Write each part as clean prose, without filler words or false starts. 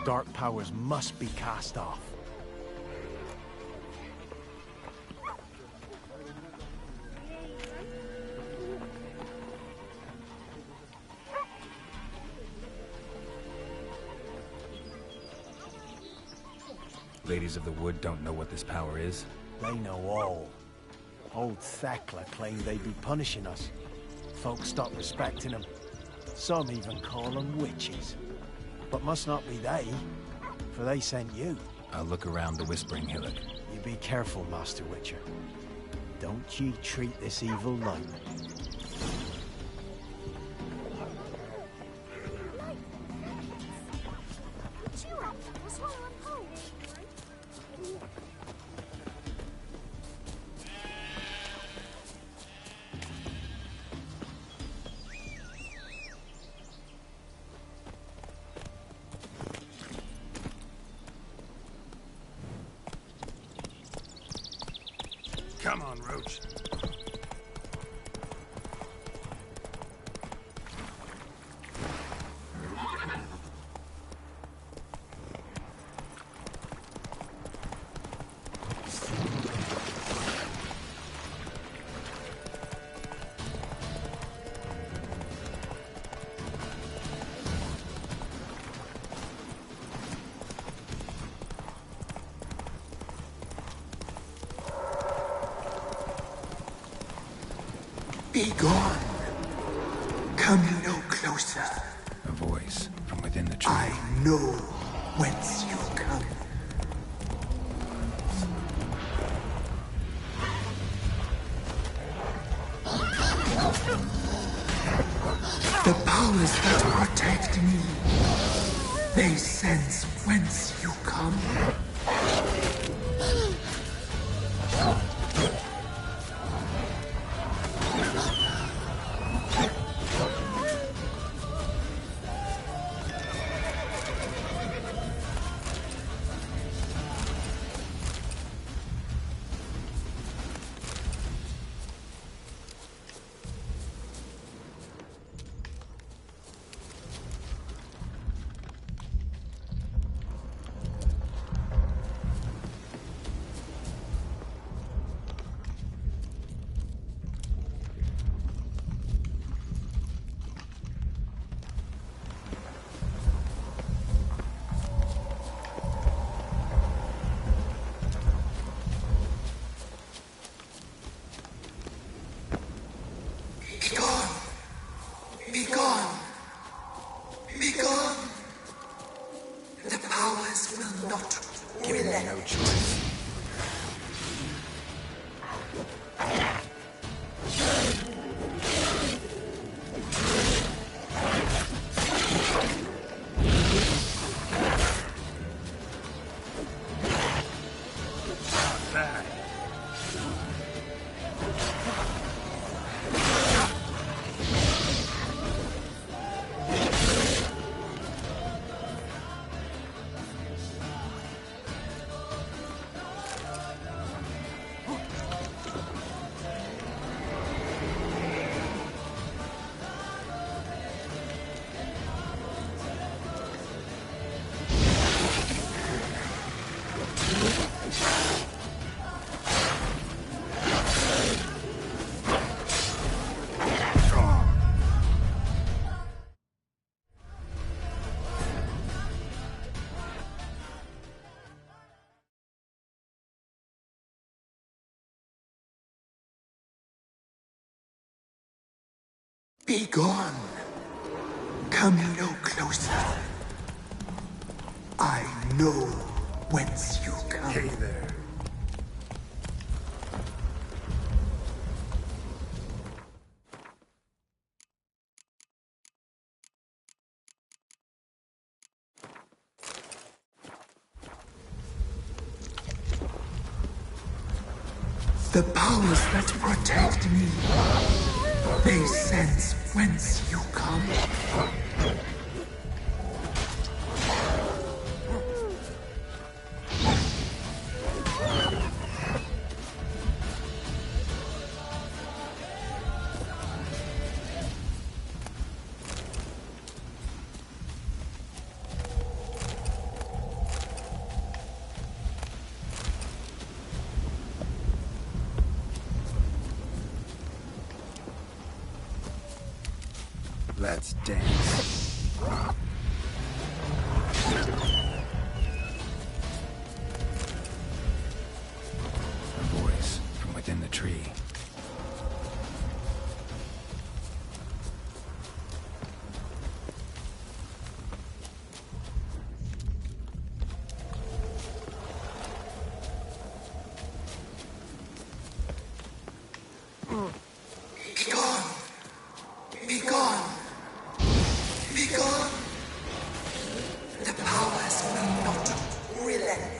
The dark powers must be cast off. Ladies of the Wood don't know what this power is? They know all. Old Thekla claimed they'd be punishing us. Folks stopped respecting them. Some even call them witches. But must not be they, for they sent you. I'll look around the Whispering Hillock. You be careful, Master Witcher. Don't ye treat this evil lightly. Come on, Roach. Be gone. Come no closer. A voice from within the tree. I know whence you come. The powers that protect me, they sense whence you come. Be gone! Be gone! The powers will not relent. No choice. Be gone. Come no closer. I know whence you come. Hey there. The powers that protect me, they sense whence you come. Let's dance. A voice from within the tree. Be gone! Be gone! Be gone! The powers will not relent.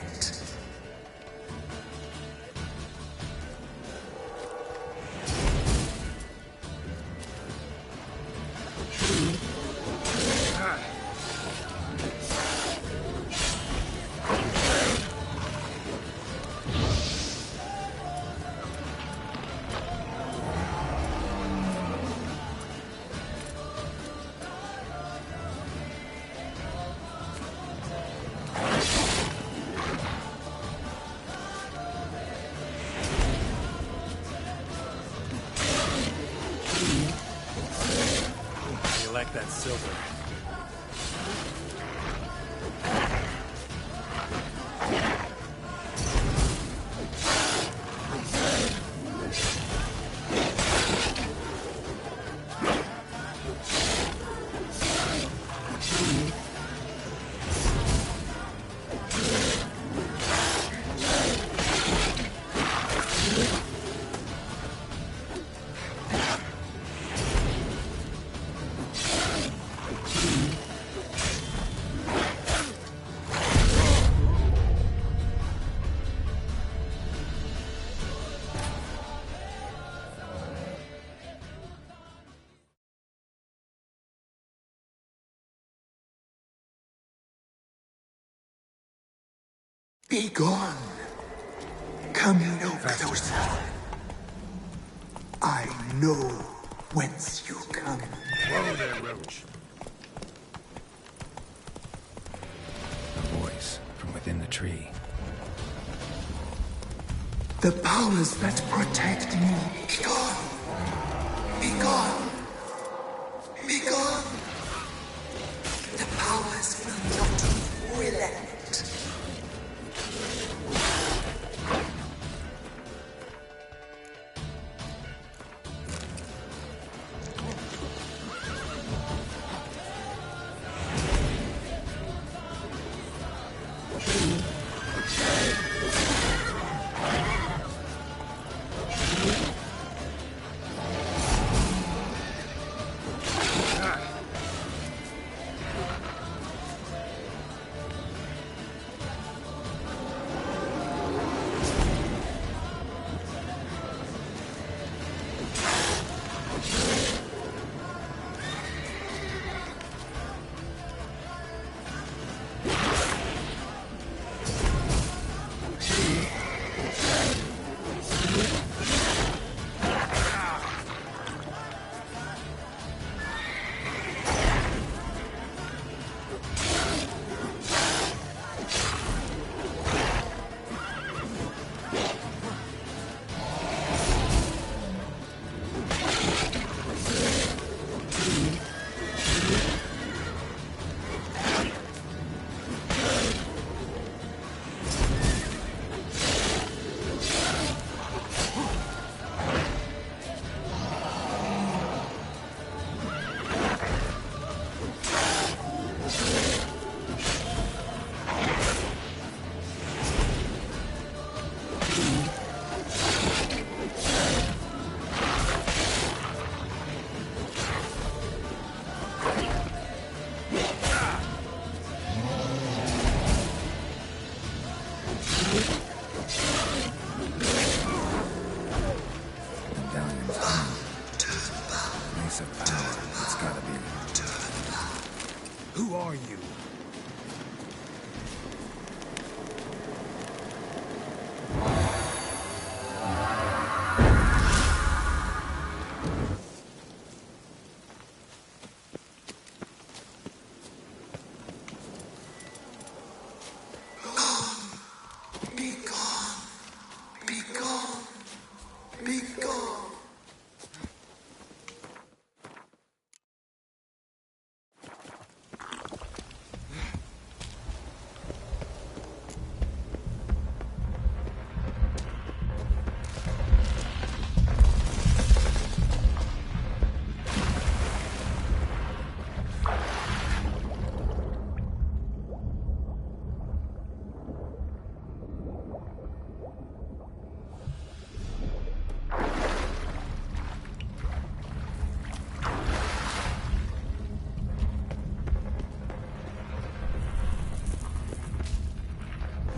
You like that silver? Be gone. Come no closer. I know whence you come. Whoa there, Roach. A voice from within the tree. The powers that protect me. Be gone. Be gone. Be gone. The powers will not relent.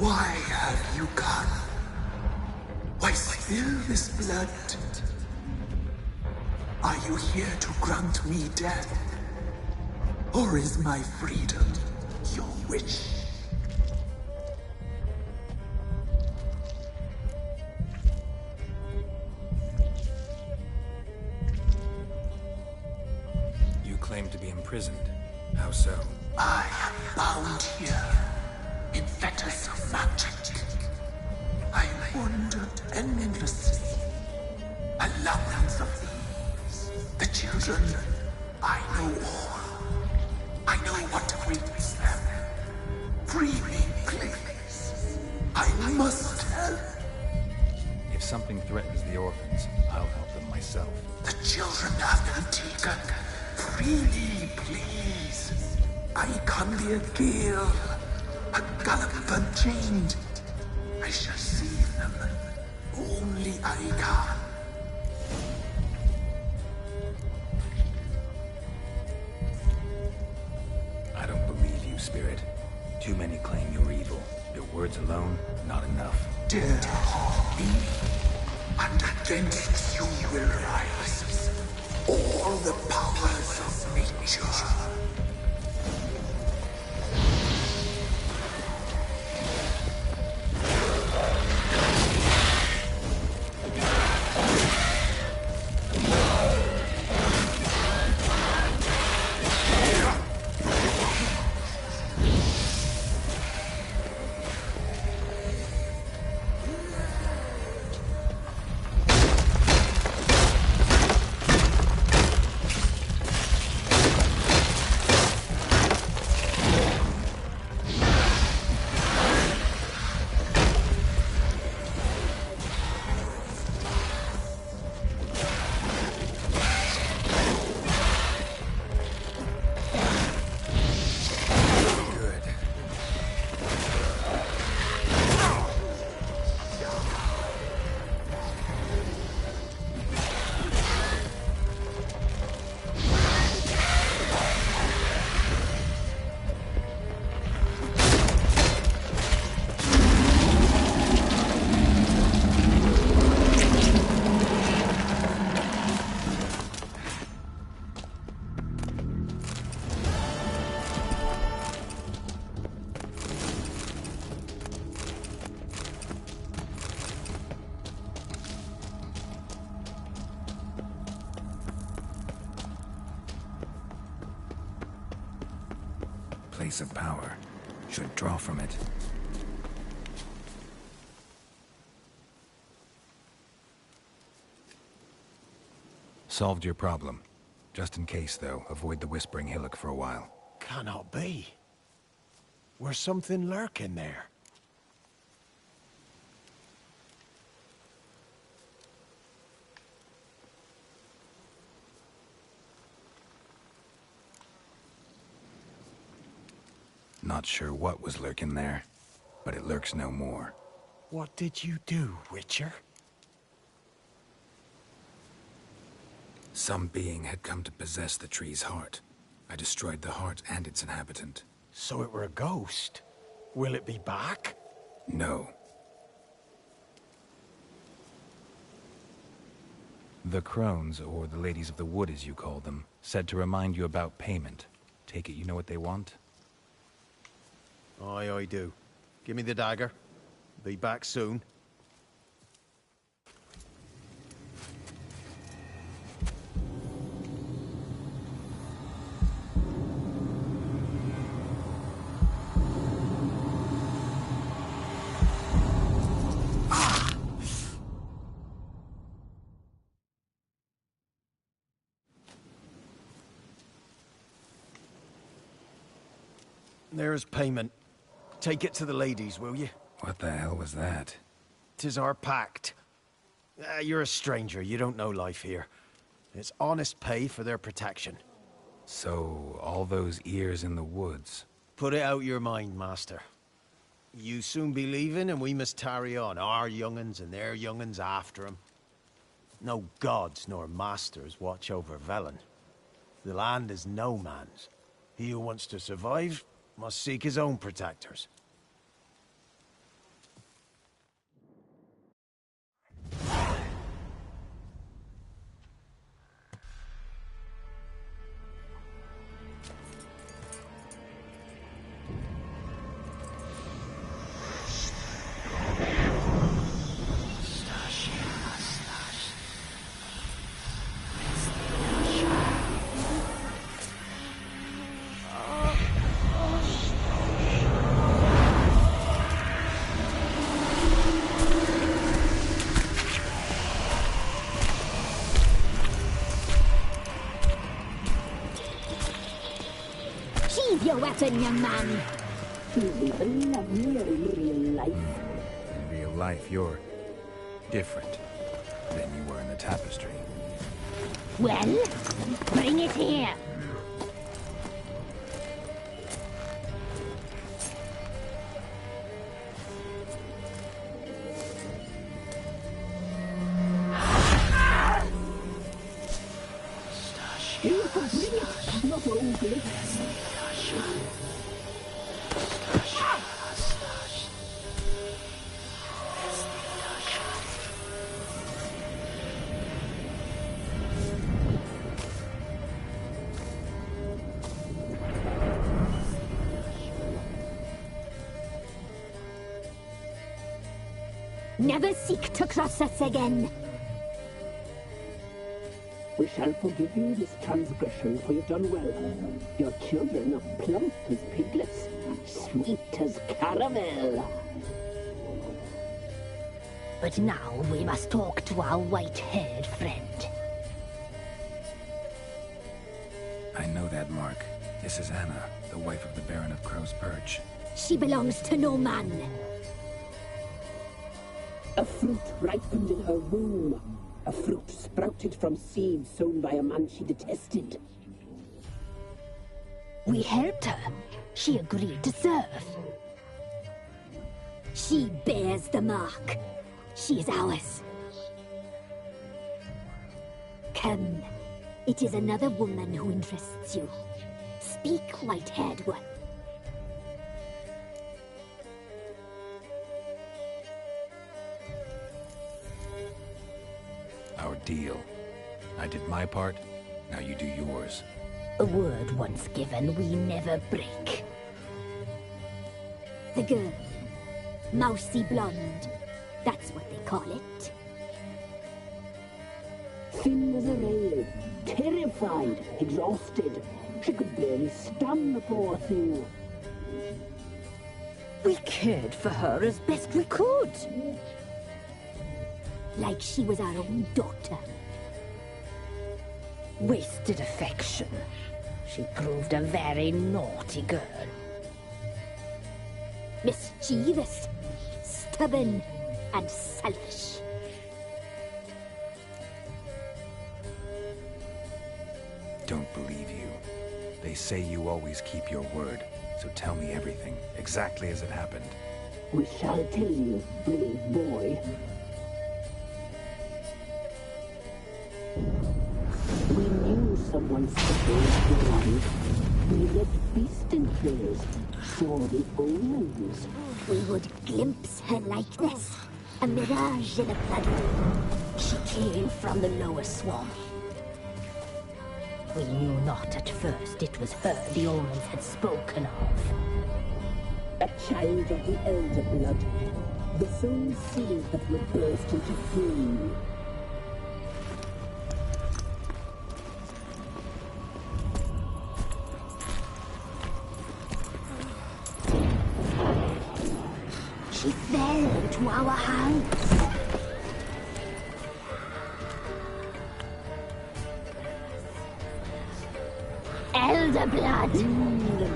Why have you come? Why spill this blood? Are you here to grant me death? Or is my freedom your wish? You claim to be imprisoned. How so? I am bound here in fetters of magic. I wandered endlessly along of these. The children, I know all. I know what awaits them. Free me, please. I must help. If something threatens the orphans, I'll help them myself. The children have been taken. Free me, please. I can be a gale, a gallop unchained. I shall save them. Only I can. I don't believe you, Spirit. Too many claim you're evil. Your words alone, not enough. Dare harm me, and against you will rise all the powers of nature. Place of power. Should draw from it. Solved your problem. Just in case, though, avoid the Whispering Hillock for a while. Cannot be. Where's something lurking there? Not sure what was lurking there, but it lurks no more. What did you do, Witcher? Some being had come to possess the tree's heart. I destroyed the heart and its inhabitant. So it were a ghost. Will it be back? No. The crones, or the ladies of the wood as you call them, said to remind you about payment. Take it you know what they want? Aye, I do. Give me the dagger. Be back soon. There's payment. Take it to the ladies, will you? What the hell was that? 'Tis our pact. You're a stranger, you don't know life here. It's honest pay for their protection. So, all those ears in the woods. Put it out your mind, master. You soon be leaving and we must tarry on, our young'uns and their young'uns after 'em. No gods nor masters watch over Velen. The land is no man's. He who wants to survive must seek his own protectors. forgotten, young man. She's even lovelier in real life. In real life, you're different than you were in the tapestry. Well, bring it here. Not over. Never seek to cross us again. We shall forgive you this transgression, for you've done well. Your children are plump as piglets, sweet as caramel. But now we must talk to our white-haired friend. I know that mark. This is Anna, the wife of the Baron of Crow's Perch. She belongs to no man. A fruit ripened in her womb. A fruit sprouted from seeds sown by a man she detested. We helped her. She agreed to serve. She bears the mark. She is ours. Come. It is another woman who interests you. Speak, white-haired one. Our deal. I did my part, now you do yours. A word once given, we never break. The girl. Mousy blonde. That's what they call it. Thin as a rail, terrified, exhausted. She could barely stand, the poor thing. We cared for her as best we could. Like she was our own daughter. Wasted affection. She proved a very naughty girl. Mischievous, stubborn, and selfish. Don't believe you. They say you always keep your word, so tell me everything, exactly as it happened. We shall tell you, brave boy. We knew someone special was alive. We left beast enclosed, saw the omens. We would glimpse her likeness, a mirage in a blood. She came from the lower swamp. We knew not at first it was her the omens had spoken of. A child of the elder blood, the soul seed that would burst into flame. She fell into our hands. Elder blood! The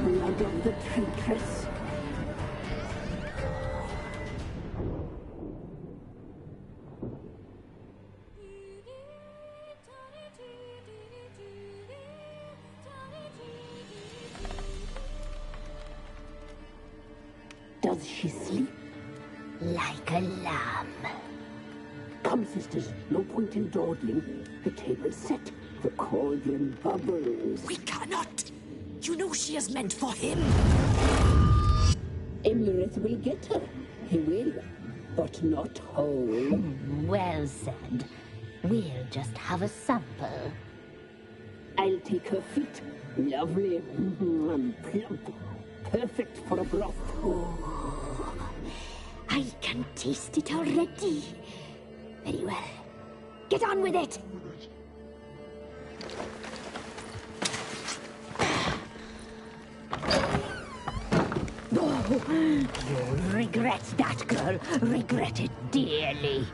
blood of the traitress. Does she sleep? Like a lamb. Come, sisters, no point in dawdling. The table's set. The cauldron bubbles. We cannot! You know she is meant for him! Emirath will get her. He will, but not whole. Well said. We'll just have a sample. I'll take her feet. Lovely and plump. Perfect for a broth. Oh, I can taste it already. Very well. Get on with it! Oh, you'll regret that, girl. Regret it dearly.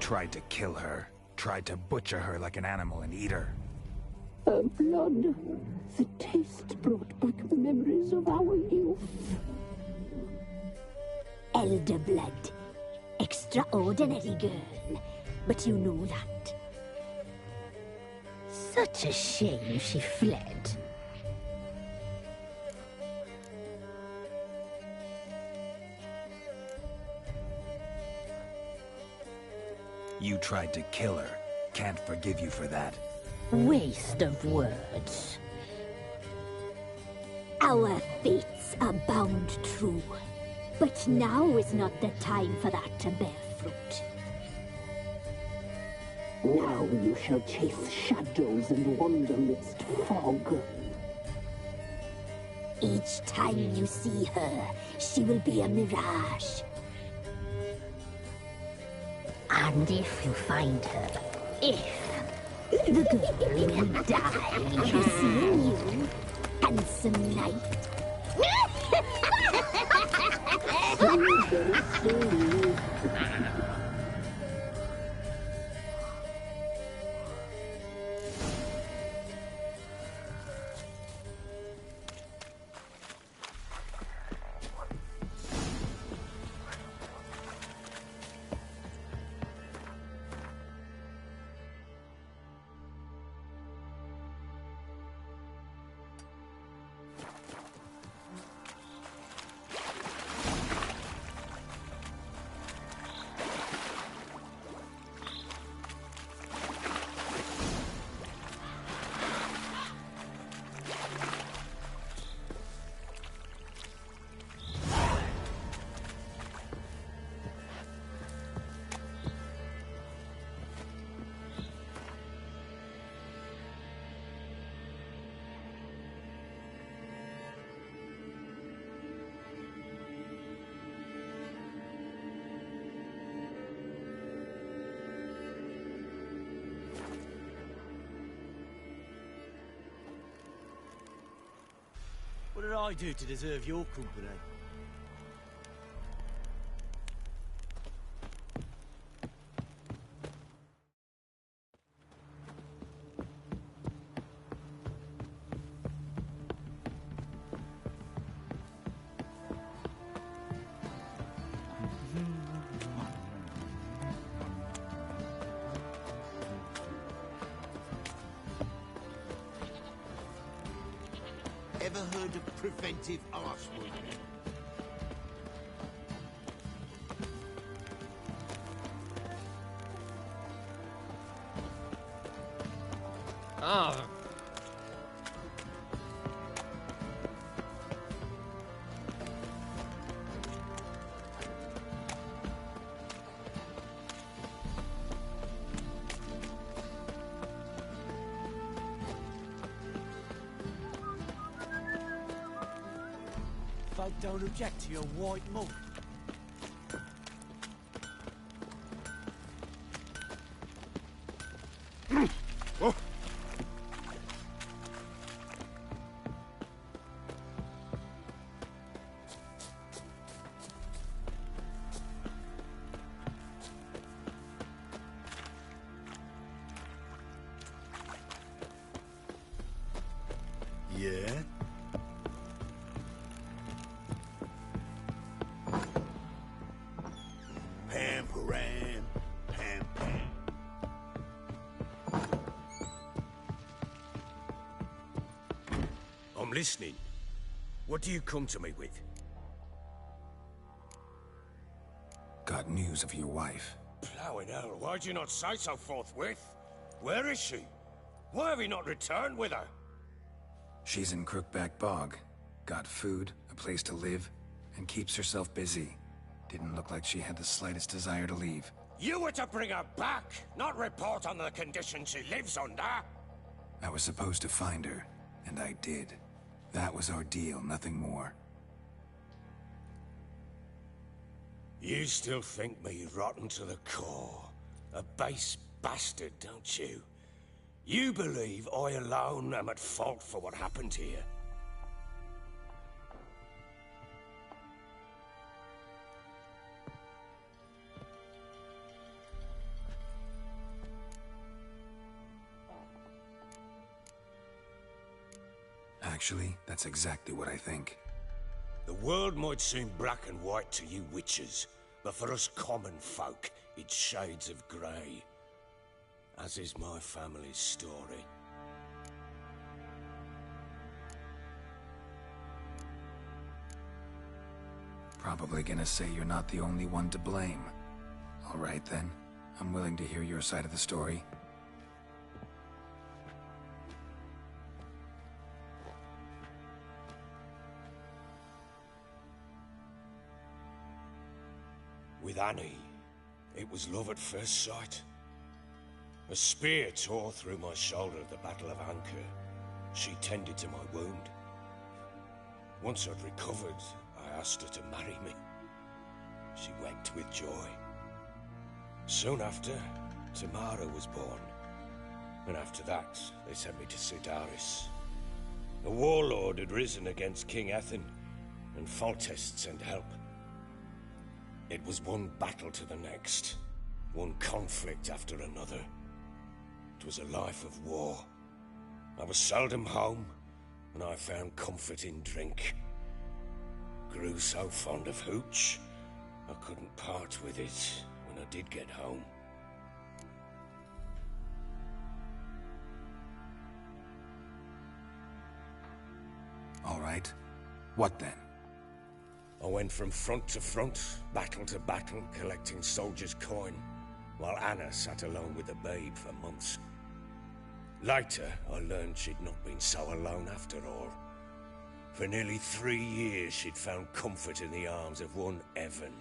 tried to kill her. Tried to butcher her like an animal and eat her. Her blood. The taste brought back memories of our youth. Elder blood. Extraordinary girl. But you know that. Such a shame she fled. You tried to kill her. Can't forgive you for that. Waste of words. Our fates are bound true. But now is not the time for that to bear fruit. Now you shall chase shadows and wander midst fog. Each time you see her, she will be a mirage. And if you find her, the girl will die. You see you, handsome knight. What did I do to deserve your company? Ever heard of preventive arsewood? Ah. Folk don't object to your white mug. Yeah? Pam, param, pam, pam. I'm listening. What do you come to me with? Got news of your wife. Plowing hell, why'd you not say so forthwith? Where is she? Why have you not returned with her? She's in Crookback Bog. Got food, a place to live, and keeps herself busy. Didn't look like she had the slightest desire to leave. You were to bring her back, not report on the conditions she lives under. I was supposed to find her, and I did. That was our deal, nothing more. You still think me rotten to the core. A base bastard, don't you? You believe I alone am at fault for what happened here. Actually, that's exactly what I think. The world might seem black and white to you witches, but for us common folk, it's shades of grey. As is my family's story. Probably gonna say you're not the only one to blame. All right then, I'm willing to hear your side of the story. With Annie, it was love at first sight. A spear tore through my shoulder at the Battle of Anchor. She tended to my wound. Once I'd recovered, I asked her to marry me. She wept with joy. Soon after, Tamara was born. And after that, they sent me to Sidaris. A warlord had risen against King Ethan, and Foltest sent help. It was one battle to the next, one conflict after another. It was a life of war. I was seldom home, and I found comfort in drink. Grew so fond of hooch, I couldn't part with it when I did get home. All right. What then? I went from front to front, battle to battle, collecting soldiers' coin, while Anna sat alone with the babe for months. Later, I learned she'd not been so alone after all. For nearly 3 years, she'd found comfort in the arms of one Evan,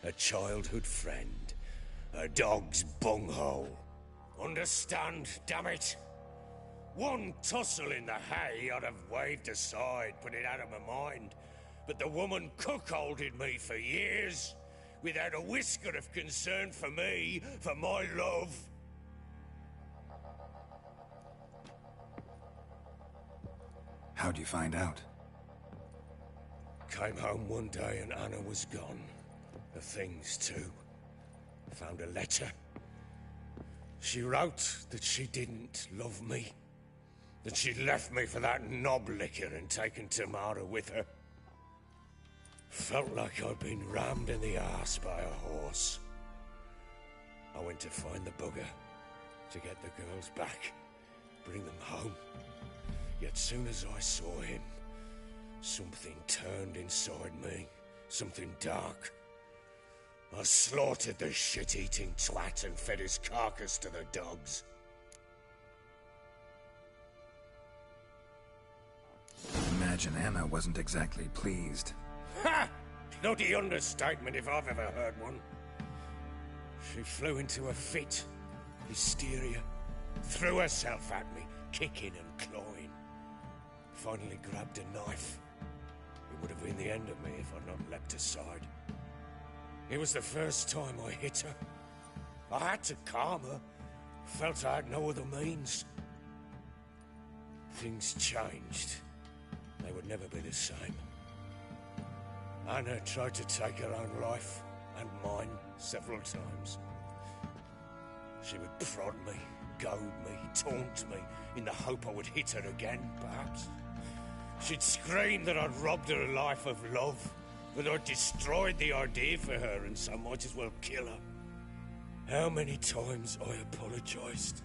a childhood friend, a dog's bunghole. Understand, damn it? One tussle in the hay I'd have waved aside, put it out of my mind. But the woman cuckolded me for years, without a whisker of concern for me, for my love. How'd you find out? Came home one day and Anna was gone. The things too. Found a letter. She wrote that she didn't love me. That she'd left me for that knob licker and taken Tamara with her. Felt like I'd been rammed in the arse by a horse. I went to find the bugger, to get the girls back, bring them home. Yet soon as I saw him, something turned inside me, something dark. I slaughtered the shit-eating twat and fed his carcass to the dogs. Imagine Anna wasn't exactly pleased. Ha! Bloody understatement if I've ever heard one. She flew into a fit, hysteria, threw herself at me, kicking and clawing. Finally grabbed a knife. It would have been the end of me if I'd not leapt aside. It was the first time I hit her. I had to calm her. Felt I had no other means. Things changed. They would never be the same. Anna tried to take her own life, and mine, several times. She would prod me, goad me, taunt me, in the hope I would hit her again, perhaps. She'd scream that I'd robbed her life of love, that I'd destroyed the idea for her, and so might as well kill her. How many times I apologized.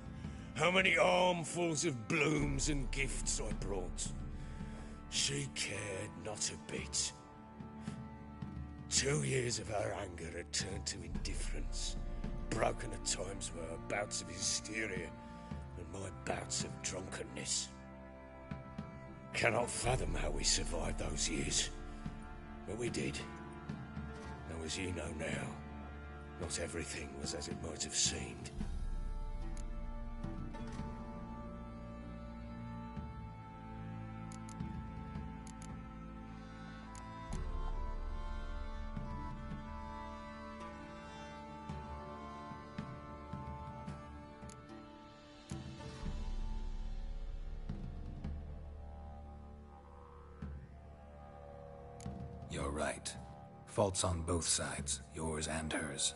How many armfuls of blooms and gifts I brought. She cared not a bit. 2 years of her anger had turned to indifference, broken at times by her bouts of hysteria and my bouts of drunkenness. Cannot fathom how we survived those years, but we did. Though as you know now, not everything was as it might have seemed. You're right. Faults on both sides, yours and hers.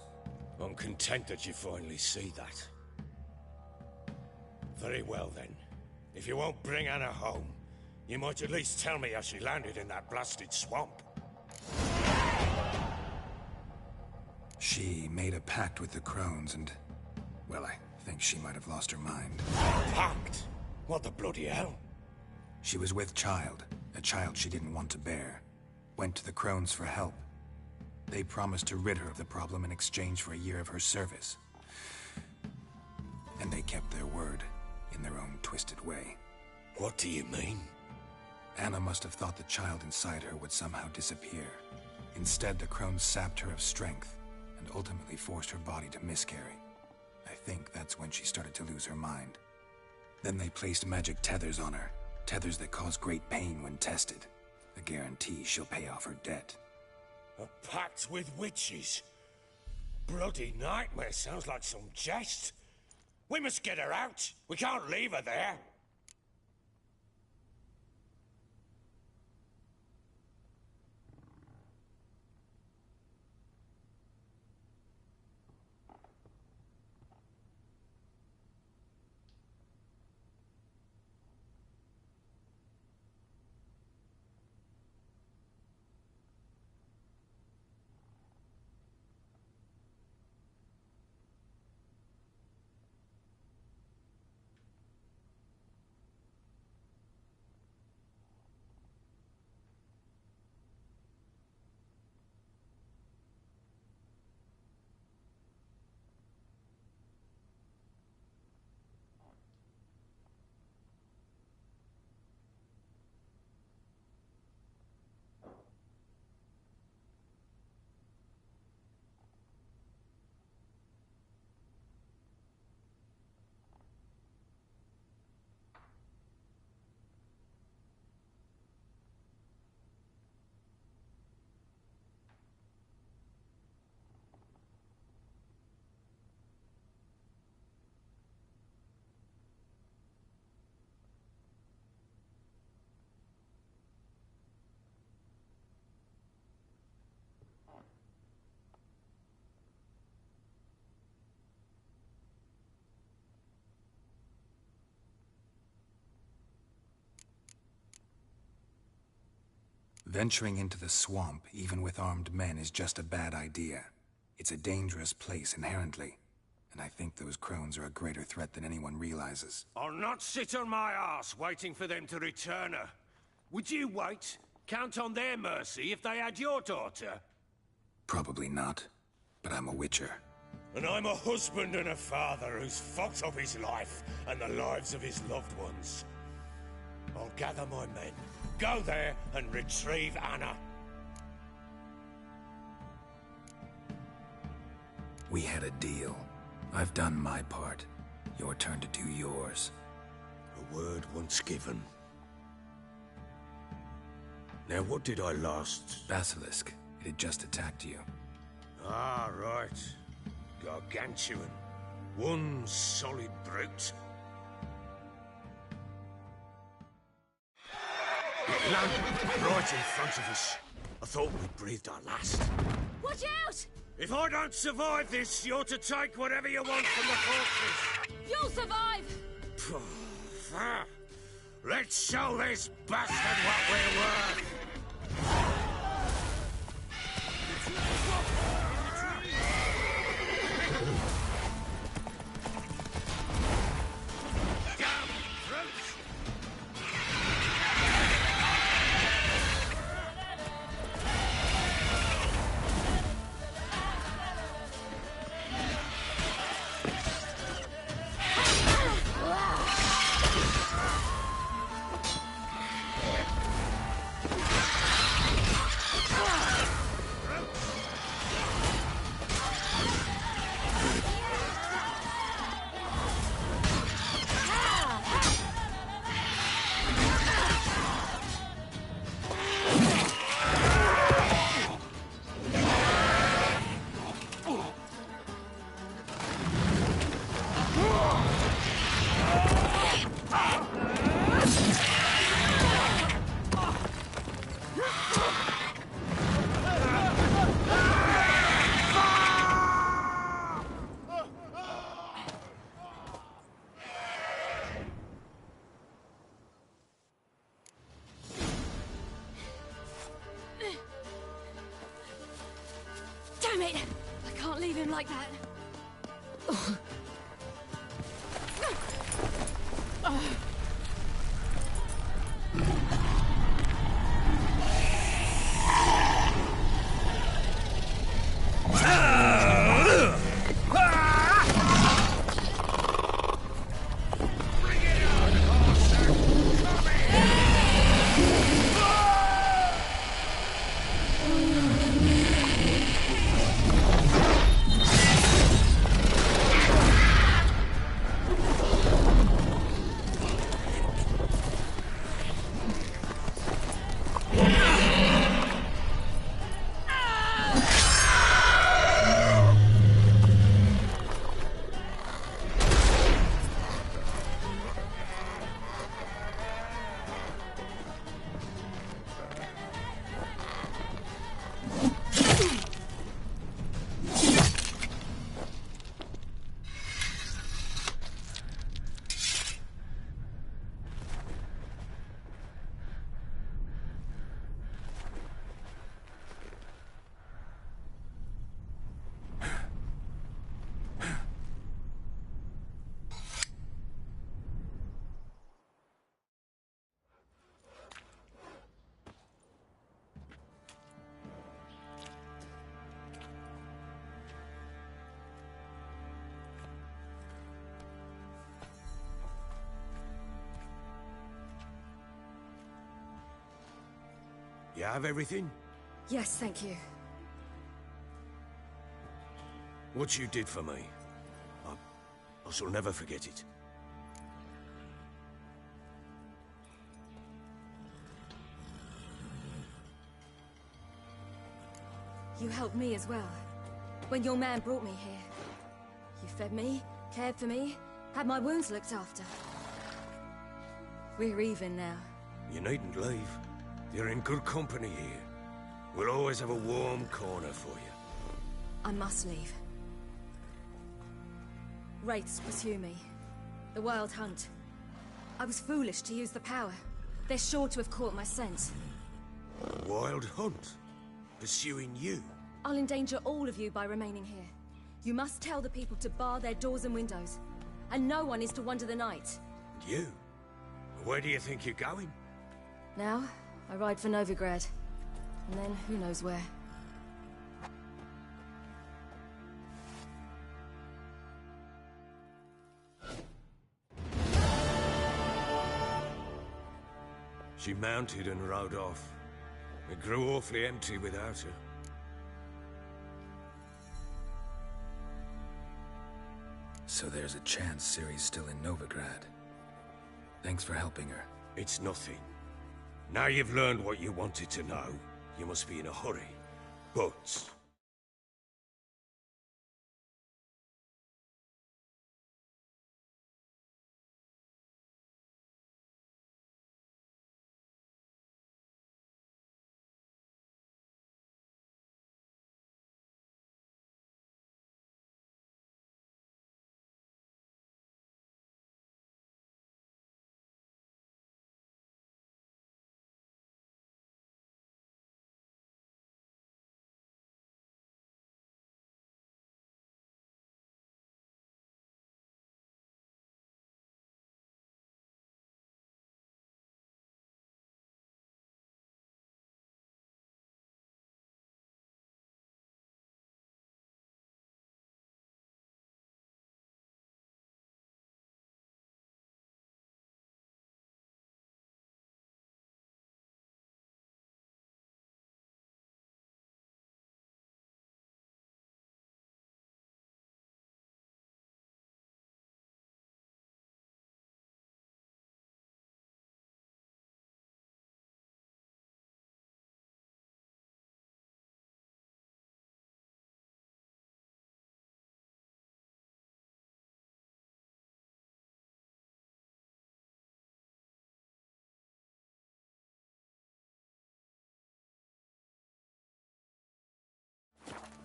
I'm content that you finally see that. Very well then. If you won't bring Anna home, You might at least tell me how she landed in that blasted swamp. She made a pact with the crones and... well, I think she might have lost her mind. Pact? What the bloody hell? She was with child, a child she didn't want to bear. Went to the crones for help. They promised to rid her of the problem in exchange for a year of her service. And they kept their word, in their own twisted way. What do you mean? Anna must have thought the child inside her would somehow disappear. Instead, the crones sapped her of strength, and ultimately forced her body to miscarry. I think that's when she started to lose her mind. Then they placed magic tethers on her, tethers that cause great pain when tested. A guarantee she'll pay off her debt. A pact with witches? Bloody nightmare, sounds like some jest. We must get her out. We can't leave her there. Venturing into the swamp, even with armed men, is just a bad idea. It's a dangerous place inherently, and I think those crones are a greater threat than anyone realizes. I'll not sit on my arse waiting for them to return her. Would you wait? Count on their mercy if they had your daughter? Probably not, but I'm a witcher. And I'm a husband and a father who's fucked up his life and the lives of his loved ones. I'll gather my men, go there and retrieve Anna. We had a deal. I've done my part. Your turn to do yours. A word once given. Now what did I last... Basilisk. It had just attacked you. Ah, right. Gargantuan. One solid brute. It landed right in front of us. I thought we'd breathed our last. Watch out! If I don't survive this, you're to take whatever you want from the corpses. You'll survive! Let's show this bastard what we're worth. him like that. You have everything? Yes, thank you. What you did for me, I shall never forget it. You helped me as well. When your man brought me here. You fed me, cared for me, had my wounds looked after. We're even now. You needn't leave. You're in good company here. We'll always have a warm corner for you. I must leave. Wraiths pursue me. The Wild Hunt. I was foolish to use the power. They're sure to have caught my scent. Wild Hunt? Pursuing you? I'll endanger all of you by remaining here. You must tell the people to bar their doors and windows. And no one is to wander the night. You? Where do you think you're going? Now, I ride for Novigrad. And then, who knows where. She mounted and rode off. It grew awfully empty without her. So there's a chance Ciri's still in Novigrad. Thanks for helping her. It's nothing. Now you've learned what you wanted to know, you must be in a hurry. But...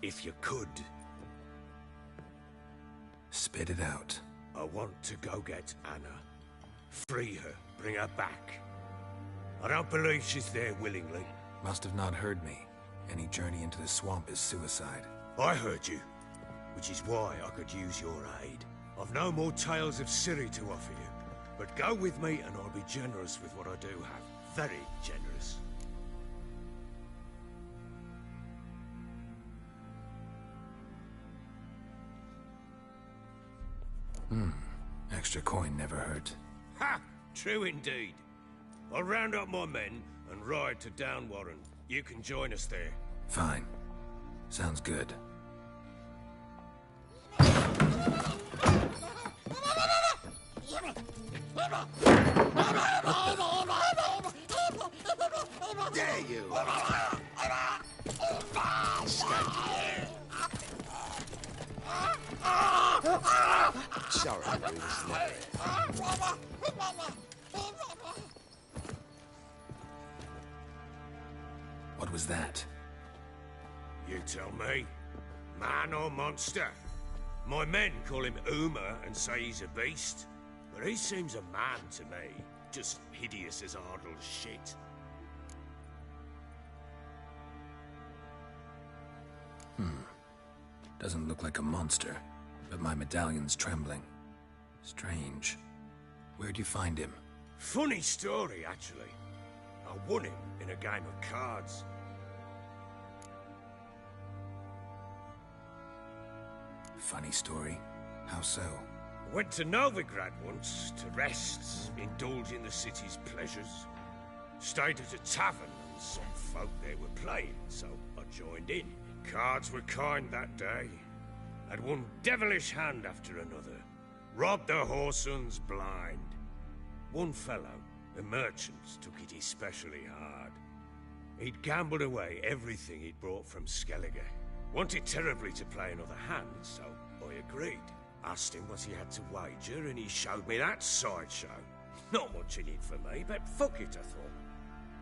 if you could... Spit it out. I want to go get Anna. Free her, bring her back. I don't believe she's there willingly. Must have not heard me. Any journey into the swamp is suicide. I heard you. which is why I could use your aid. I've no more tales of Ciri to offer you, but go with me and I'll be generous with what I do have. Very generous. Extra coin never hurt. Ha! True indeed. I'll round up my men and ride to Downwarren. You can join us there. Fine. Sounds good. Dare you! Sorry, we was never. What was that? You tell me. Man or monster? My men call him Uma and say he's a beast. But he seems a man to me. Just hideous as Ardle's shit. Doesn't look like a monster, but my medallion's trembling. Strange. Where'd you find him? Funny story, actually. I won him in a game of cards. Funny story? How so? Went to Novigrad once to rest, indulge in the city's pleasures. Stayed at a tavern and some folk there were playing, so I joined in. Cards were kind that day. Had one devilish hand after another. Robbed the whoresons blind. One fellow, a merchant, took it especially hard. He'd gambled away everything he'd brought from Skellige. Wanted terribly to play another hand, so I agreed. Asked him what he had to wager, and he showed me that sideshow. Not much in it for me, but fuck it, I thought.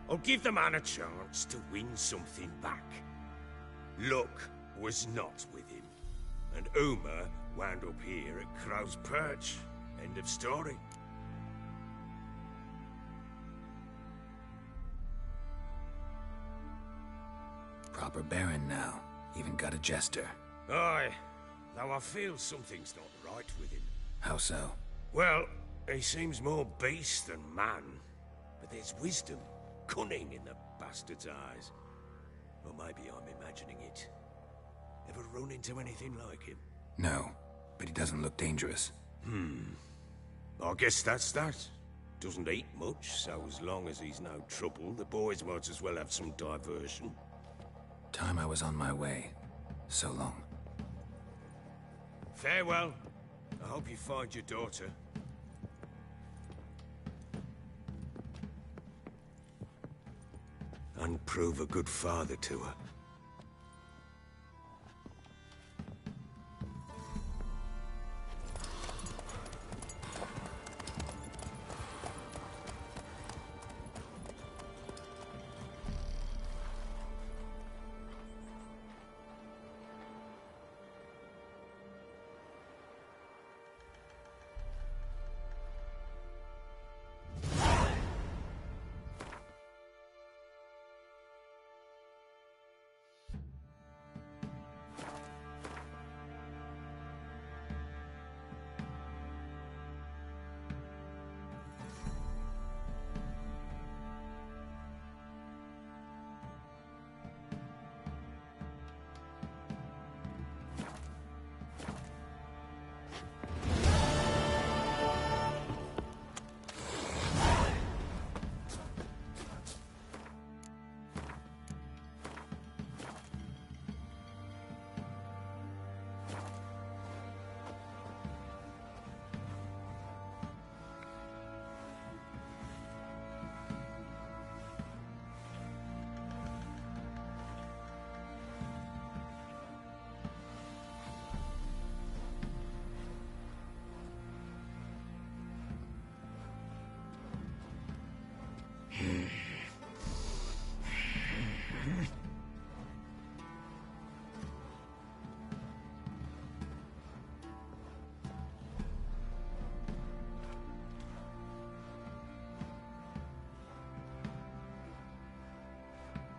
I'll give the man a chance to win something back. Luck was not with him, and Uma wound up here at Crow's Perch. End of story. Proper baron now. Even got a jester. Aye, though I feel something's not right with him. How so? Well, he seems more beast than man, but there's wisdom, cunning in the bastard's eyes. Or maybe I'm imagining it. Ever run into anything like him? No, but he doesn't look dangerous. I guess that's that. Doesn't eat much, so as long as he's no trouble, the boys might as well have some diversion. Time I was on my way. So long. Farewell. I hope you find your daughter. And prove a good father to her.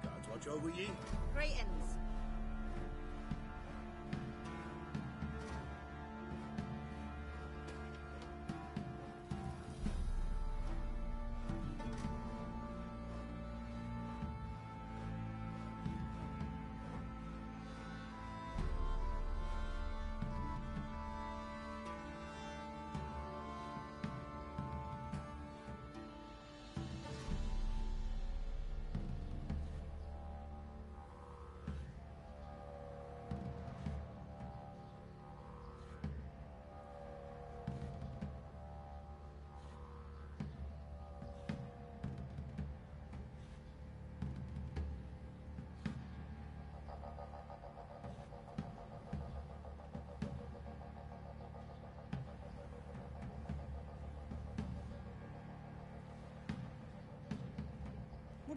Guards watch over ye. Greetings.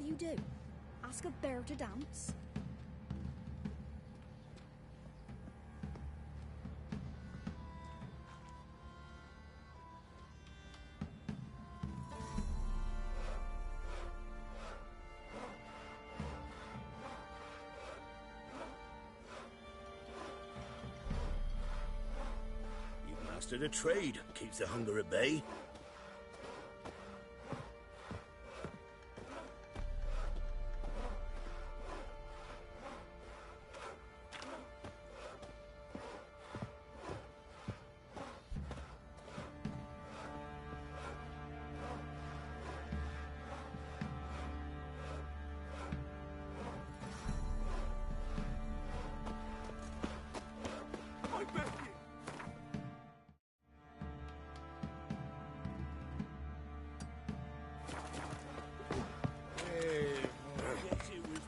you do? Ask a bear to dance? You've mastered a trade. Keeps the hunger at bay.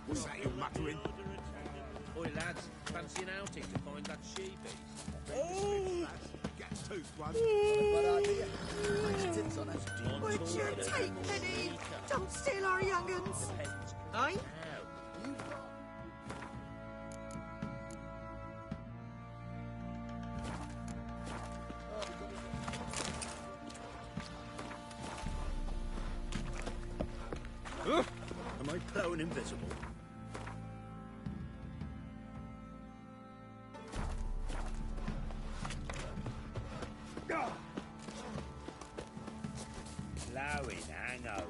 What's that you're muttering? Oi, lads, fancy an outing to find that sheepy? Oh! Get toothed one. Would you take pity? Don't steal our young'uns. Aye? Am I ploughing invisible? Ploughing hangover.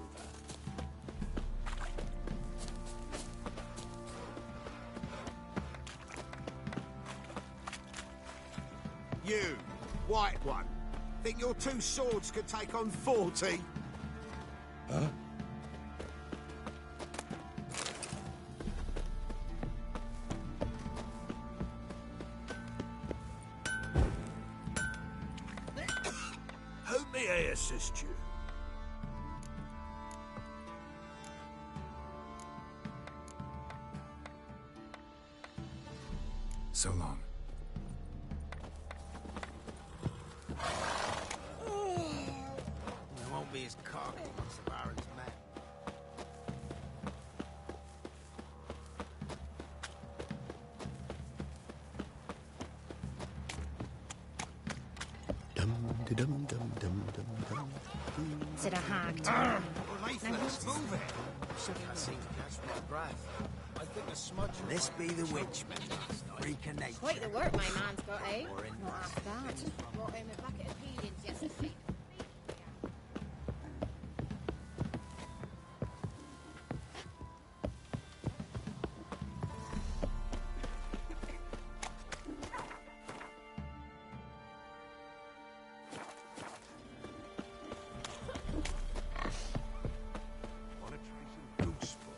You, white one. Think your two swords could take on 40? Huh? Who may I assist you? So long. We won't be as cocky once the Baron's met. Is it a hag time? Let's move it. I seem to catch my breath. I think a smudge. This be the witchman. Reconnect. Quite the work my man's got, eh? Or in Not half bad. Brought him a bucket of peelings yesterday. On a trace of goose foot.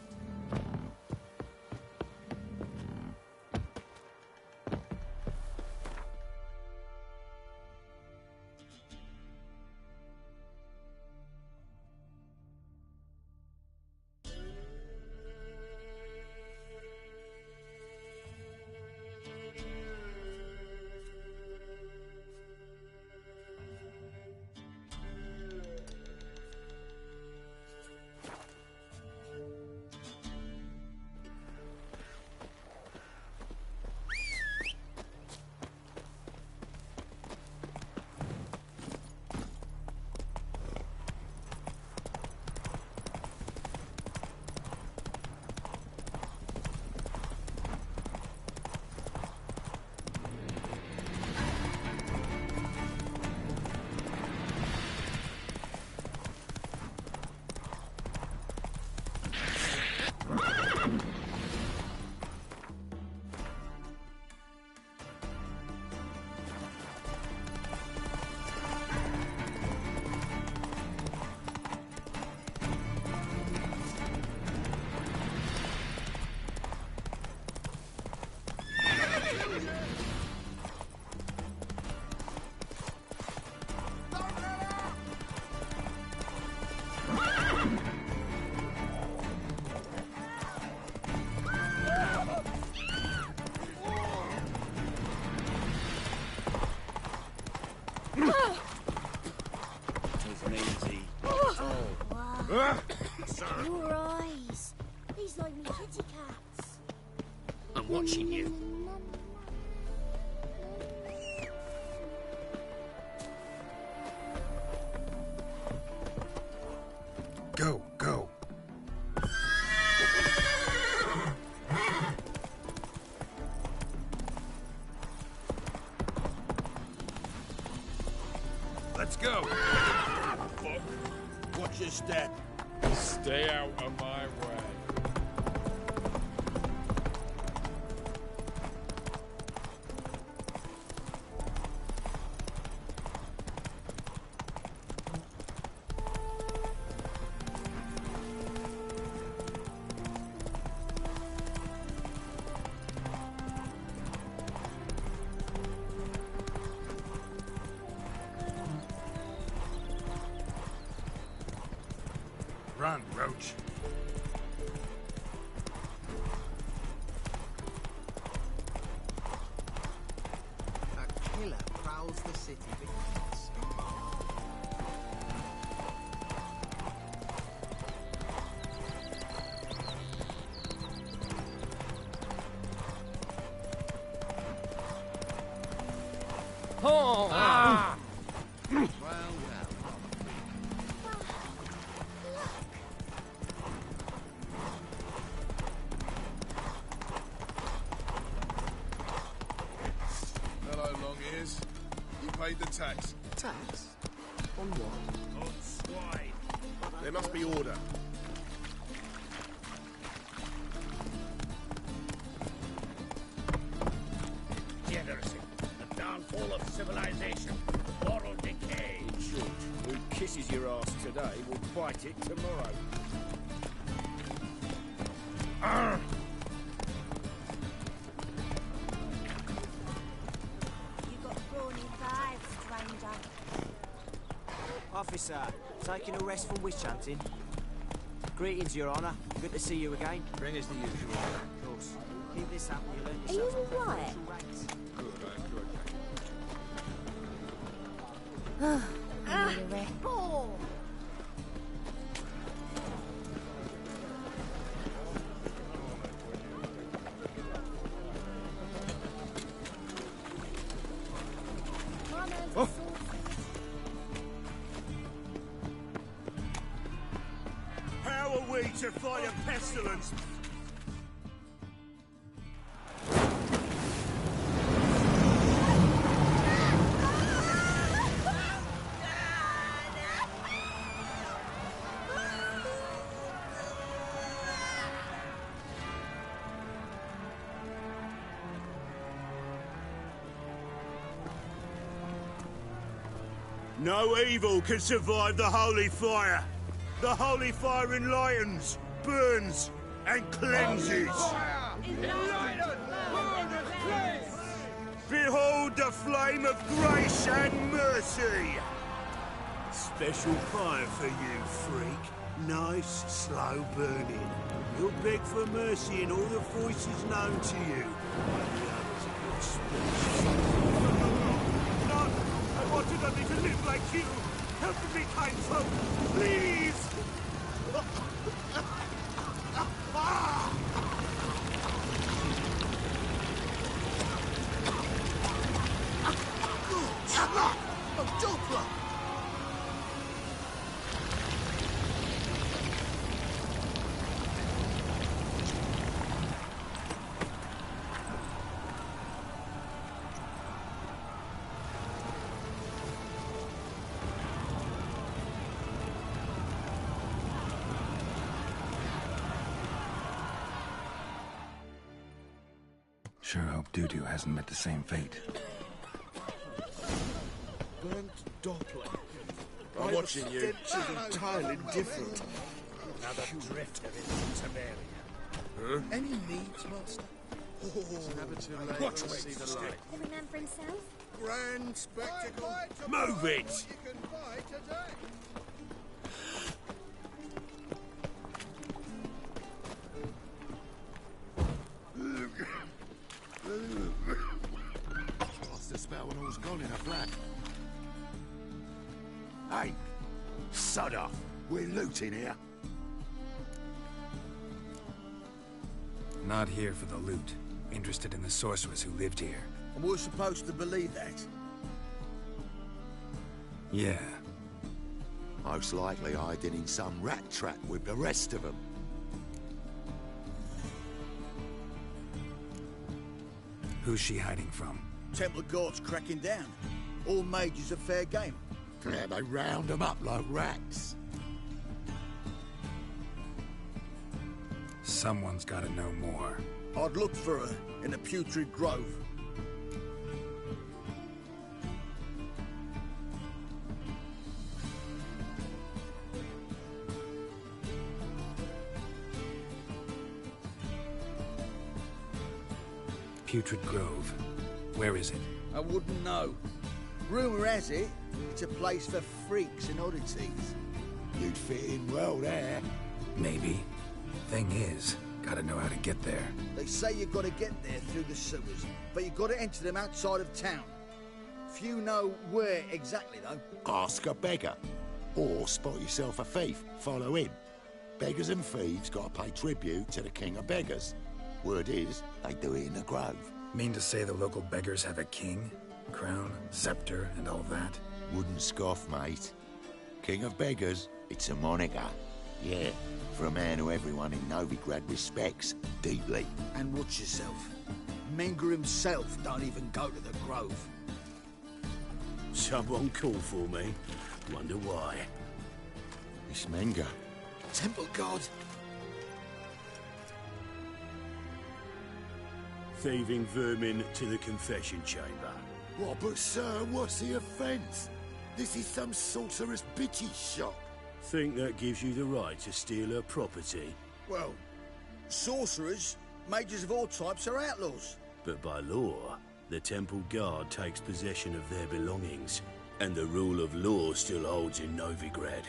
It's easy. Your eyes. She's like me kitty cats. I'm watching you. Go, go. Let's go. Fuck. Watch your step. Stay out of my way. Run, Roach. A killer prowls the city beneath. Oh! Ah! Well. Hello, long ears. You paid the tax. Tax? On what? On swine. There must be order. Degeneracy. The downfall of civilization. Moral decay. In short, who kisses your ass today will bite it tomorrow. Arr! You got brawny vibes, stranger. Officer, taking a rest from witch hunting. Greetings, Your Honour. Good to see you again. Bring us the usual. Of course. Keep this up and you'll earn Are you yourself all right? preferential rates. I need a rest. Ball! My man's Oh. exhausted. How are we to fight a pestilence? No evil can survive the holy fire. The holy fire enlightens, burns, and cleanses. Behold the flame of grace and mercy. Special fire for you, freak. Nice, slow burning. You'll beg for mercy in all the voices known to you. No, I wanted only to live like you. Help me, kind folk, please. Sure hope Doo-Doo hasn't met the same fate. Burnt Doppler. I'm watching you. Stench is entirely different. Another drifter in Samaria. Huh? Any needs, Master? Watch me, see the light. Every man for himself? Grand spectacle. Move it! What's the spell when all's gone in a flat? Hey, sod off. We're looting here. not here for the loot. Interested in the sorceress who lived here. And we're supposed to believe that? Yeah. Most likely hiding in some rat trap with the rest of them. Who's she hiding from? Temple Guard's cracking down. All mages are fair game. Yeah, they round them up like rats. Someone's gotta know more. I'd look for her in the Putrid Grove. Putrid Grove. Where is it? I wouldn't know. Rumour has it, it's a place for freaks and oddities. You'd fit in well there. Maybe. Thing is, gotta know how to get there. They say you've got to get there through the sewers, but you've got to enter them outside of town. Few know where exactly, though. Ask a beggar. Or spot yourself a thief. Follow him. Beggars and thieves got to pay tribute to the king of beggars. Word is, they do it in the grove. Mean to say the local beggars have a king? Crown, scepter, and all that? Wouldn't scoff, mate. King of beggars, it's a moniker. Yeah, for a man who everyone in Novigrad respects deeply. And watch yourself. Menger himself don't even go to the grove. Someone called for me. Wonder why. It's Menger. Temple Guard. Thieving vermin to the confession chamber. What, but sir, what's the offence? This is some sorcerer's bitchy shop. Think that gives you the right to steal her property? Well, sorcerers, mages of all types are outlaws. But by law, the Temple Guard takes possession of their belongings, and the rule of law still holds in Novigrad.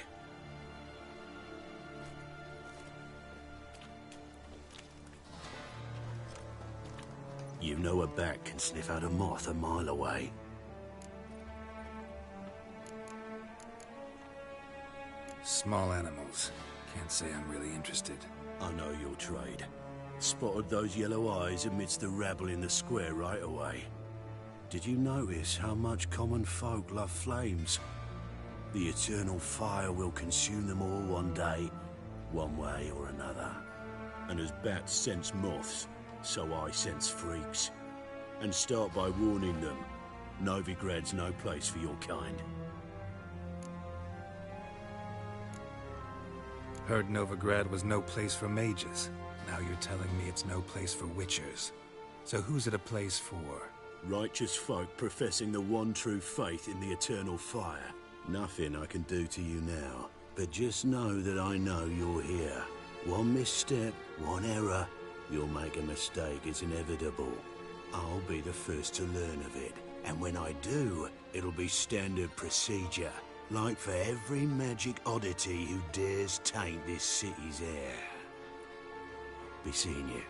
You know a bat can sniff out a moth a mile away. Small animals. Can't say I'm really interested. I know your trade. Spotted those yellow eyes amidst the rabble in the square right away. Did you notice how much common folk love flames? The eternal fire will consume them all one day, one way or another. And as bats sense moths, so I sense freaks. And start by warning them, Novigrad's no place for your kind. Heard Novigrad was no place for mages. Now you're telling me it's no place for witchers. So who's it a place for? Righteous folk professing the one true faith in the eternal fire. Nothing I can do to you now, but just know that I know you're here. One misstep, one error, you'll make a mistake, it's inevitable. I'll be the first to learn of it, and when I do, it'll be standard procedure. Like for every magic oddity who dares taint this city's air. Be seeing you.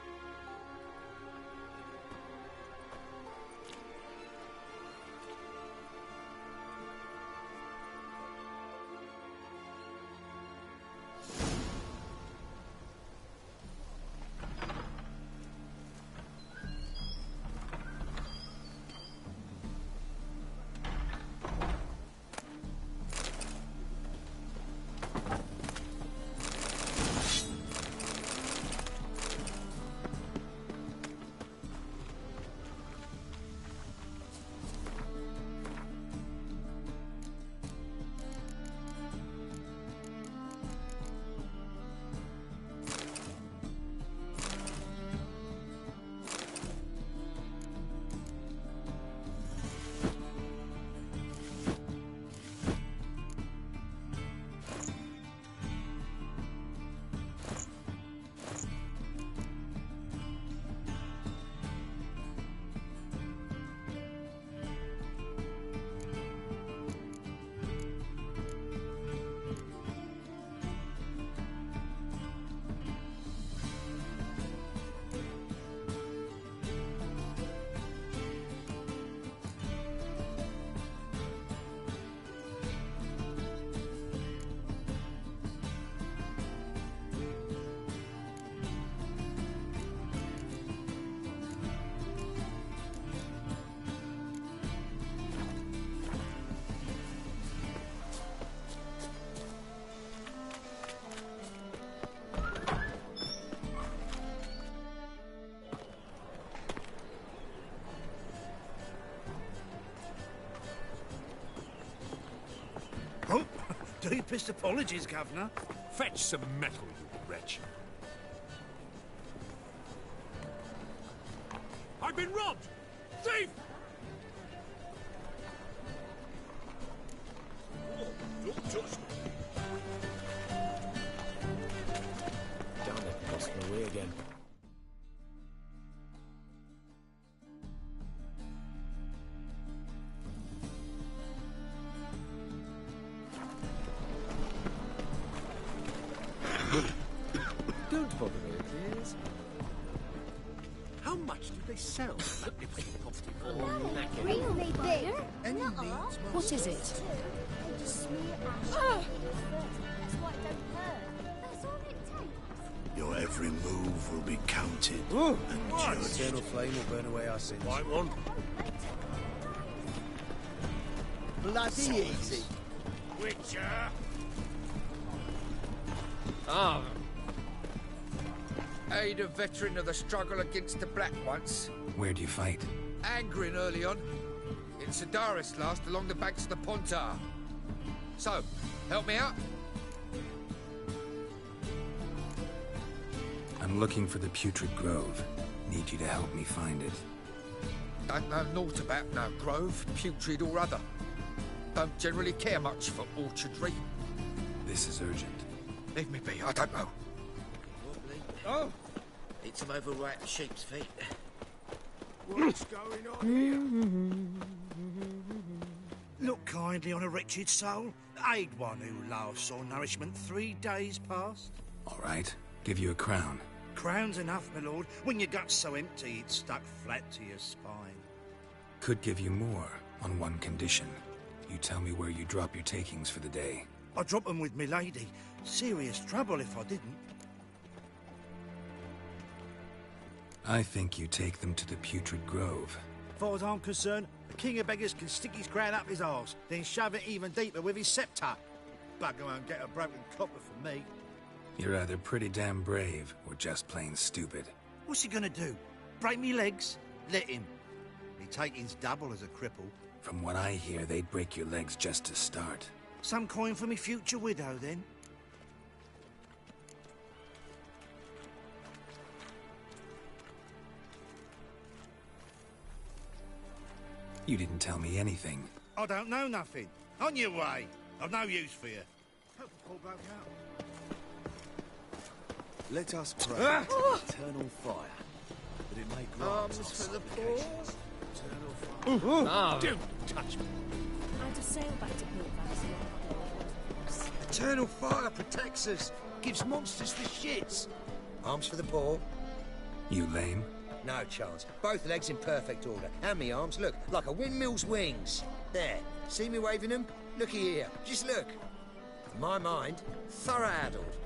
Deepest apologies, Governor. Fetch some metal, you wretch. I've been robbed! Thief! Oh, don't touch me. Damn it, lost my way again. Don't bother me, please. How much do they sell that little property for? Really big. What is it? Your every move will be counted Ooh. and What? judged. Eternal flame will burn away our sins. White one. Bloody easy. Witcher! Ah. Aid a veteran of the struggle against the Black once. Where'd you fight? Angering early on. In Sedaris last, along the banks of the Pontar. So, help me out? I'm looking for the Putrid Grove. Need you to help me find it. Don't know naught about no grove, putrid or other. Don't generally care much for orchardry. This is urgent. Leave me be, I don't know. Oh! Eat some overripe sheep's feet. What's going on here? Look kindly on a wretched soul. Aid one who last saw nourishment 3 days past. All right, give you a crown. Crown's enough, my lord, when your gut's so empty it's stuck flat to your spine. Could give you more, on one condition. You tell me where you drop your takings for the day. I'd drop them with me lady. Serious trouble if I didn't. I think you take them to the Putrid Grove. As far as I'm concerned, the king of beggars can stick his crown up his arse, then shove it even deeper with his scepter. Bugger won't get a broken copper from me. You're either pretty damn brave, or just plain stupid. What's he gonna do? Break me legs? Let him. Me taking's double as a cripple. From what I hear, they'd break your legs just to start. Some coin for me future widow, then? You didn't tell me anything. I don't know nothing. On your way. I've no use for you. Help the poor bloke out. Let us pray Ah! to eternal fire, that it may grant Arms us for the poor. eternal fire. Ah. Don't touch me. And to sail back to Port Eternal fire protects us, gives monsters the shits. Arms for the poor. You lame? No chance. Both legs in perfect order. And me arms, look, like a windmill's wings. There. See me waving them? Looky here. Just look. To my mind, thorough-addled.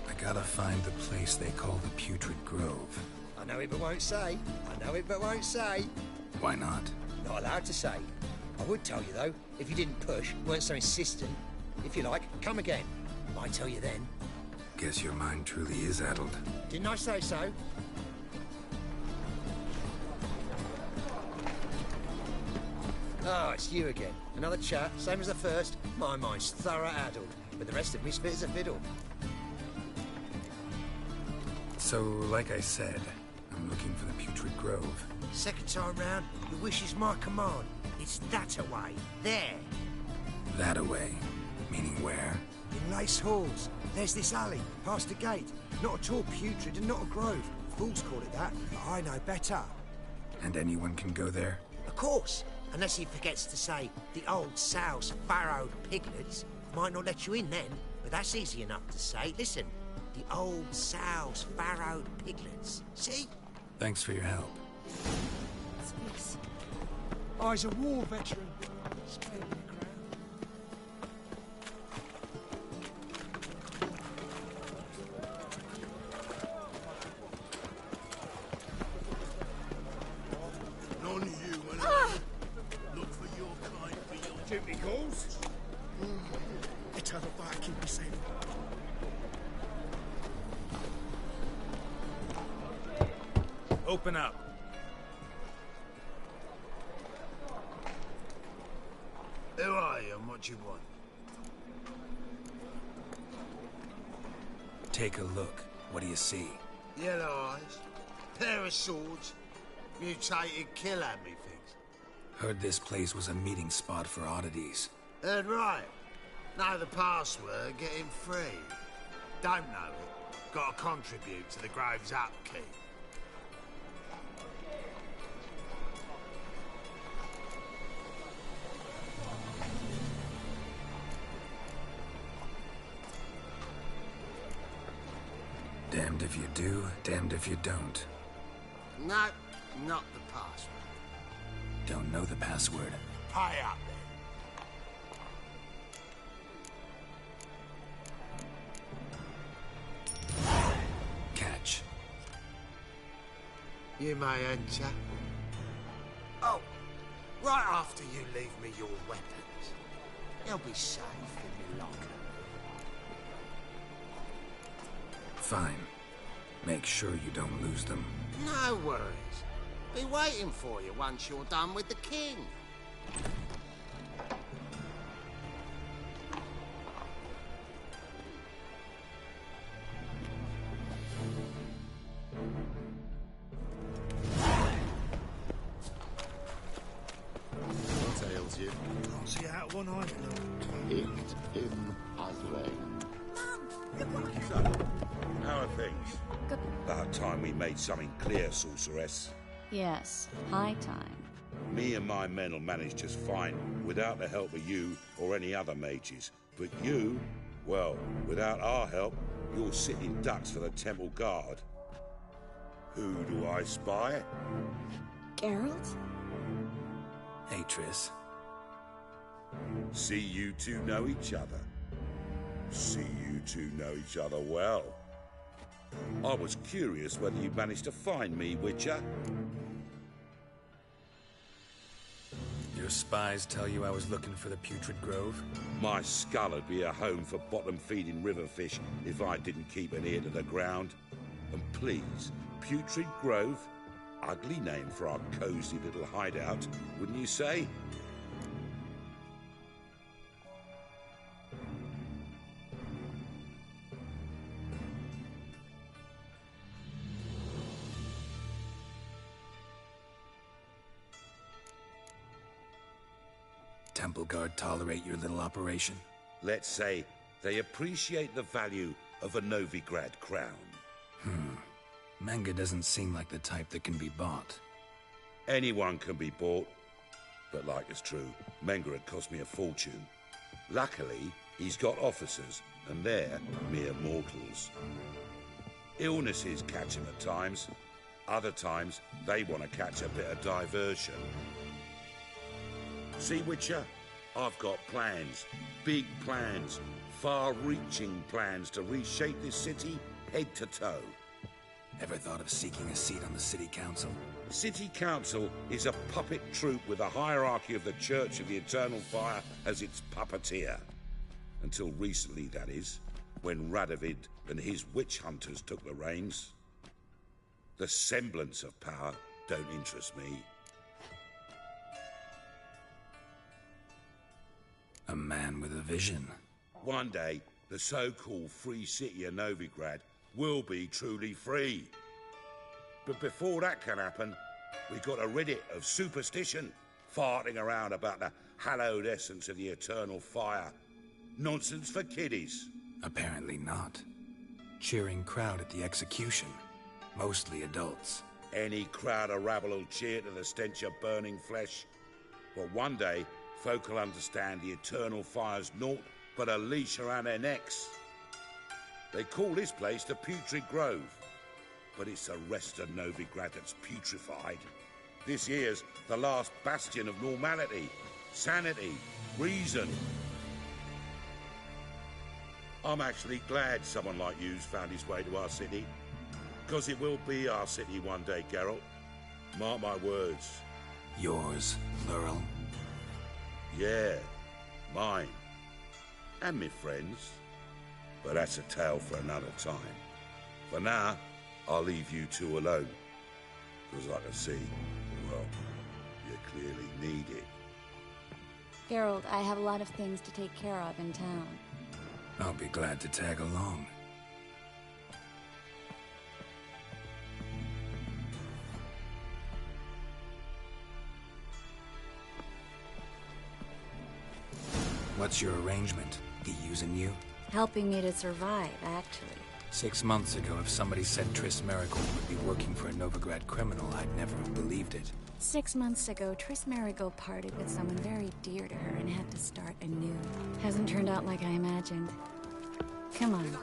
I gotta find the place they call the Putrid Grove. I know it but won't say. I know it but won't say. Why not? Not allowed to say. I would tell you, though, if you didn't push, weren't so insistent. If you like, come again. Might tell you then. Guess your mind truly is addled. Didn't I say so? Oh, it's you again. Another chat, same as the first. My mind's thorough-addled, but the rest of me's fit as a fiddle. So, like I said, I'm looking for the Putrid Grove. Second time round, your wish is my command. It's that away. There. That away? Meaning where? In Lace Halls. There's this alley, past the gate. Not at all putrid and not a grove. Fools call it that, but I know better. And anyone can go there? Of course. Unless he forgets to say, the old sow's farrowed piglets. Might not let you in then, but that's easy enough to say. Listen, the old sow's farrowed piglets. See? Thanks for your help. I's a war veteran. Spare me the crown. None human. Look for your kind for your Duty calls. eternal fire. Keep me safe. Open up. Who are you and what you want? Take a look. What do you see? Yellow eyes, pair of swords, mutated killer, methinks. Heard this place was a meeting spot for oddities. Heard right. Know the password, get him free. Don't know it. Gotta contribute to the Grove's upkeep. Damned if you do, damned if you don't. No, not the password. Don't know the password. Pay up then. Catch. You may enter. Oh, right after you leave me your weapons. They'll be safe in your locker. Fine. Make sure you don't lose them. No worries. Be waiting for you once you're done with the king. What ails you? Can't see out one eye. Picked him as rain. How are things? About time we made something clear, sorceress. Yes, high time. Me and my men will manage just fine, without the help of you or any other mages. But you, well, without our help, you're sitting ducks for the temple guard. Who do I spy? Geralt? Hey, Triss. See you two know each other. See you two know each other well. I was curious whether you managed to find me, Witcher. Your spies tell you I was looking for the Putrid Grove? My skull would be a home for bottom-feeding river fish if I didn't keep an ear to the ground. And please, Putrid Grove? Ugly name for our cozy little hideout, wouldn't you say? Temple Guard tolerate your little operation? Let's say they appreciate the value of a Novigrad crown. Manga doesn't seem like the type that can be bought. Anyone can be bought. But like it's true, Menga had cost me a fortune. Luckily, he's got officers, and they're mere mortals. Illnesses catch him at times. Other times, they want to catch a bit of diversion. See, Witcher? I've got plans. Big plans. Far-reaching plans to reshape this city head to toe. Ever thought of seeking a seat on the City Council? City Council is a puppet troupe with a hierarchy of the Church of the Eternal Fire as its puppeteer. Until recently, that is, when Radovid and his witch hunters took the reins. The semblance of power don't interest me. A man with a vision. One day, the so-called free city of Novigrad will be truly free. But before that can happen, we've got to rid it of superstition, farting around about the hallowed essence of the eternal fire. Nonsense for kiddies. Apparently not. Cheering crowd at the execution. Mostly adults. Any crowd of rabble will cheer to the stench of burning flesh. But one day, folk will understand the eternal fire's naught but a leash around their necks. They call this place the Putrid Grove, but it's the rest of Novigrad that's putrefied. This here's the last bastion of normality, sanity, reason. I'm actually glad someone like you's found his way to our city, because it will be our city one day, Geralt. Mark my words. Yours, plural. Yeah, mine. And me friends. But that's a tale for another time. For now, I'll leave you two alone. Because I can see, well, you clearly need it. Geralt, I have a lot of things to take care of in town. I'll be glad to tag along. What's your arrangement? He using you? Helping me to survive, actually. 6 months ago, if somebody said Triss Merigold would be working for a Novigrad criminal, I'd never have believed it. 6 months ago, Triss Merigold parted with someone very dear to her and had to start anew. Hasn't turned out like I imagined. Come on,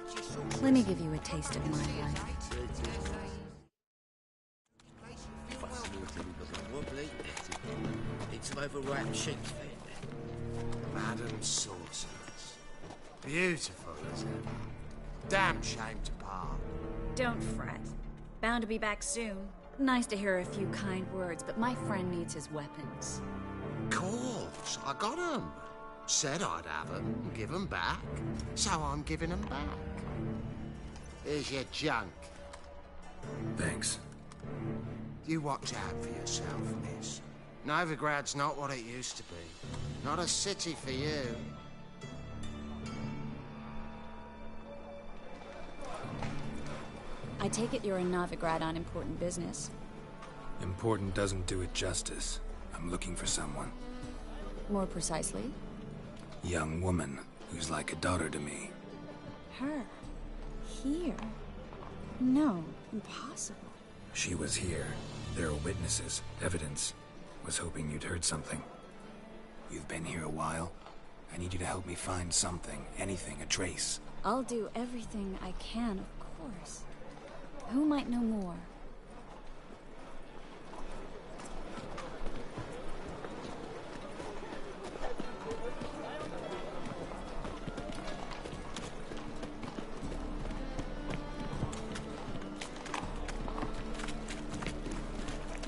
let me give you a taste of my life. It's overripe sheets, Madam Sorceress. Beautiful, isn't it? Damn shame to part. Don't fret. Bound to be back soon. Nice to hear a few kind words, but my friend needs his weapons. Course, I got 'em. Said I'd have 'em, give 'em back. So I'm giving 'em back. Here's your junk. Thanks. You watch out for yourself, miss. Novigrad's not what it used to be. Not a city for you. I take it you're in Novigrad on important business. Important doesn't do it justice. I'm looking for someone. More precisely? Young woman who's like a daughter to me. Her? Here? No, impossible. She was here. There are witnesses, evidence. Was hoping you'd heard something. You've been here a while. I need you to help me find something, anything, a trace. I'll do everything I can, of course. Who might know more?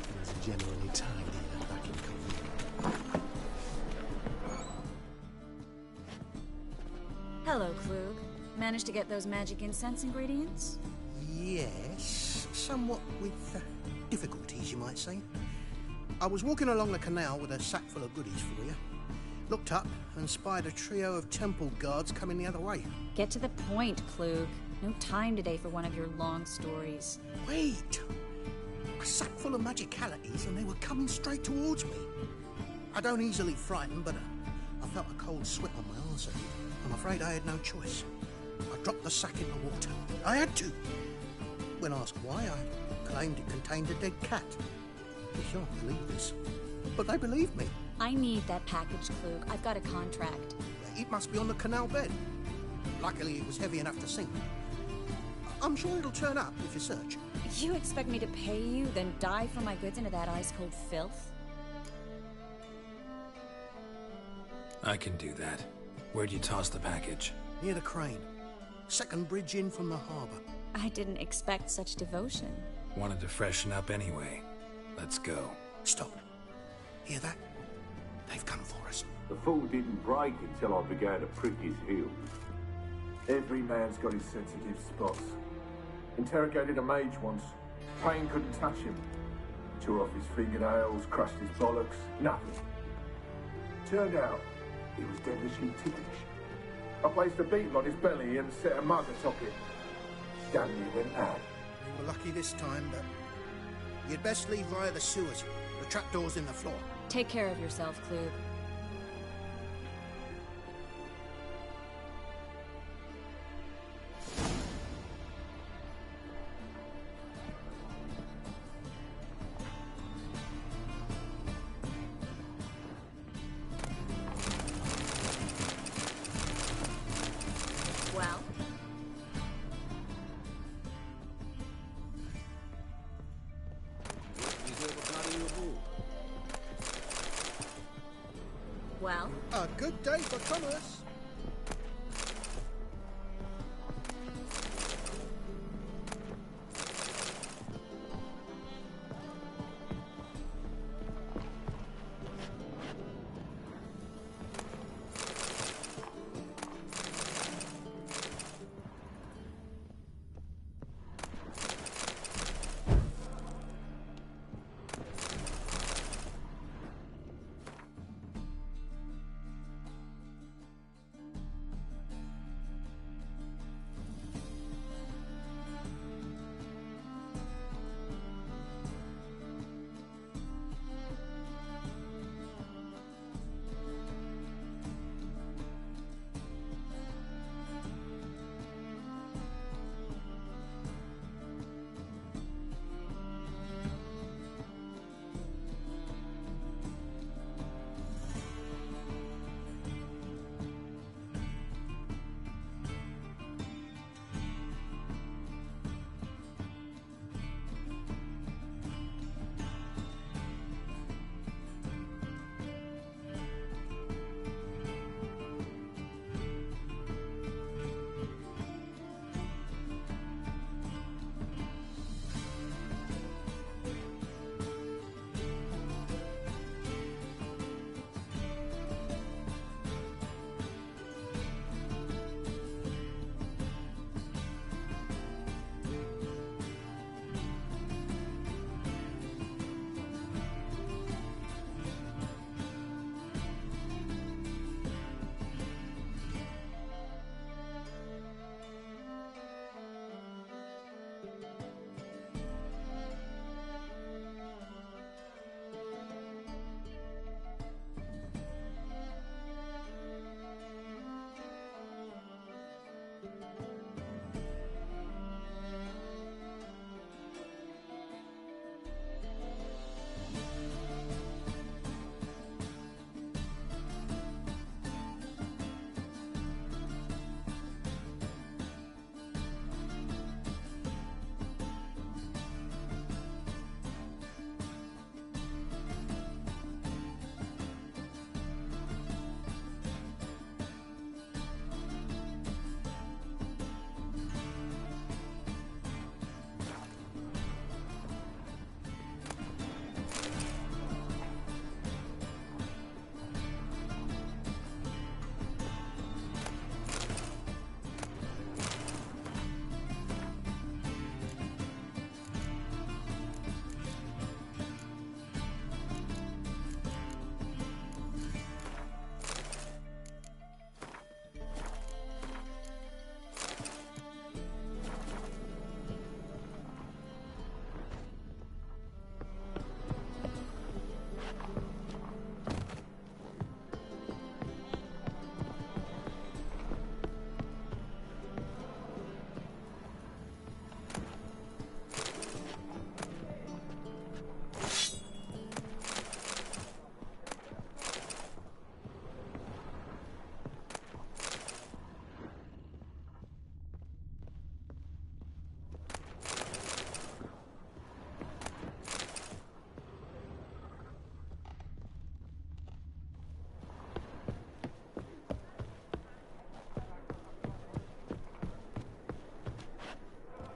Things are generally tidy back in Coventry. Hello, Klug. Managed to get those magic incense ingredients? Yes, somewhat with difficulties, you might say. I was walking along the canal with a sack full of goodies for you. Looked up and spied a trio of temple guards coming the other way. Get to the point, Klug. No time today for one of your long stories. Wait! A sack full of magicalities and they were coming straight towards me. I don't easily frighten, but I felt a cold sweat on my arse. I'm afraid I had no choice. I dropped the sack in the water. I had to. When asked why, I claimed it contained a dead cat. You can't believe this, but they believed me. I need that package, Klug. I've got a contract. It must be on the canal bed. Luckily, it was heavy enough to sink. I'm sure it'll turn up if you search. You expect me to pay you, then dive for my goods into that ice-cold filth? I can do that. Where'd you toss the package? Near the crane. Second bridge in from the harbour. I didn't expect such devotion. Wanted to freshen up anyway. Let's go. Stop. Hear that? They've come for us. The fall didn't break until I began to prick his heels. Every man's got his sensitive spots. Interrogated a mage once. Pain couldn't touch him. Tore off his fingernails, crushed his bollocks, nothing. Turned out, he was devilishly ticklish. I placed a beetle on his belly and set a mug atop it. Damn you went mad. We were lucky this time, but you'd best leave via the sewers. The trapdoor's in the floor. Take care of yourself, Klug. Well? Well? A good day for commerce.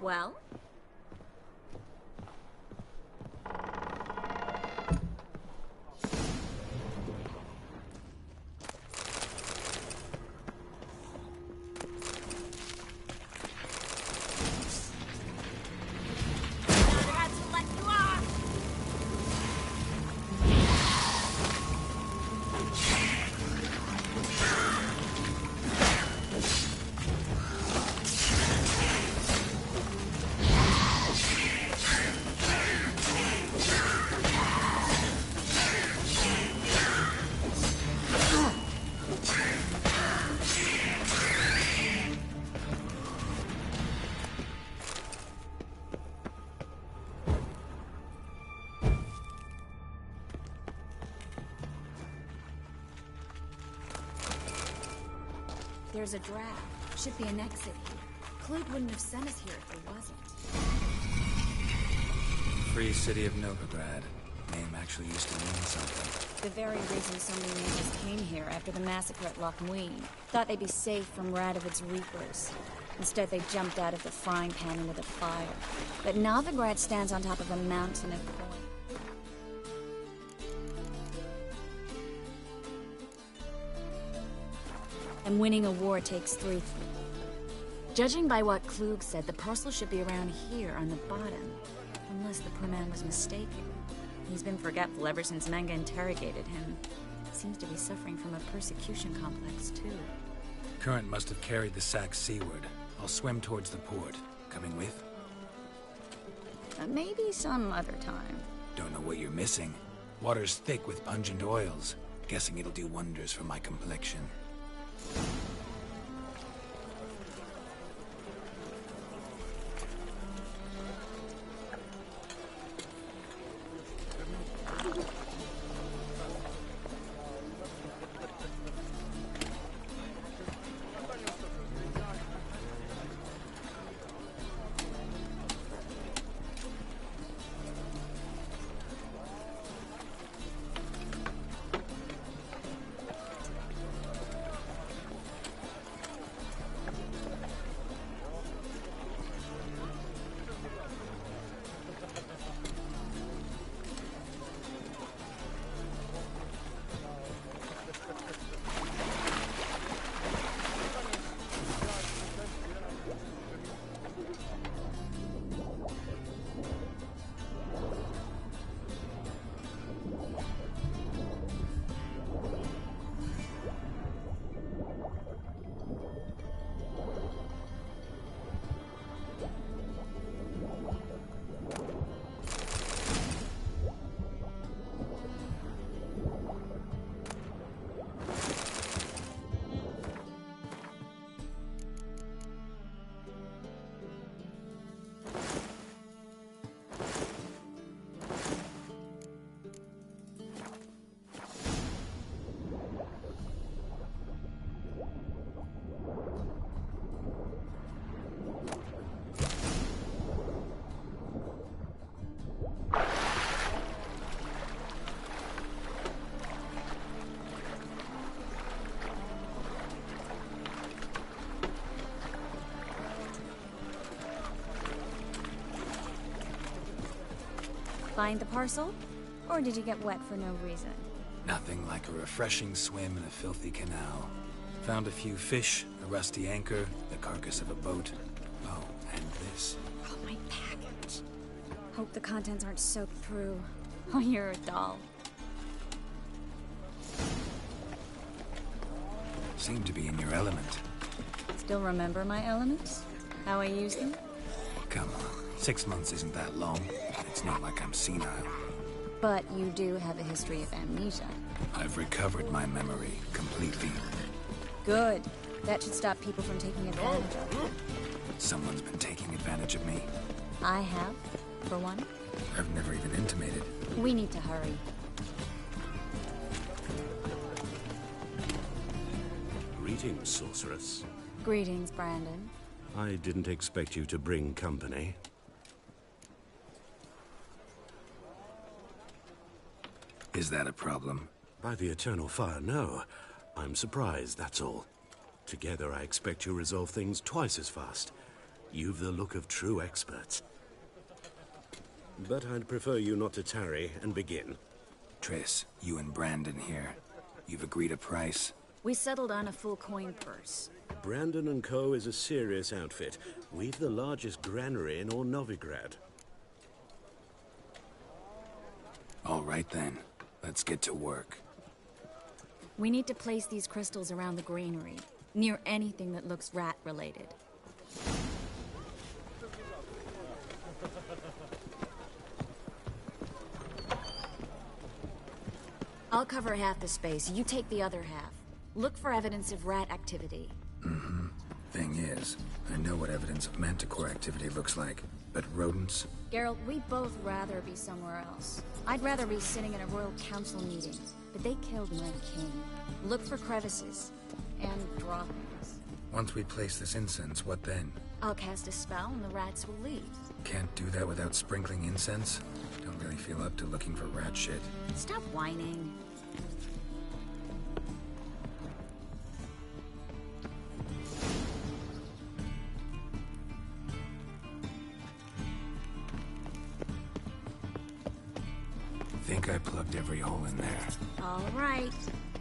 Well? There's a draft. Should be an exit here. Clute wouldn't have sent us here if there wasn't. Free City of Novigrad. Name actually used to mean something. The very reason so many natives came here after the massacre at Loch Muin. Thought they'd be safe from Radovid's reapers. Instead, they jumped out of the frying pan into the fire. But Novigrad stands on top of a mountain of coin. And winning a war takes 3 things. Judging by what Klug said, the parcel should be around here on the bottom. Unless the poor man was mistaken. He's been forgetful ever since Manga interrogated him. Seems to be suffering from a persecution complex, too. Current must have carried the sack seaward. I'll swim towards the port. Coming with? Maybe some other time. Don't know what you're missing. Water's thick with pungent oils. Guessing it'll do wonders for my complexion. Find the parcel? Or did you get wet for no reason? Nothing like a refreshing swim in a filthy canal. Found a few fish, a rusty anchor, the carcass of a boat. Oh, and this. Oh, my package. Hope the contents aren't soaked through. Oh, you're a doll. Seem to be in your element. Still remember my elements? How I use them? Come on, 6 months isn't that long. It's not like I'm senile. But you do have a history of amnesia. I've recovered my memory completely. Good. That should stop people from taking advantage of it. Someone's been taking advantage of me. I have, for one. I've never even intimated. We need to hurry. Greetings, sorceress. Greetings, Brandon. I didn't expect you to bring company. Is that a problem? By the eternal fire, no. I'm surprised, that's all. Together, I expect you resolve things twice as fast. You've the look of true experts. But I'd prefer you not to tarry and begin. Triss, you and Brandon here. You've agreed a price? We settled on a full coin purse. Brandon & Co. is a serious outfit. We've the largest granary in all Novigrad. All right then. Let's get to work. We need to place these crystals around the granary, near anything that looks rat-related. I'll cover half the space, you take the other half. Look for evidence of rat activity. Mm-hmm. Thing is, I know what evidence of manticore activity looks like, but rodents? Geralt, we'd both rather be somewhere else. I'd rather be sitting in a royal council meeting, but they killed my king. Look for crevices, and droppings. Once we place this incense, what then? I'll cast a spell and the rats will leave. Can't do that without sprinkling incense? Don't really feel up to looking for rat shit. Stop whining. Think I plugged every hole in there. All right.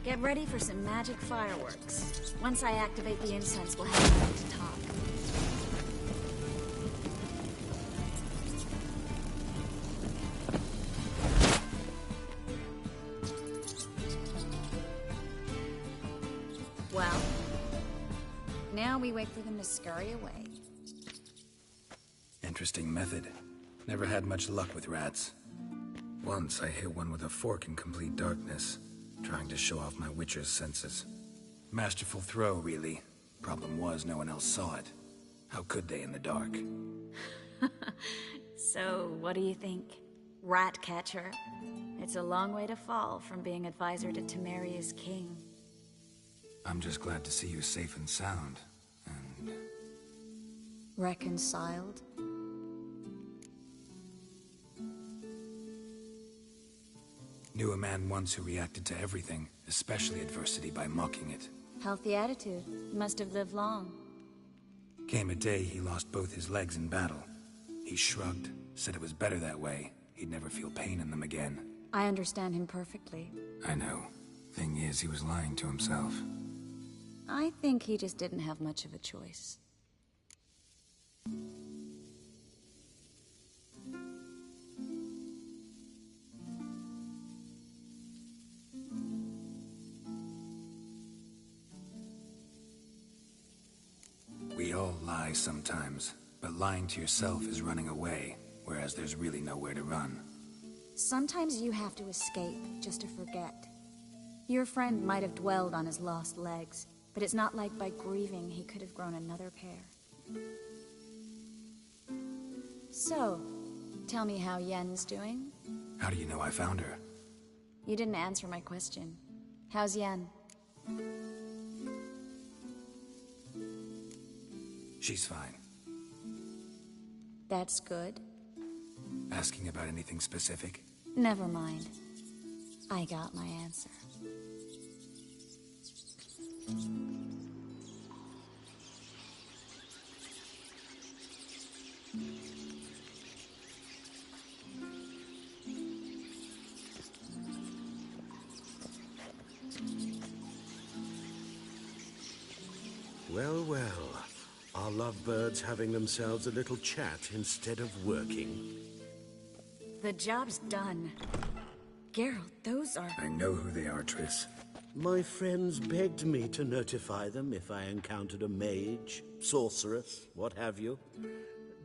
Get ready for some magic fireworks. Once I activate the incense, we'll have a moment to talk. Well, now we wait for them to scurry away. Interesting method. Never had much luck with rats. Once I hit one with a fork in complete darkness, trying to show off my witcher's senses. Masterful throw, really. Problem was, no one else saw it. How could they in the dark? So, what do you think? Rat catcher? It's a long way to fall from being advisor to Temeria's king. I'm just glad to see you safe and sound, and... Reconciled? Knew a man once who reacted to everything, especially adversity, by mocking it. Healthy attitude. Must have lived long. Came a day he lost both his legs in battle. He shrugged, said it was better that way. He'd never feel pain in them again. I understand him perfectly. I know. Thing is, he was lying to himself. I think he just didn't have much of a choice. We all lie sometimes, but lying to yourself is running away, whereas there's really nowhere to run. Sometimes you have to escape just to forget. Your friend might have dwelled on his lost legs, but it's not like by grieving he could have grown another pair. So, tell me how Yen's doing? How do you know I found her? You didn't answer my question. How's Yen? She's fine. That's good. Asking about anything specific? Never mind. I got my answer. Well, well. Our lovebirds having themselves a little chat instead of working. The job's done. Geralt, those are... I know who they are, Triss. My friends begged me to notify them if I encountered a mage, sorceress, what have you.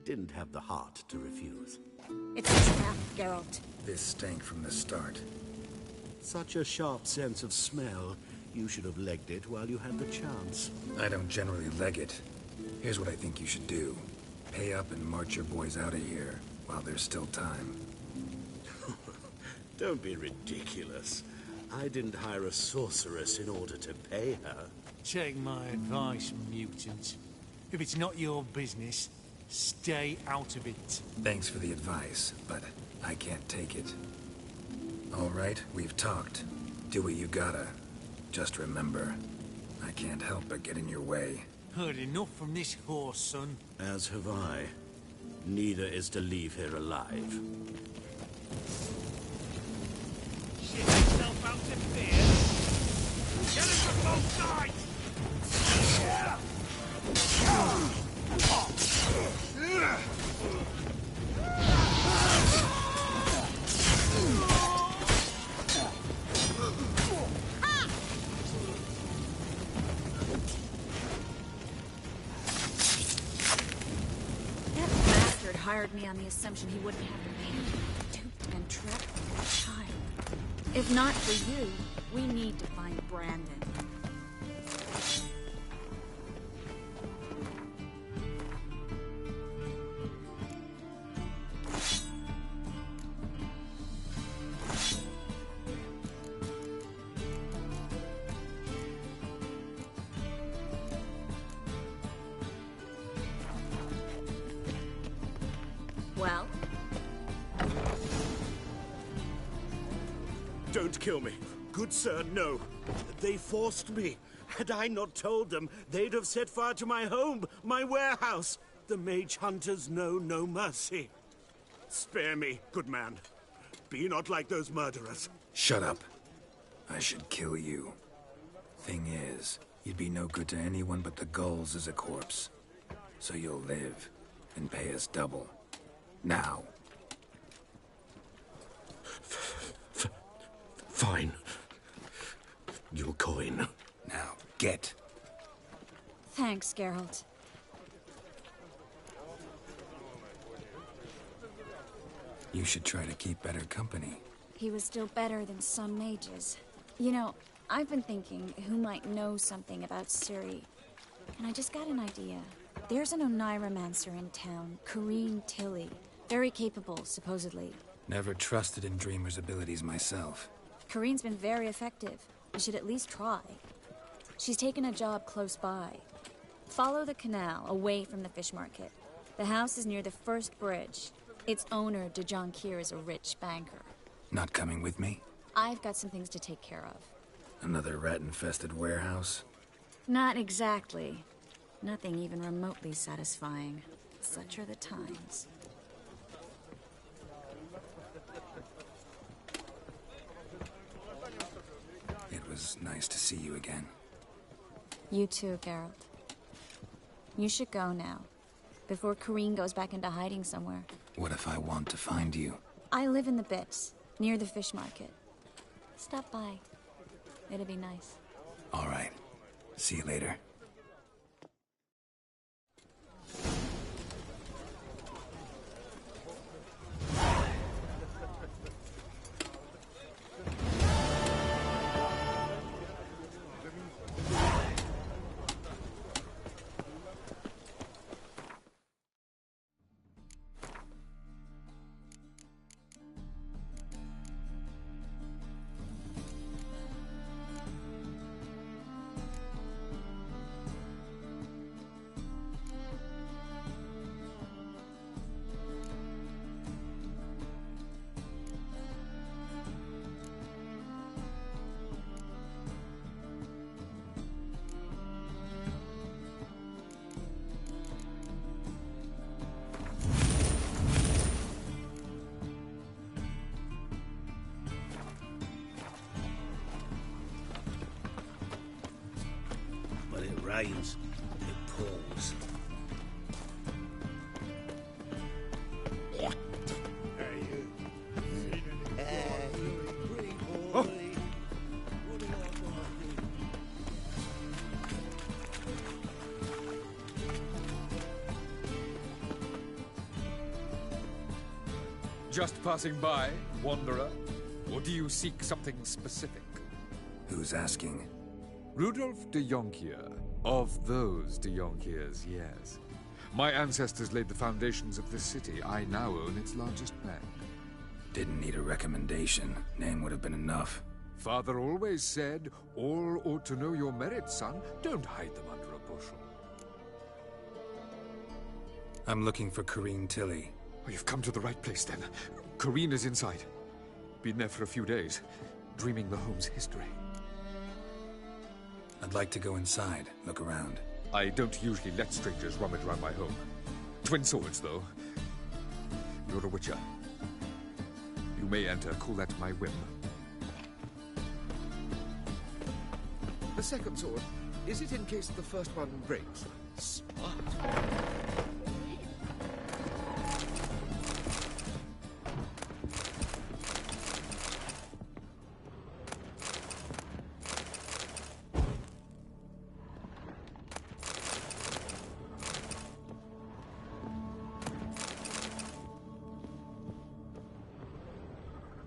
Didn't have the heart to refuse. It's a trap, Geralt. This stank from the start. Such a sharp sense of smell. You should have legged it while you had the chance. I don't generally leg it. Here's what I think you should do. Pay up and march your boys out of here while there's still time. Don't be ridiculous. I didn't hire a sorceress in order to pay her. Take my advice, mutant. If it's not your business, stay out of it. Thanks for the advice, but I can't take it. All right, we've talked. Do what you gotta. Just remember, I can't help but get in your way. Heard enough from this horse, son. As have I. Neither is to leave here alive. Shit yourself out of fear. Get us from both sides! That bastard hired me on the assumption he wouldn't have to pay. Duped and trapped like a child. If not for you, we need to find Brandon. Well? Don't kill me. Good sir, no. They forced me. Had I not told them, they'd have set fire to my home, my warehouse. The mage hunters know no mercy. Spare me, good man. Be not like those murderers. Shut up. I should kill you. Thing is, you'd be no good to anyone but the gulls as a corpse. So you'll live and pay us double. Now. Fine. Your coin. Now, get. Thanks, Geralt. You should try to keep better company. He was still better than some mages. You know, I've been thinking who might know something about Ciri. And I just got an idea. There's an Oneiromancer in town, Corrine Tilly. Very capable, supposedly. Never trusted in Dreamer's abilities myself. Corrine's been very effective. You should at least try. She's taken a job close by. Follow the canal, away from the fish market. The house is near the first bridge. Its owner, de Jonquier, is a rich banker. Not coming with me? I've got some things to take care of. Another rat-infested warehouse? Not exactly. Nothing even remotely satisfying. Such are the times. It was nice to see you again. You too, Geralt. You should go now, before Corrine goes back into hiding somewhere. What if I want to find you? I live in the Bits, near the fish market. Stop by. It'd be nice. All right. See you later. When it rains, it Just passing by, wanderer? Or do you seek something specific? Who's asking? Rudolf de Jonkier. Of those de Jonkiers, yes. My ancestors laid the foundations of this city. I now own its largest bank. Didn't need a recommendation. Name would have been enough. Father always said, all ought to know your merits, son. Don't hide them under a bushel. I'm looking for Corrine Tilly. Oh, you've come to the right place, then. Corrine is inside. Been there for a few days, dreaming the home's history. I'd like to go inside, look around. I don't usually let strangers rummage around my home. Twin swords, though. You're a witcher. You may enter, call at my whim. The second sword, is it in case the first one breaks? Smart.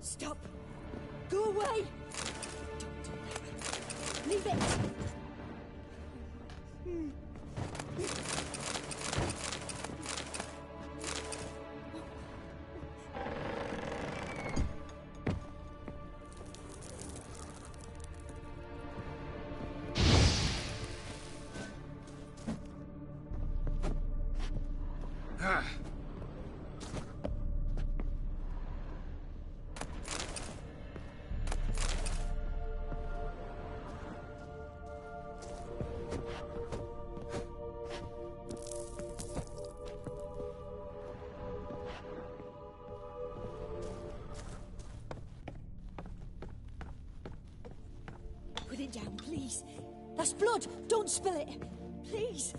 Stop! Go away! Don't do that. Leave it! Put it down, please. That's blood! Don't spill it! Please!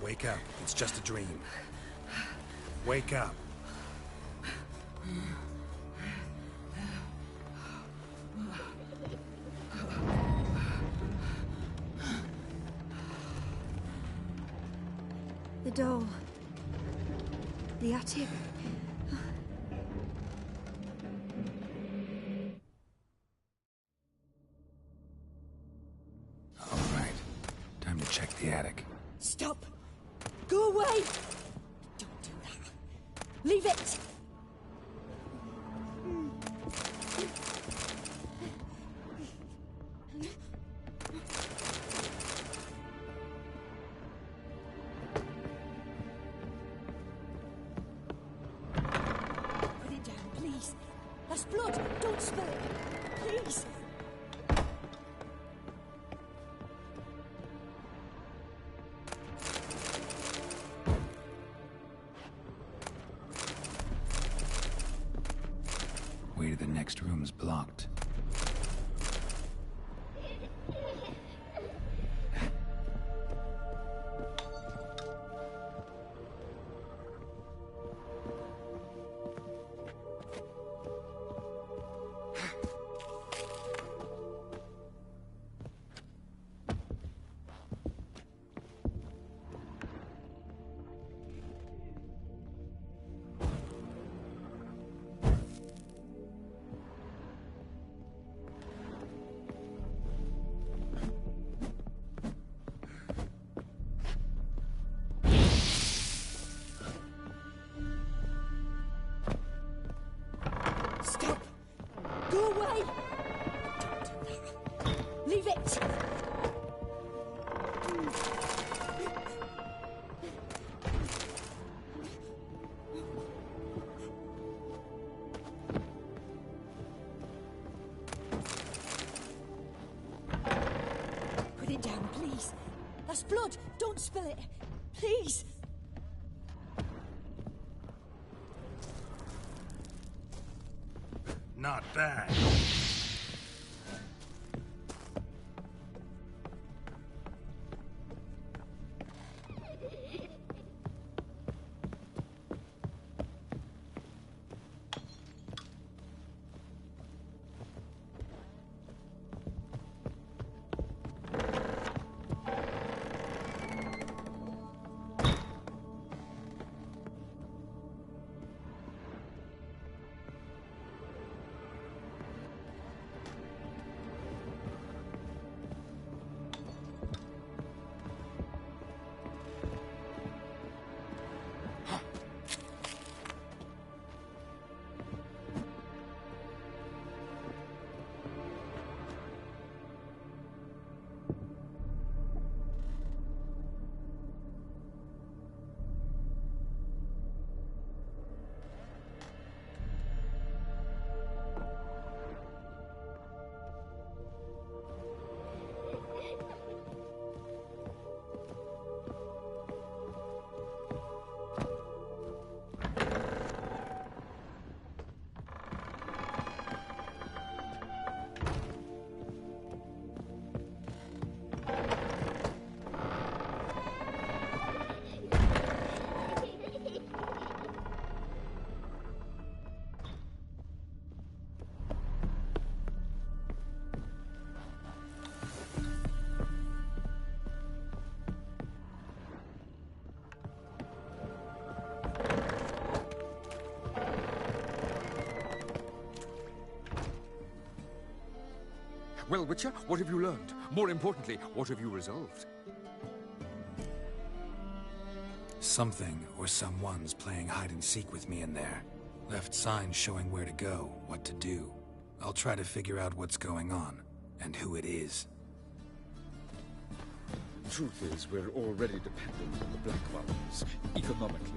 Wake up. It's just a dream. Wake up. The door. The attic. All right. Time to check the attic. Stop! Go away! Don't do that. Leave it! Put it down, please. That's blood. Don't spill it. Please. Way to the next room's blocked. Stop! Go away! Don't do that. Leave it! Put it down, please. That's blood. Don't spill it. Please. Not bad. Well, Witcher, what have you learned? More importantly, what have you resolved? Something or someone's playing hide-and-seek with me in there. Left signs showing where to go, what to do. I'll try to figure out what's going on, and who it is. Truth is, we're already dependent on the Black Ones, economically.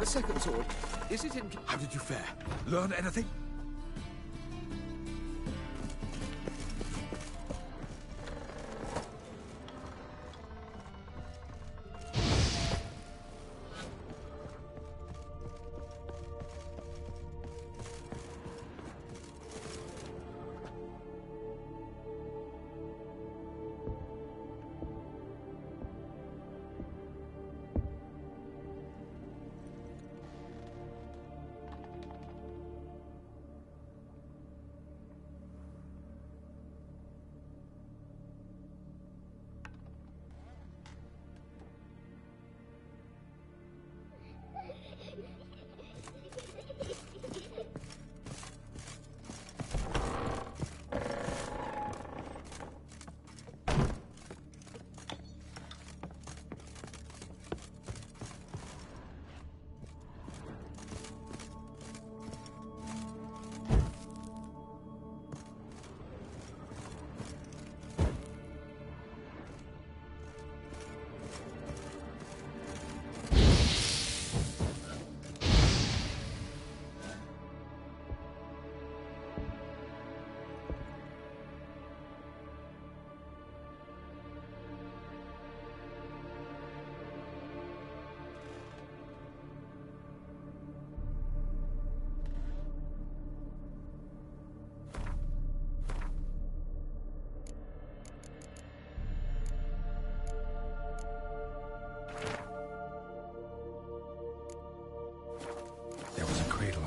second sword. Is it in... How did you fare? Learn anything?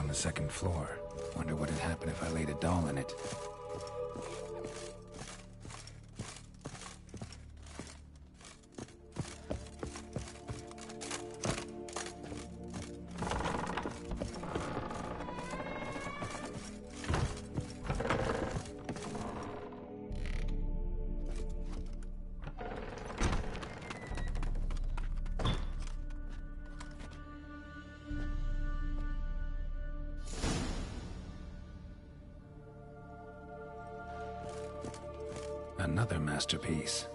The second floor. Wonder what would happen if I laid a doll in it. Another masterpiece.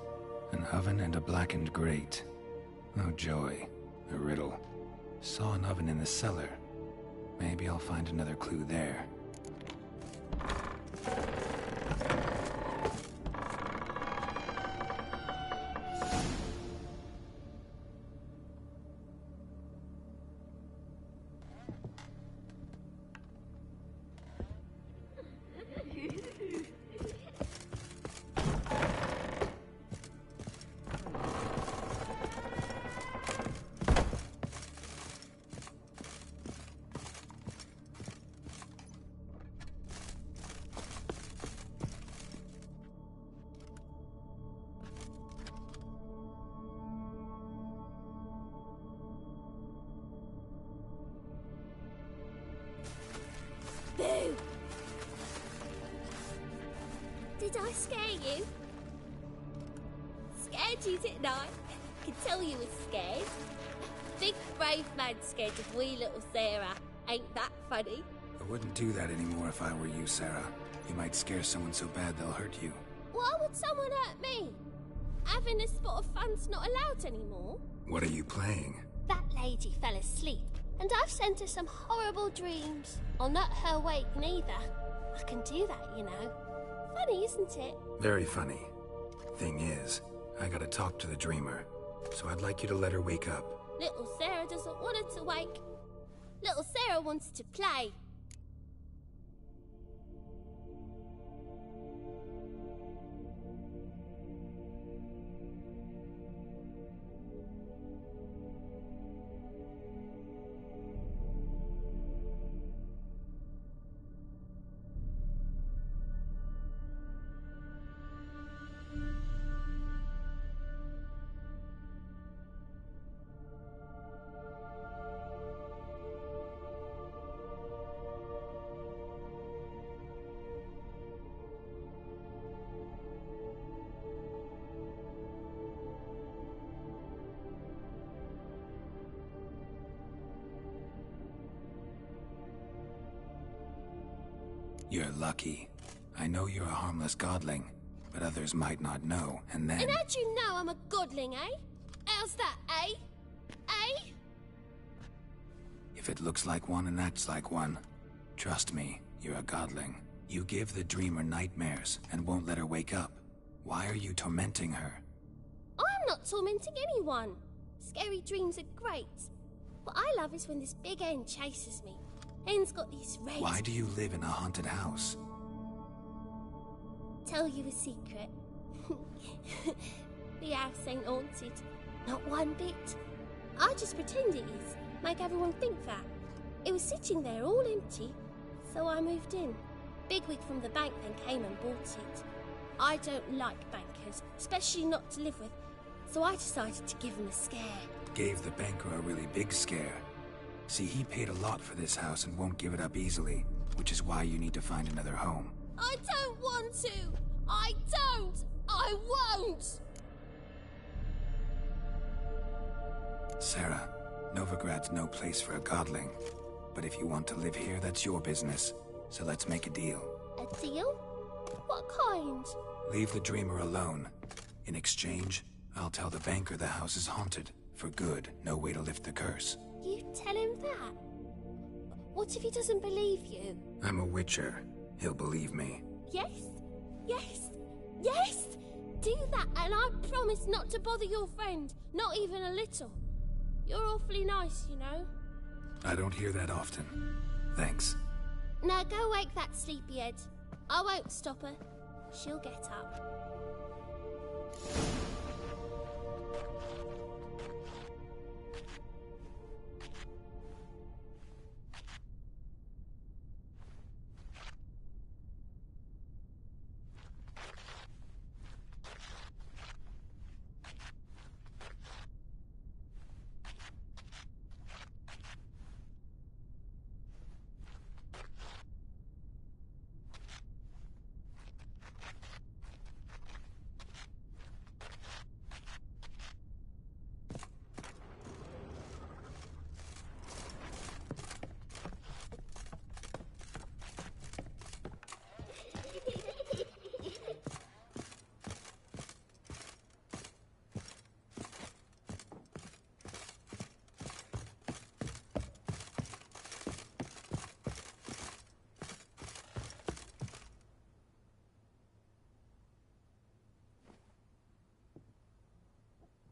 An oven and a blackened grate. Oh joy. A riddle. Saw an oven in the cellar. Maybe I'll find another clue there. Boo! Did I scare you? Scared you, didn't I? Could tell you was scared. Big brave man scared of wee little Sarah. Ain't that funny? I wouldn't do that anymore if I were you, Sarah. You might scare someone so bad they'll hurt you. Why would someone hurt me? Having a spot of fun's not allowed anymore. What are you playing? That lady fell asleep, and I've sent her some horrible dreams. I'll not her wake neither. I can do that, you know. Funny, isn't it? Very funny. Thing is, I gotta talk to the dreamer, so I'd like you to let her wake up. Little Sarah doesn't want her to wake. Little Sarah wants to play. You're lucky. I know you're a harmless godling, but others might not know, and then... And how'd you know I'm a godling, eh? How's that, eh? Eh? If it looks like one and acts like one, trust me, you're a godling. You give the dreamer nightmares and won't let her wake up. Why are you tormenting her? I'm not tormenting anyone. Scary dreams are great. What I love is when this big hen chases me. Hen's got these red... Why do you live in a haunted house? Tell you a secret. The house ain't haunted. Not one bit. I just pretend it is. Make everyone think that. It was sitting there all empty, so I moved in. Bigwig from the bank then came and bought it. I don't like bankers, especially not to live with, so I decided to give him a scare. Gave the banker a really big scare. See, he paid a lot for this house and won't give it up easily, which is why you need to find another home. I don't want to! I don't! I won't! Sarah, Novigrad's no place for a godling. But if you want to live here, that's your business. So let's make a deal. A deal? What kind? Leave the dreamer alone. In exchange, I'll tell the banker the house is haunted. For good, no way to lift the curse. You tell him that? What if he doesn't believe you? I'm a witcher. He'll believe me. Yes? Yes? Yes! Do that and I promise not to bother your friend. Not even a little. You're awfully nice, you know. I don't hear that often. Thanks. Now go wake that sleepyhead. I won't stop her. She'll get up.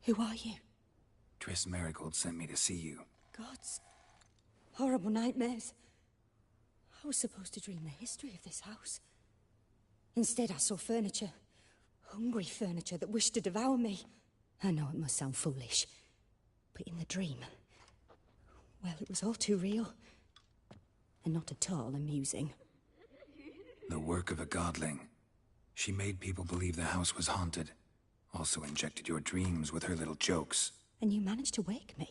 Who are you? Triss Marigold sent me to see you. Gods. Horrible nightmares. I was supposed to dream the history of this house. Instead, I saw furniture. Hungry furniture that wished to devour me. I know it must sound foolish, but in the dream, well, it was all too real. And not at all amusing. The work of a godling. She made people believe the house was haunted. Also injected your dreams with her little jokes. And you managed to wake me.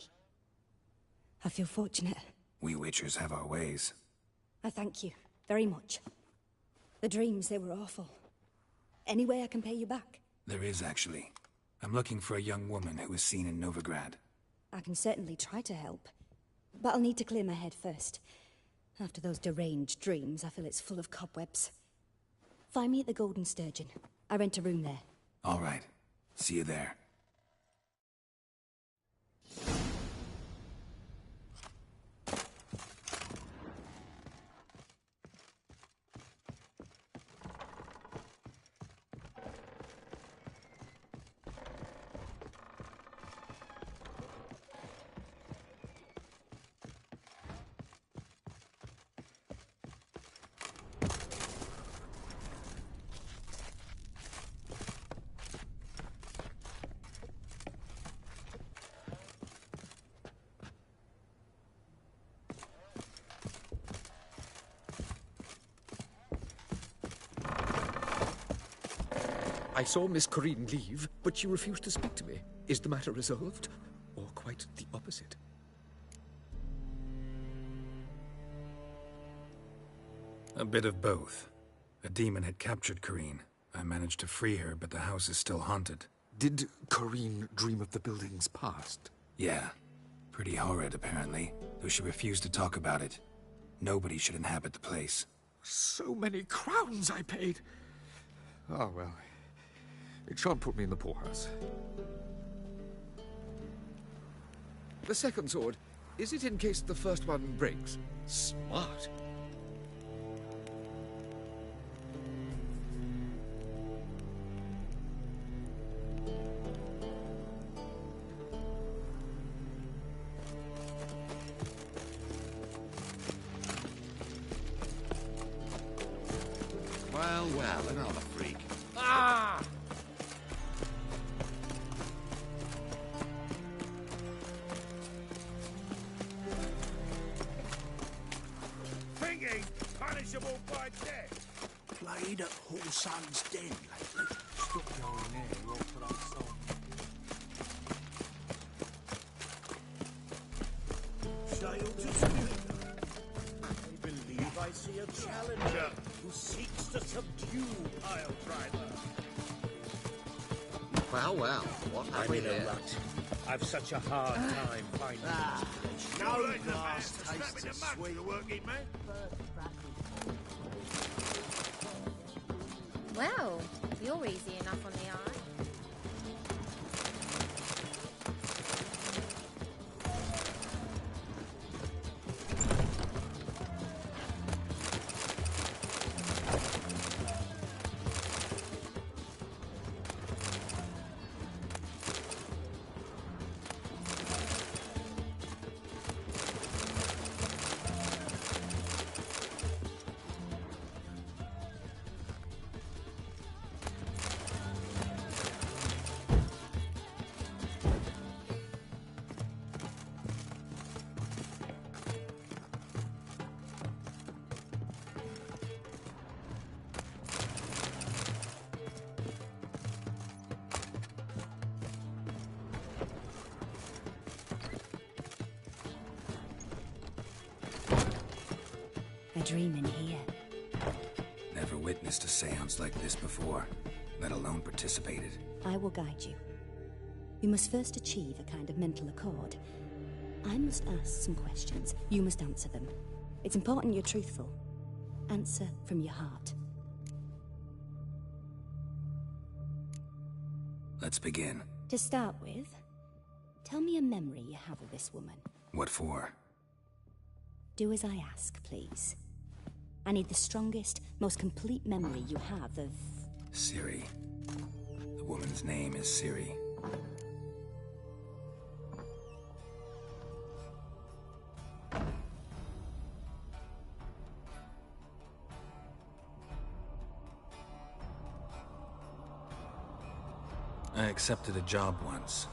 I feel fortunate. We witchers have our ways. I thank you very much. The dreams, they were awful. Any way I can pay you back? There is, actually. I'm looking for a young woman who was seen in Novigrad. I can certainly try to help. But I'll need to clear my head first. After those deranged dreams, I feel it's full of cobwebs. Find me at the Golden Sturgeon. I rent a room there. All right. See you there. I saw Miss Corinne leave, but she refused to speak to me. Is the matter resolved? Or quite the opposite? A bit of both. A demon had captured Corinne. I managed to free her, but the house is still haunted. Did Corinne dream of the building's past? Yeah. Pretty horrid, apparently, though she refused to talk about it. Nobody should inhabit the place. So many crowns I paid! Oh, well. It shan't put me in the poorhouse. The second sword. Is it in case the first one breaks? Smart. Well, another freak. Ah! Thinking punishable by death. Played at Whoreson's Den lately. Stop going there, you'll put on song. Sail to Spirit. I believe I see a challenger who seeks to subdue Pile Driver. Well, what have I'm we in a here? rut. I've such a hard time finding inspiration. No glass glass tastes tastes as as sweet. The working man. Well, you're easy enough on the eye. A dream in here. Never witnessed a seance like this before, let alone participated. I will guide you. You must first achieve a kind of mental accord. I must ask some questions. You must answer them. It's important you're truthful. Answer from your heart. Let's begin. To start with, tell me a memory you have of this woman. What for? Do as I ask, please. I need the strongest, most complete memory you have of... Ciri. The woman's name is Ciri. I accepted a job once.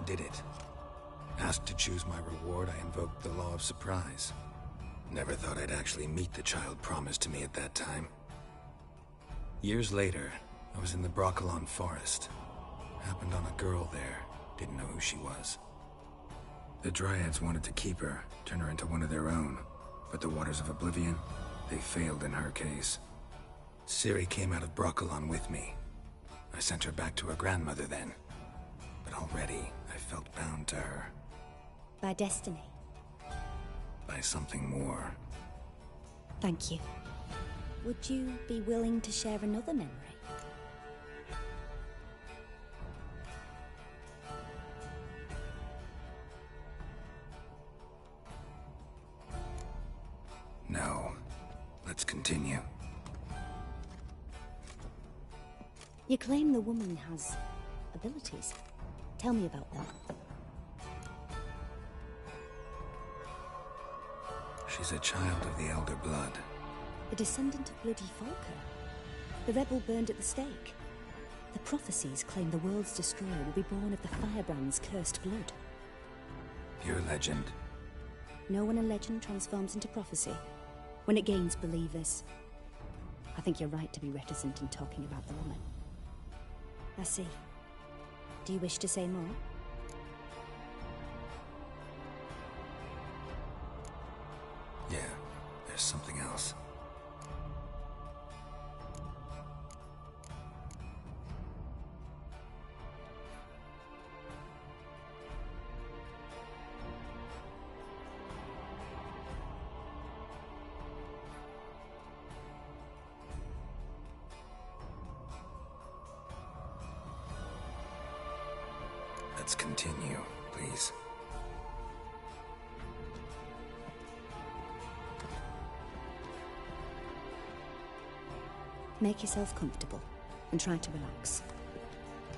Did it. Asked to choose my reward, I invoked the law of surprise. Never thought I'd actually meet the child promised to me at that time. Years later, I was in the Broccolon forest. Happened on a girl there. Didn't know who she was. The Dryads wanted to keep her, turn her into one of their own. But the Waters of Oblivion, they failed in her case. Ciri came out of Broccolon with me. I sent her back to her grandmother then. But already, I felt bound to her. By destiny. By something more. Thank you. Would you be willing to share another memory? No. Let's continue. You claim the woman has abilities. Tell me about them. She's a child of the Elder Blood. A descendant of bloody Falker. The rebel burned at the stake. The prophecies claim the world's destroyer will be born of the Firebrand's cursed blood. Pure legend. Know when a legend transforms into prophecy? When it gains believers. I think you're right to be reticent in talking about the woman. I see. Do you wish to say more? Yeah, there's something else. Let's continue, please. Make yourself comfortable and try to relax.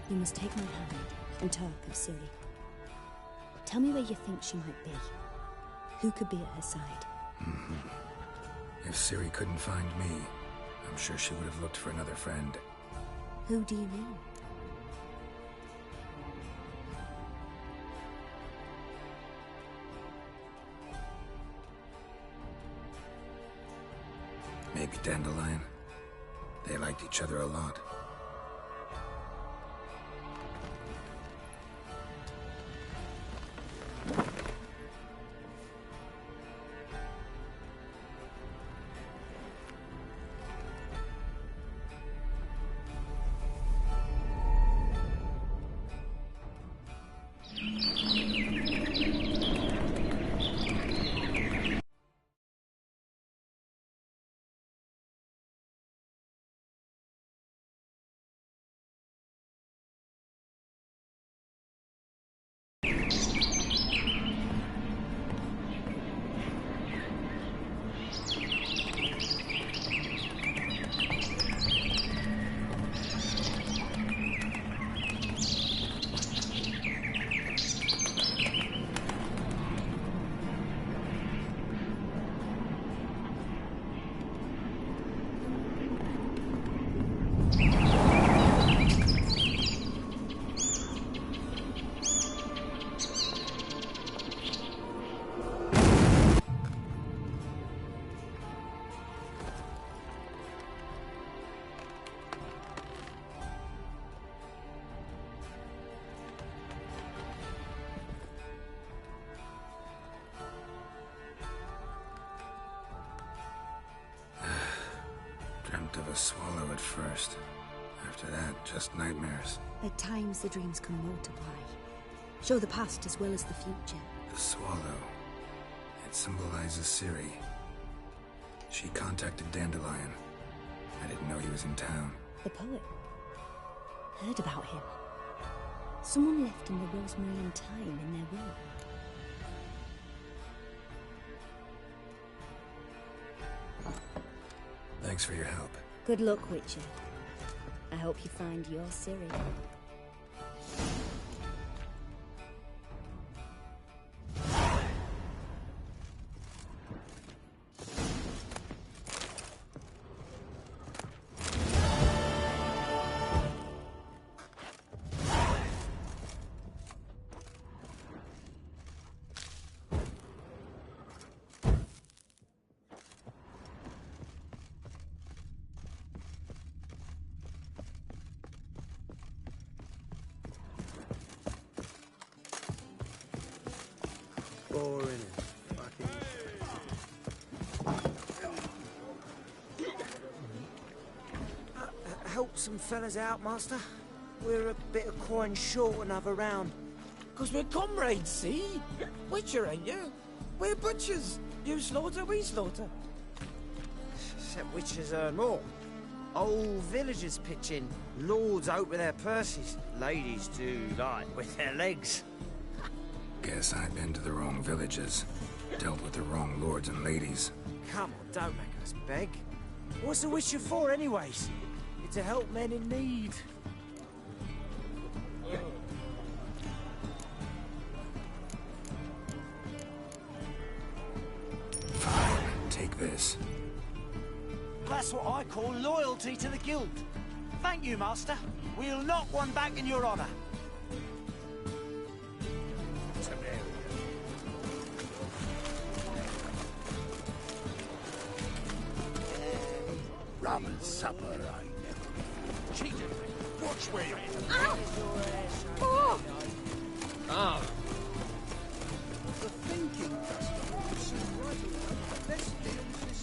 You must take my hand and talk of Ciri. Tell me where you think she might be. Who could be at her side? If Ciri couldn't find me, I'm sure she would have looked for another friend. Who do you mean? Maybe Dandelion. They liked each other a lot. Dreamt of a swallow at first. After that, just nightmares. At times, the dreams can multiply. Show the past as well as the future. The swallow. It symbolizes Ciri. She contacted Dandelion. I didn't know he was in town. The poet. Heard about him. Someone left him the rosemary and thyme in their will. Thanks for your help. Good luck, Witcher. I hope you find your Ciri. Boring and fucking... Help some fellas out, Master. We're a bit of coin short another round. 'Cause we're comrades, see? Witcher, ain't you? We're butchers. You slaughter, we slaughter. Except witchers earn more. Old villagers pitch in. Lords out with their purses. Ladies do like with their legs. Guess I've been to the wrong villages. Dealt with the wrong lords and ladies. Come on, don't make us beg. What's a witcher for, anyways? It's to help men in need. Fine, take this. That's what I call loyalty to the guild. Thank you, Master. We'll knock one back in your honor. Rum and supper, I never cheated. Watch where you're Oh! Ah. The thinking customer. Let's deal with this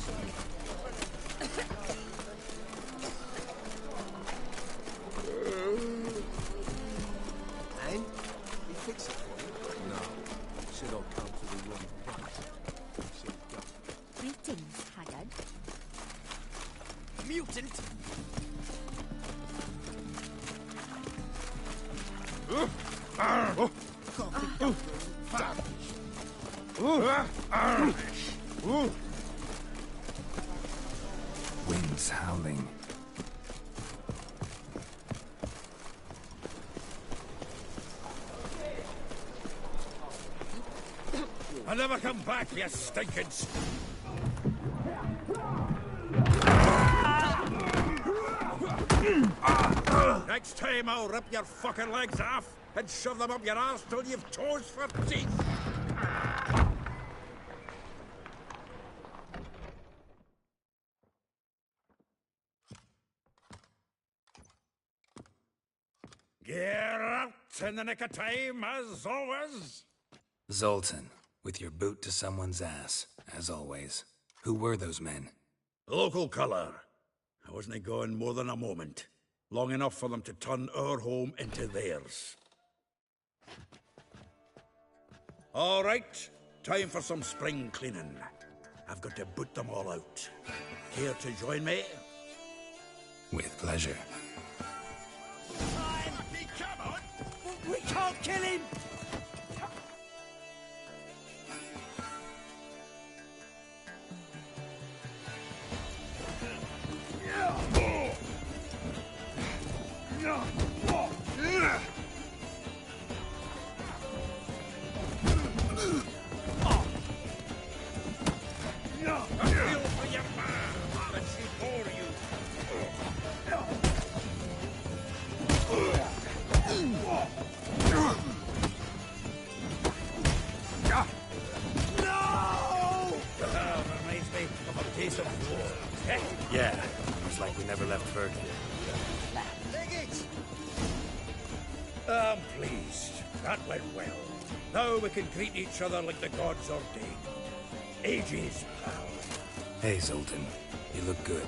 And he fixed it for you? No. Said I'll come to the wrong place. Said go. Greetings, Haggard. Mutant! Winds howling. And never come back, you stinking... Next time I'll rip your fucking legs off and shove them up your arse till you've toes for teeth. Get out in the nick of time, as always. Zoltan, with your boot to someone's ass, as always. Who were those men? Local colour. I wasn't gone more than a moment. Long enough for them to turn our home into theirs. All right, time for some spring cleaning. I've got to boot them all out. Care to join me? With pleasure. We can't kill him! Yeah, it's like we never left Bergen. I'm pleased. That went well. Now we can greet each other like the gods ordained. Ages, pal. Hey, Zoltan. You look good.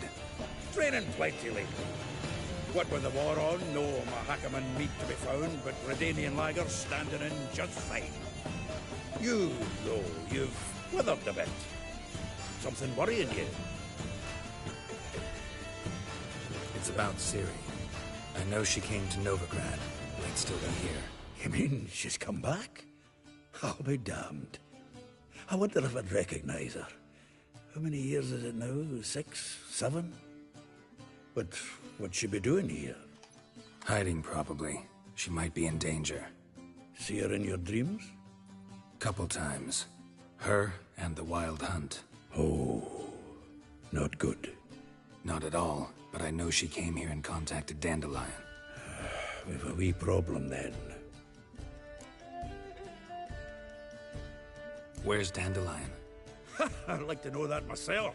Training plenty lately. What with the war on, no Mahakaman meat to be found, but Redanian lagers standing in just fine. You, though, you've withered a bit. Something worrying you? It's about Ciri. I know she came to Novigrad. Might still be here. You mean she's come back? I'll be damned. I wonder if I'd recognize her. How many years is it now? 6, 7? But what'd she be doing here? Hiding, probably. She might be in danger. See her in your dreams? Couple times. Her and the Wild Hunt. Oh, not good. Not at all, but I know she came here and contacted Dandelion. We've a wee problem then. Where's Dandelion? I'd like to know that myself.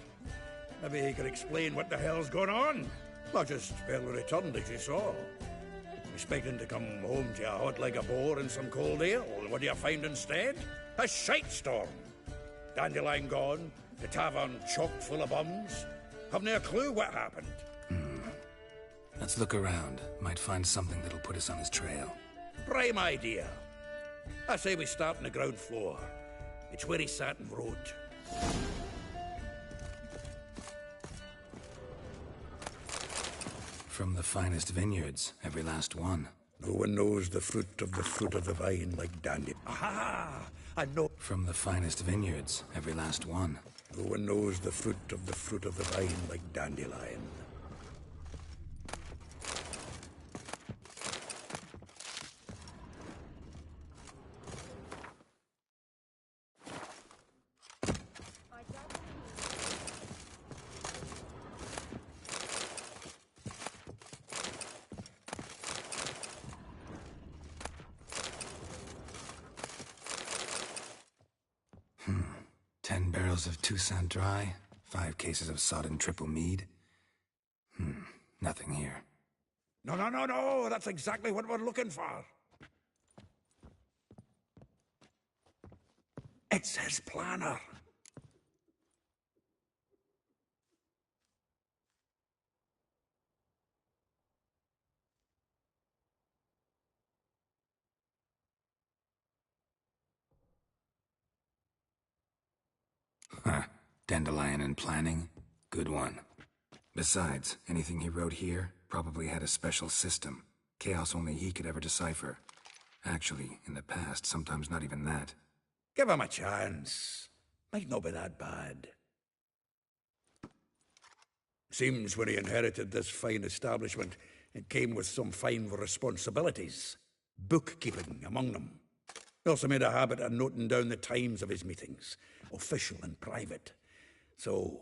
Maybe he could explain what the hell's going on. I just barely returned, as you saw. Expecting to come home to a hot leg of boar and some cold ale. What do you find instead? A shite storm. Dandelion gone, the tavern chock full of bums. Haven't a clue what happened. Let's look around. Might find something that'll put us on his trail. Prime idea. I say we start on the ground floor. It's where he sat and wrote. From the finest vineyards, every last one. No one knows the fruit of the vine like Dandy. Aha! I know. From the finest vineyards, every last one. No one knows the fruit of the vine like Dandelion. Of Toussaint Dry, 5 cases of sodden triple mead. Nothing here. No, that's exactly what we're looking for. It's his planner. Huh. Dandelion and planning? Good one. Besides, anything he wrote here probably had a special system. Chaos only he could ever decipher. Actually, in the past, sometimes not even that. Give him a chance. Might not be that bad. Seems when he inherited this fine establishment, it came with some fine responsibilities. Bookkeeping among them. He also made a habit of noting down the times of his meetings, official and private. So,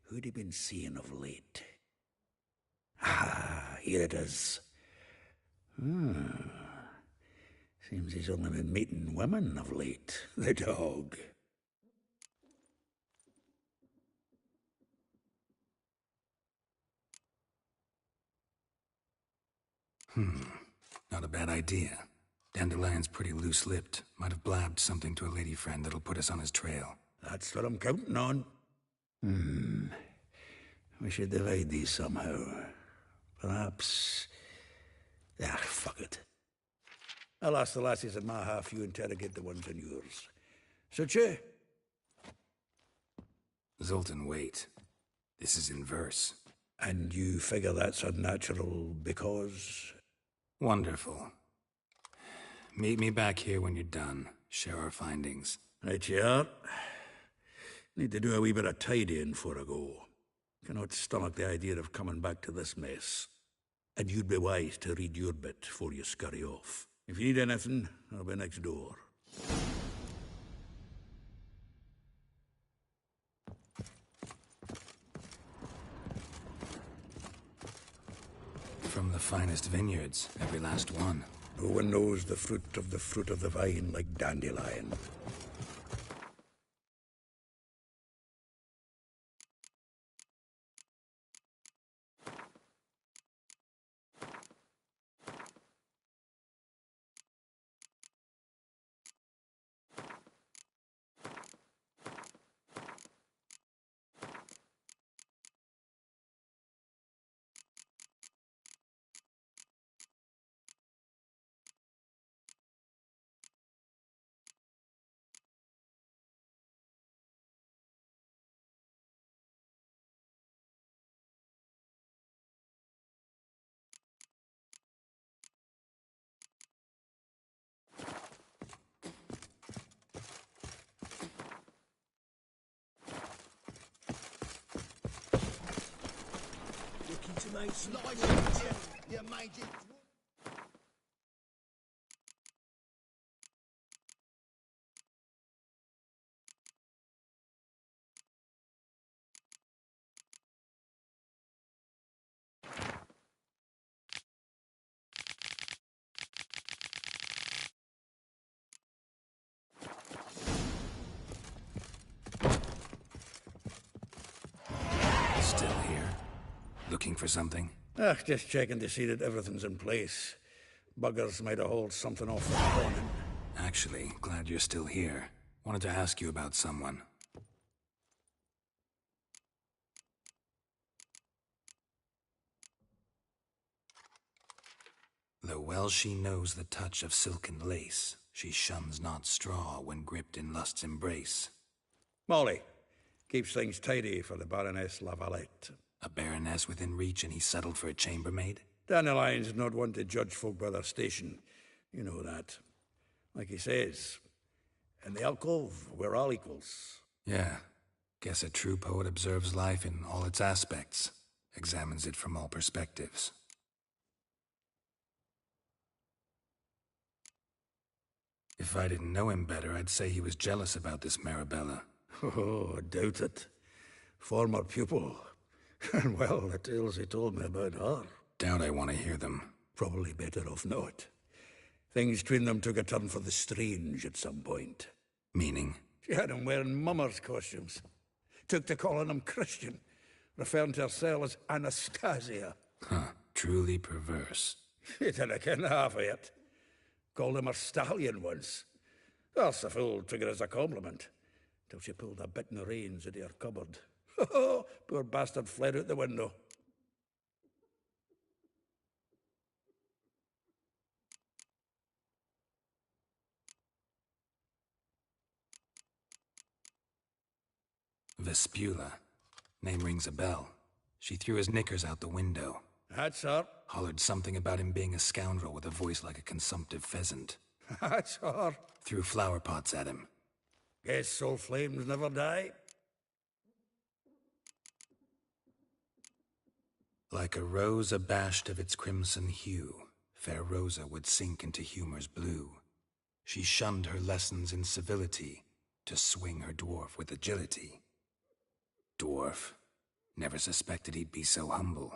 who'd he been seeing of late? Ah, here it is. Seems he's only been meeting women of late, the dog. Not a bad idea. Dandelion's pretty loose-lipped. Might have blabbed something to a lady friend that'll put us on his trail. That's what I'm counting on. We should divide these somehow. Perhaps... fuck it. I'll ask the lassies in my half, you interrogate the ones in yours. Suit you? Zoltan, wait. This is in verse. And you figure that's unnatural because... Wonderful. Meet me back here when you're done. Share our findings. Right you are. Need to do a wee bit of tidying before I go. Cannot stomach the idea of coming back to this mess. And you'd be wise to read your bit before you scurry off. If you need anything, I'll be next door. From the finest vineyards, every last one. No one knows the fruit of the vine like Dandelion. Still here? Looking for something? Just checking to see that everything's in place. Buggers might have hauled something off the morning. Actually, glad you're still here. Wanted to ask you about someone. Though well she knows the touch of silken lace, she shuns not straw when gripped in lust's embrace. Molly, keeps things tidy for the Baroness Lavalette. A baroness within reach and he settled for a chambermaid? Dandelion's not one to judge folk by their station. You know that. Like he says, in the alcove, we're all equals. Yeah. Guess a true poet observes life in all its aspects, examines it from all perspectives. If I didn't know him better, I'd say he was jealous about this Marabella. Oh, I doubt it. Former pupil. And well, the tales he told me about her. Doubt I want to hear them. Probably better off not. Things between them took a turn for the strange at some point. Meaning? She had him wearing mummers' costumes. Took to calling him Christian, referring to herself as Anastasia. Huh, truly perverse. She didn't ken half of it. Called him a stallion once. That's the fool took it as a compliment. Till she pulled a bit in the reins into her cupboard. Poor bastard fled out the window. Vespula. Name rings a bell. She threw his knickers out the window. That's her. Hollered something about him being a scoundrel with a voice like a consumptive pheasant. That's her. Threw flower pots at him. Guess soul flames never die. Like a rose abashed of its crimson hue, fair Rosa would sink into humor's blue. She shunned her lessons in civility to swing her dwarf with agility. Dwarf. Never suspected he'd be so humble.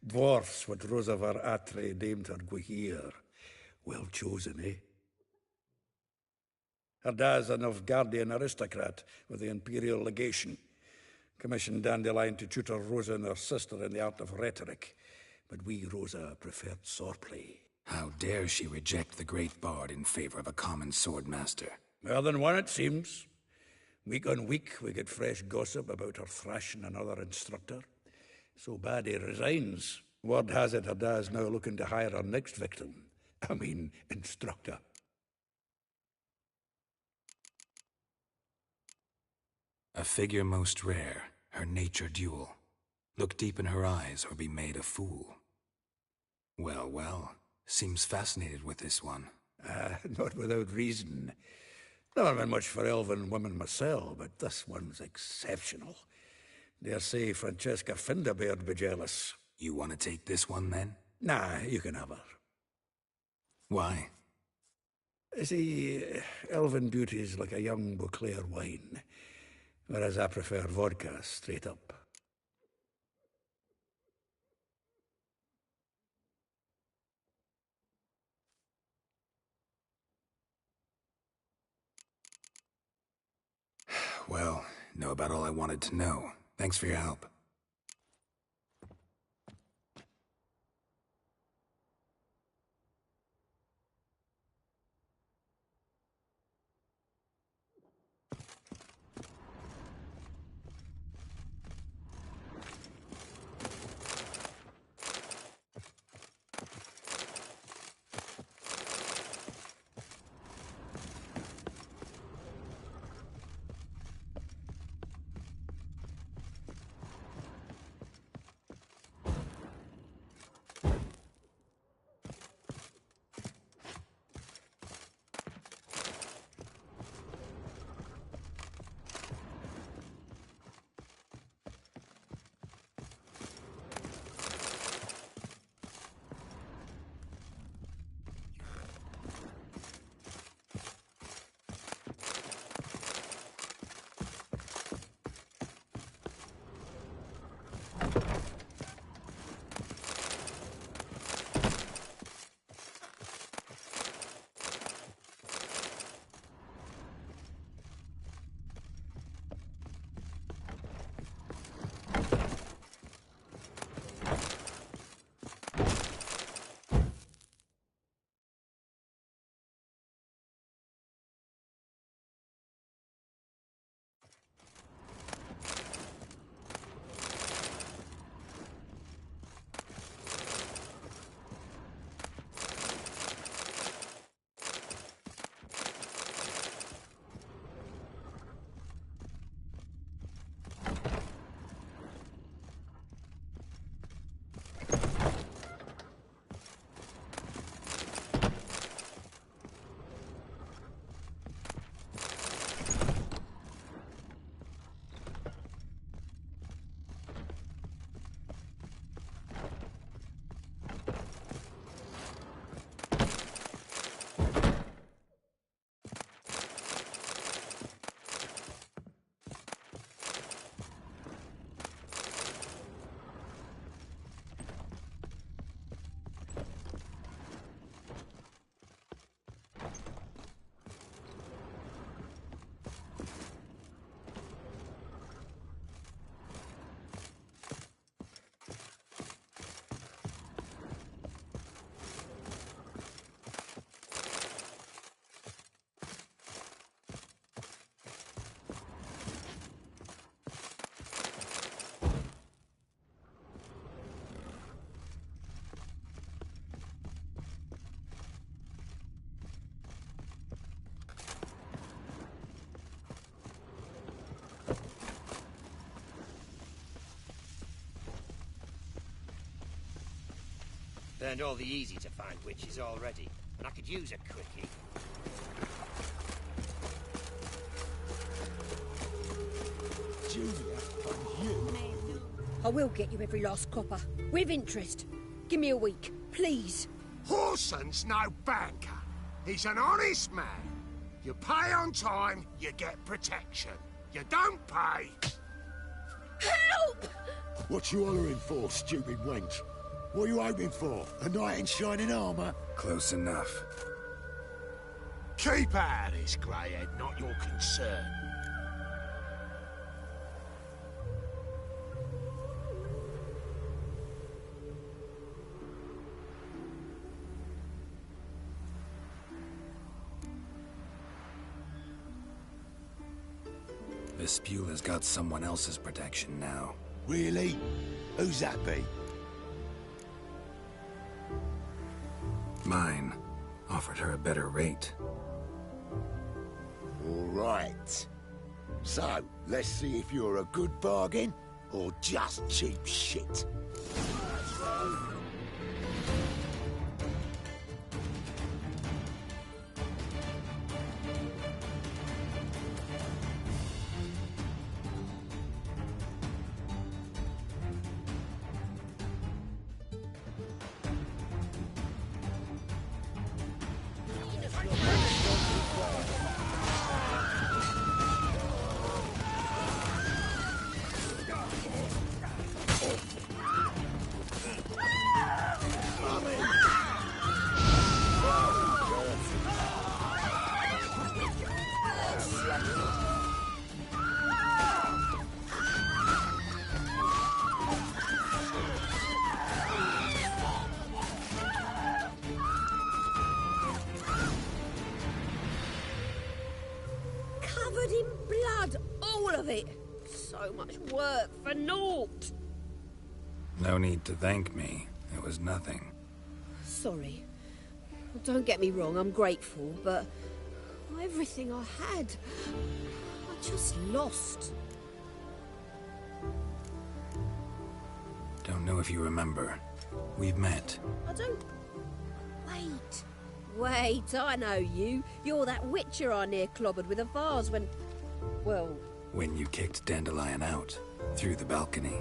Dwarfs what Rosavar Atre named her Gwahir. Well chosen, eh? Her dad's a Novgardian aristocrat with the Imperial Legation. Commissioned Dandelion to tutor Rosa and her sister in the art of rhetoric. But we, Rosa, preferred swordplay. How dare she reject the great bard in favor of a common swordmaster? More than one, it seems. Week on week, we get fresh gossip about her thrashing another instructor. So bad he resigns. Word has it her dad's now looking to hire her next victim. I mean, instructor. A figure most rare, her nature dual. Look deep in her eyes or be made a fool. Well, well, seems fascinated with this one. Not without reason. Never been much for elven women myself, but this one's exceptional. Dare say Francesca Finderbeard be jealous. You want to take this one, then? Nah, you can have her. Why? See, elven beauty's like a young Beauclair wine, whereas I prefer vodka straight up. Well, know about all I wanted to know. Thanks for your help. Burned all the easy-to-find witches already, and I could use a quickie. Julia, and you. I will get you every last copper, with interest. Give me a week, please. Whoreson's no banker. He's an honest man. You pay on time, you get protection. You don't pay... Help! What you hollering for, stupid wench? What are you hoping for? A knight in shining armour? Close enough. Keep out of this, greyhead, not your concern. Vespula's got someone else's protection now. Really? Who's that be? Mine. Offered her a better rate. All right. So, let's see if you're a good bargain or just cheap shit. Covered in blood, all of it. So much work for naught. No need to thank me. It was nothing. Sorry. Don't get me wrong, I'm grateful, but everything I had, I just lost. Don't know if you remember. We've met. I don't... Wait, I know you. You're that witcher I near clobbered with a vase when... well... When you kicked Dandelion out. Through the balcony.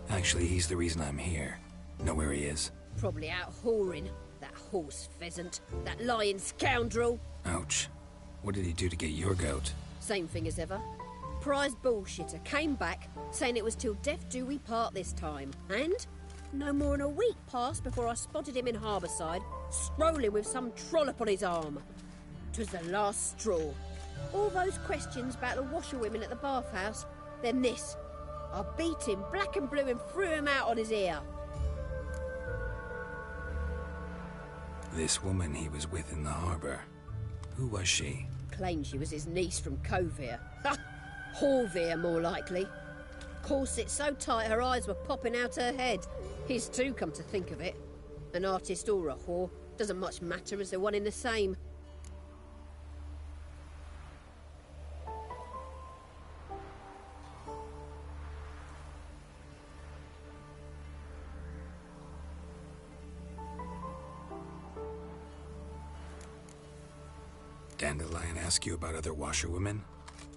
Actually, he's the reason I'm here. Know where he is? Probably out whoring. That horse pheasant. That lying scoundrel. Ouch. What did he do to get your goat? Same thing as ever. Prize bullshitter came back, saying it was till death do we part this time. And no more than a week passed before I spotted him in Harbourside, strolling with some trollop on his arm. 'Twas the last straw. All those questions about the washerwomen at the bathhouse, then this. I beat him black and blue and threw him out on his ear. This woman he was with in the harbour. Who was she? Claimed she was his niece from Kovir. Ha! Horvir, more likely. Corset so tight her eyes were popping out her head. His too, come to think of it. An artist or a whore, doesn't much matter as they're one in the same. Dandelion ask you about other washerwomen?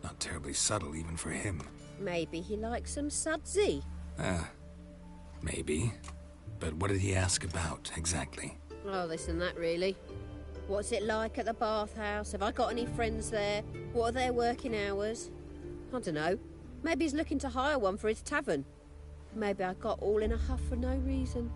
Not terribly subtle even for him. Maybe he likes some sudsy. Maybe. But what did he ask about, exactly? Oh, this and that, really. What's it like at the bathhouse? Have I got any friends there? What are their working hours? I don't know. Maybe he's looking to hire one for his tavern. Maybe I got all in a huff for no reason.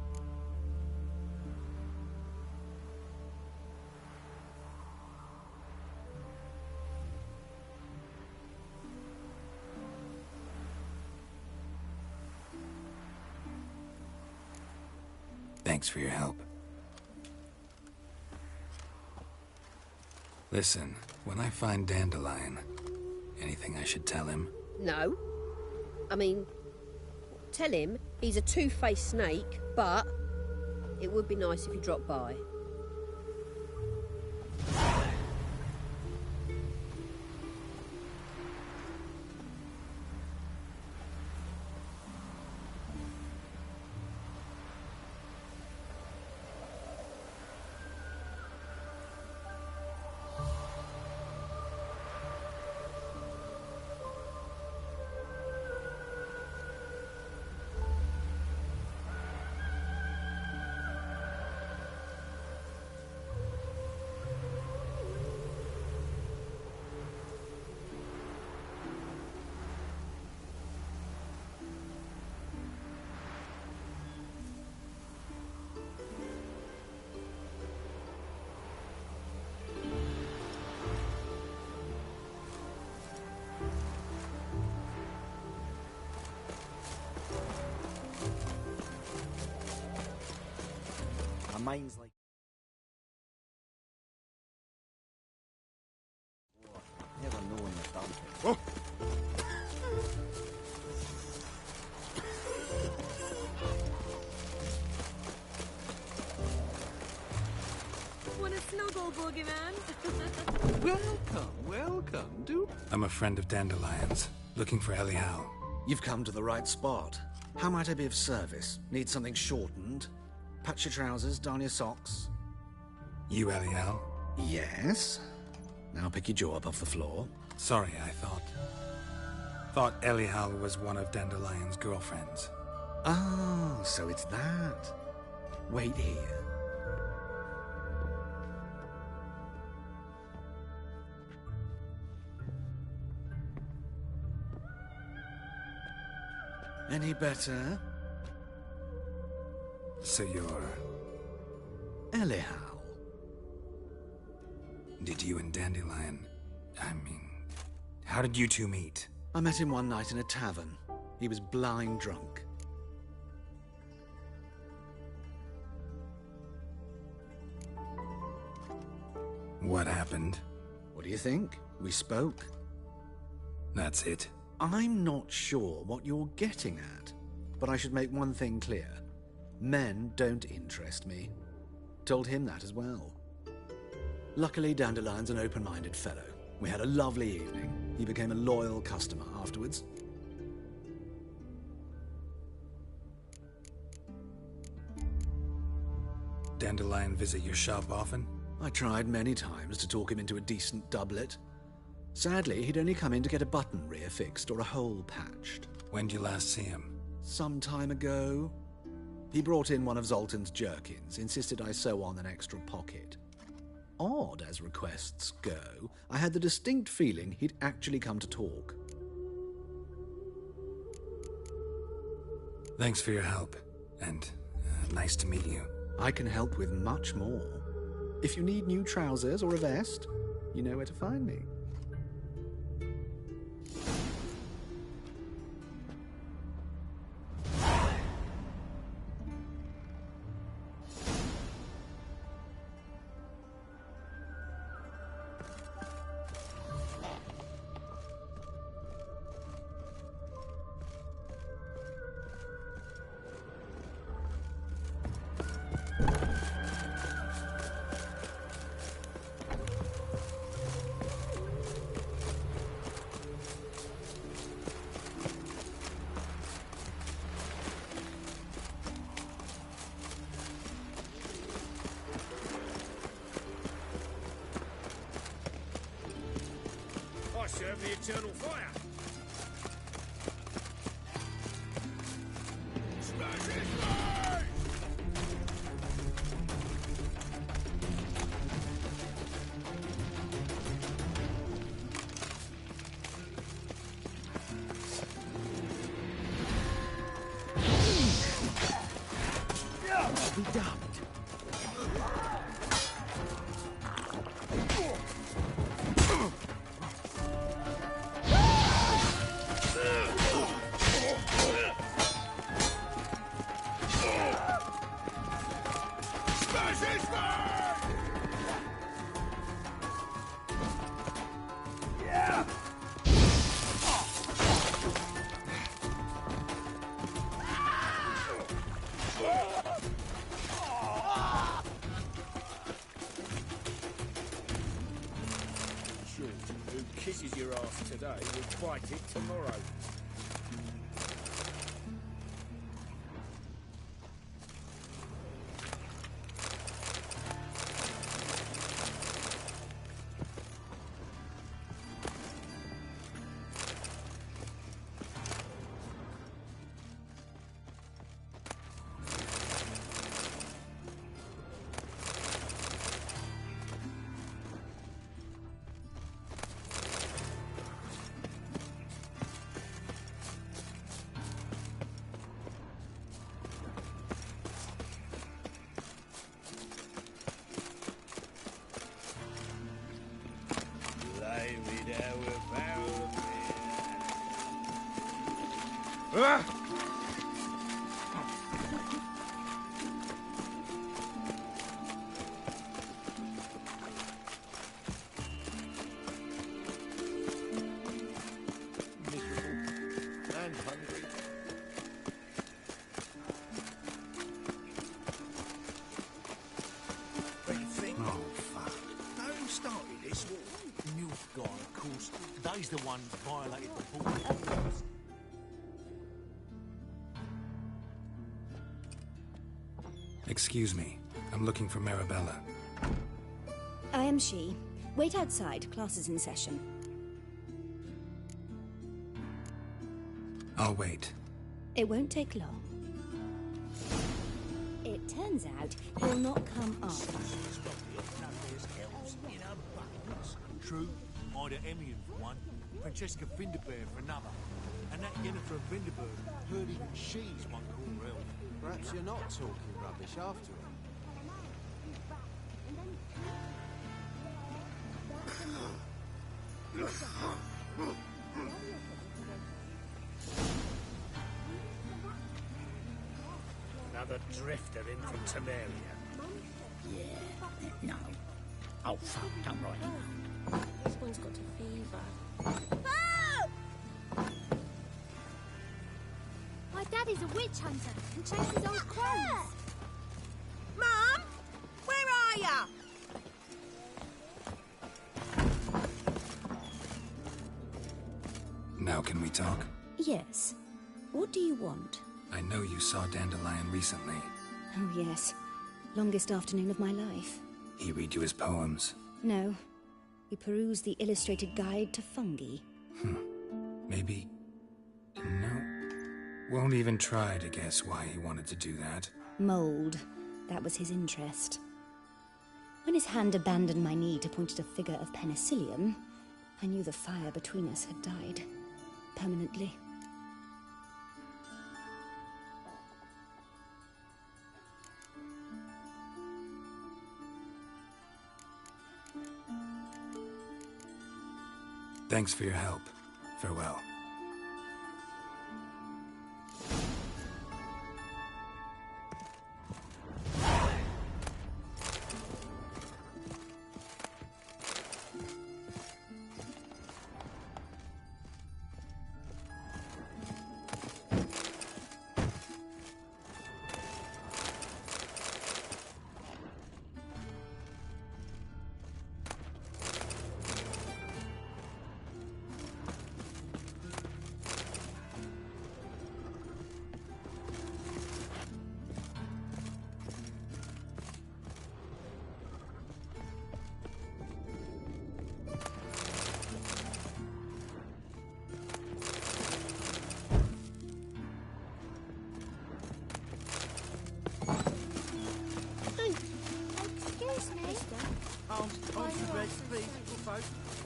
Thanks for your help. Listen, when I find Dandelion, anything I should tell him? No. I mean, tell him he's a two-faced snake, but it would be nice if he dropped by. Mainsley. Never know when you're done. Oh. Want a snuggle, boogeyman? Welcome, welcome. Do I'm a friend of Dandelion's, looking for Ellie Howe. You've come to the right spot. How might I be of service? Need something shortened? Patch your trousers, darn your socks. You Ellie Howe? Yes. Now pick your jaw up off the floor. Sorry, I thought Ellie Howe was one of Dandelion's girlfriends. Oh, so it's that. Wait here. Any better? So you're... Ellie Howe. Did you and Dandelion... how did you two meet? I met him one night in a tavern. He was blind drunk. What happened? What do you think? We spoke. That's it? I'm not sure what you're getting at, but I should make one thing clear. Men don't interest me. Told him that as well. Luckily, Dandelion's an open-minded fellow. We had a lovely evening. He became a loyal customer afterwards. Dandelion visit your shop often? I tried many times to talk him into a decent doublet. Sadly, he'd only come in to get a button rear fixed or a hole patched. When did you last see him? Some time ago. He brought in one of Zoltan's jerkins, insisted I sew on an extra pocket. Odd as requests go, I had the distinct feeling he'd actually come to talk. Thanks for your help, and nice to meet you. I can help with much more. If you need new trousers or a vest, you know where to find me. I serve the eternal fire. Smash his face! I'll be damned. Who kisses your ass today will bite it tomorrow. guy, of course, they's the ones violated the rules. Excuse me. I'm looking for Marabella. I am she. Wait outside. Class is in session. I'll wait. It won't take long. It turns out he'll not come up. True. Ida Emian for one, Francesca Vinderberg for another, and that Jennifer Vinderberg, heard even she's one call real. Perhaps you're not talking rubbish after all. Another drifter in from Temeria. Yeah, no. Oh, fuck, don't write it. This one's got a fever. My daddy's a witch hunter and chases old crows. Mum, where are ya? Now can we talk? Yes. What do you want? I know you saw Dandelion recently. Oh, yes. Longest afternoon of my life. He read you his poems. No. We perused the illustrated guide to fungi. Maybe... No. Won't even try to guess why he wanted to do that. Mold. That was his interest. When his hand abandoned my knee to point at a figure of penicillium, I knew the fire between us had died. Permanently. Thanks for your help. Farewell.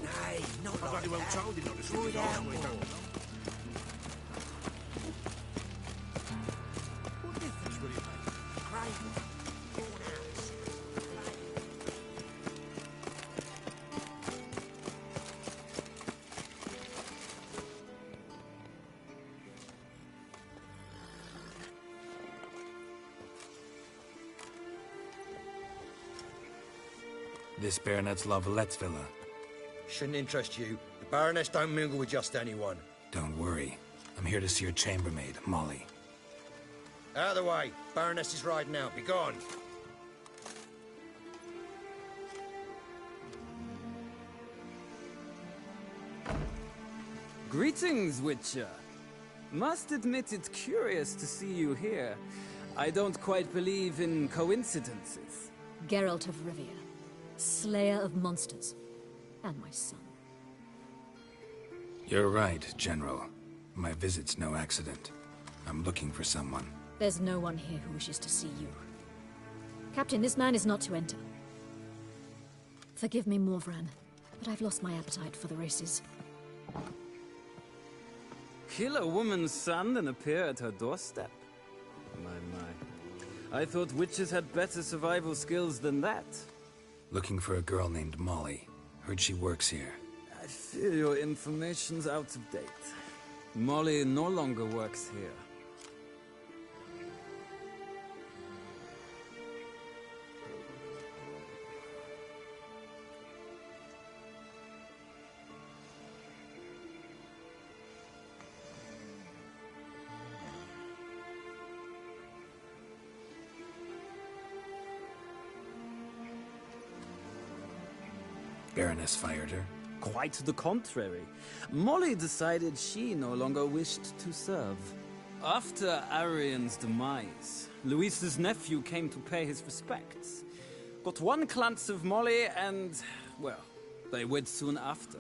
Nay, not I like bloody well that. told you not to Throw swing it your out arms more. away. What difference would it make? Craven, born house. This Baronet's Lavallette's villa. Shouldn't interest you. The Baroness don't mingle with just anyone. Don't worry. I'm here to see your chambermaid, Molly. Out of the way. Baroness is riding out. Be gone. Greetings, Witcher. Must admit it's curious to see you here. I don't quite believe in coincidences. Geralt of Rivia, slayer of monsters, and my son. You're right, General. My visit's no accident. I'm looking for someone. There's no one here who wishes to see you. Captain, this man is not to enter. Forgive me, Morvran, but I've lost my appetite for the races. Kill a woman's son and appear at her doorstep? My. I thought witches had better survival skills than that. Looking for a girl named Molly. Heard she works here. I fear your information's out of date. Molly no longer works here. Baroness fired her. Quite the contrary. Molly decided she no longer wished to serve. After Arian's demise, Louise's nephew came to pay his respects. Got one glance of Molly and, well, they wed soon after.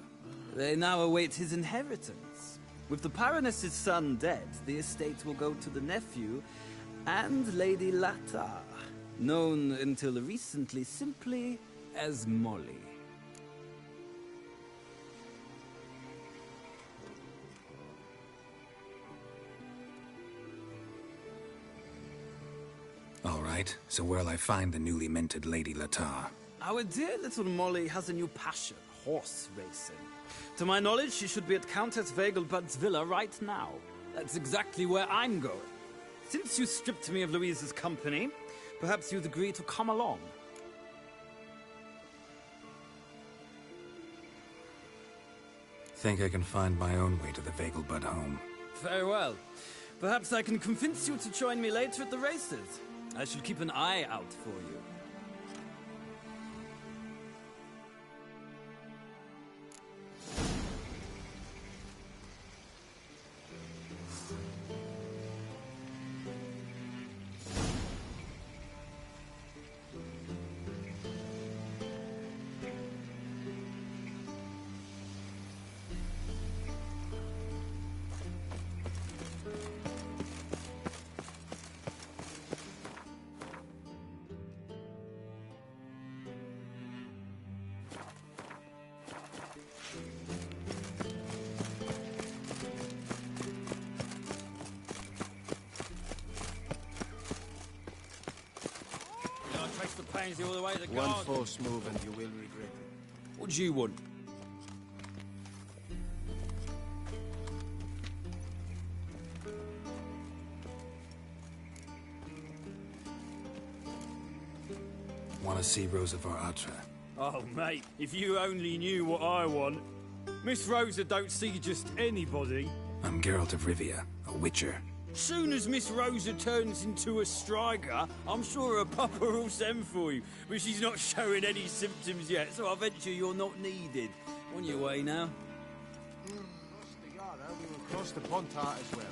They now await his inheritance. With the Baroness's son dead, the estate will go to the nephew and Lady Lata, known until recently simply as Molly. All right, so where'll I find the newly minted Lady Lata? Our dear little Molly has a new passion, horse racing. To my knowledge, she should be at Countess Vegelbud's villa right now. That's exactly where I'm going. Since you stripped me of Louise's company, perhaps you'd agree to come along. Think I can find my own way to the Vegelbud home. Very well. Perhaps I can convince you to join me later at the races. I shall keep an eye out for you. All the way to the One garden. false move and you will regret it. What do you want? Want to see Rosa Atra? Oh, mate, if you only knew what I want. Miss Rosa don't see just anybody. I'm Geralt of Rivia, a witcher. Soon as Miss Rosa turns into a striker, I'm sure her papa will send for you. But she's not showing any symptoms yet, so I venture you're not needed. On your way now. We will cross the Pontar as well.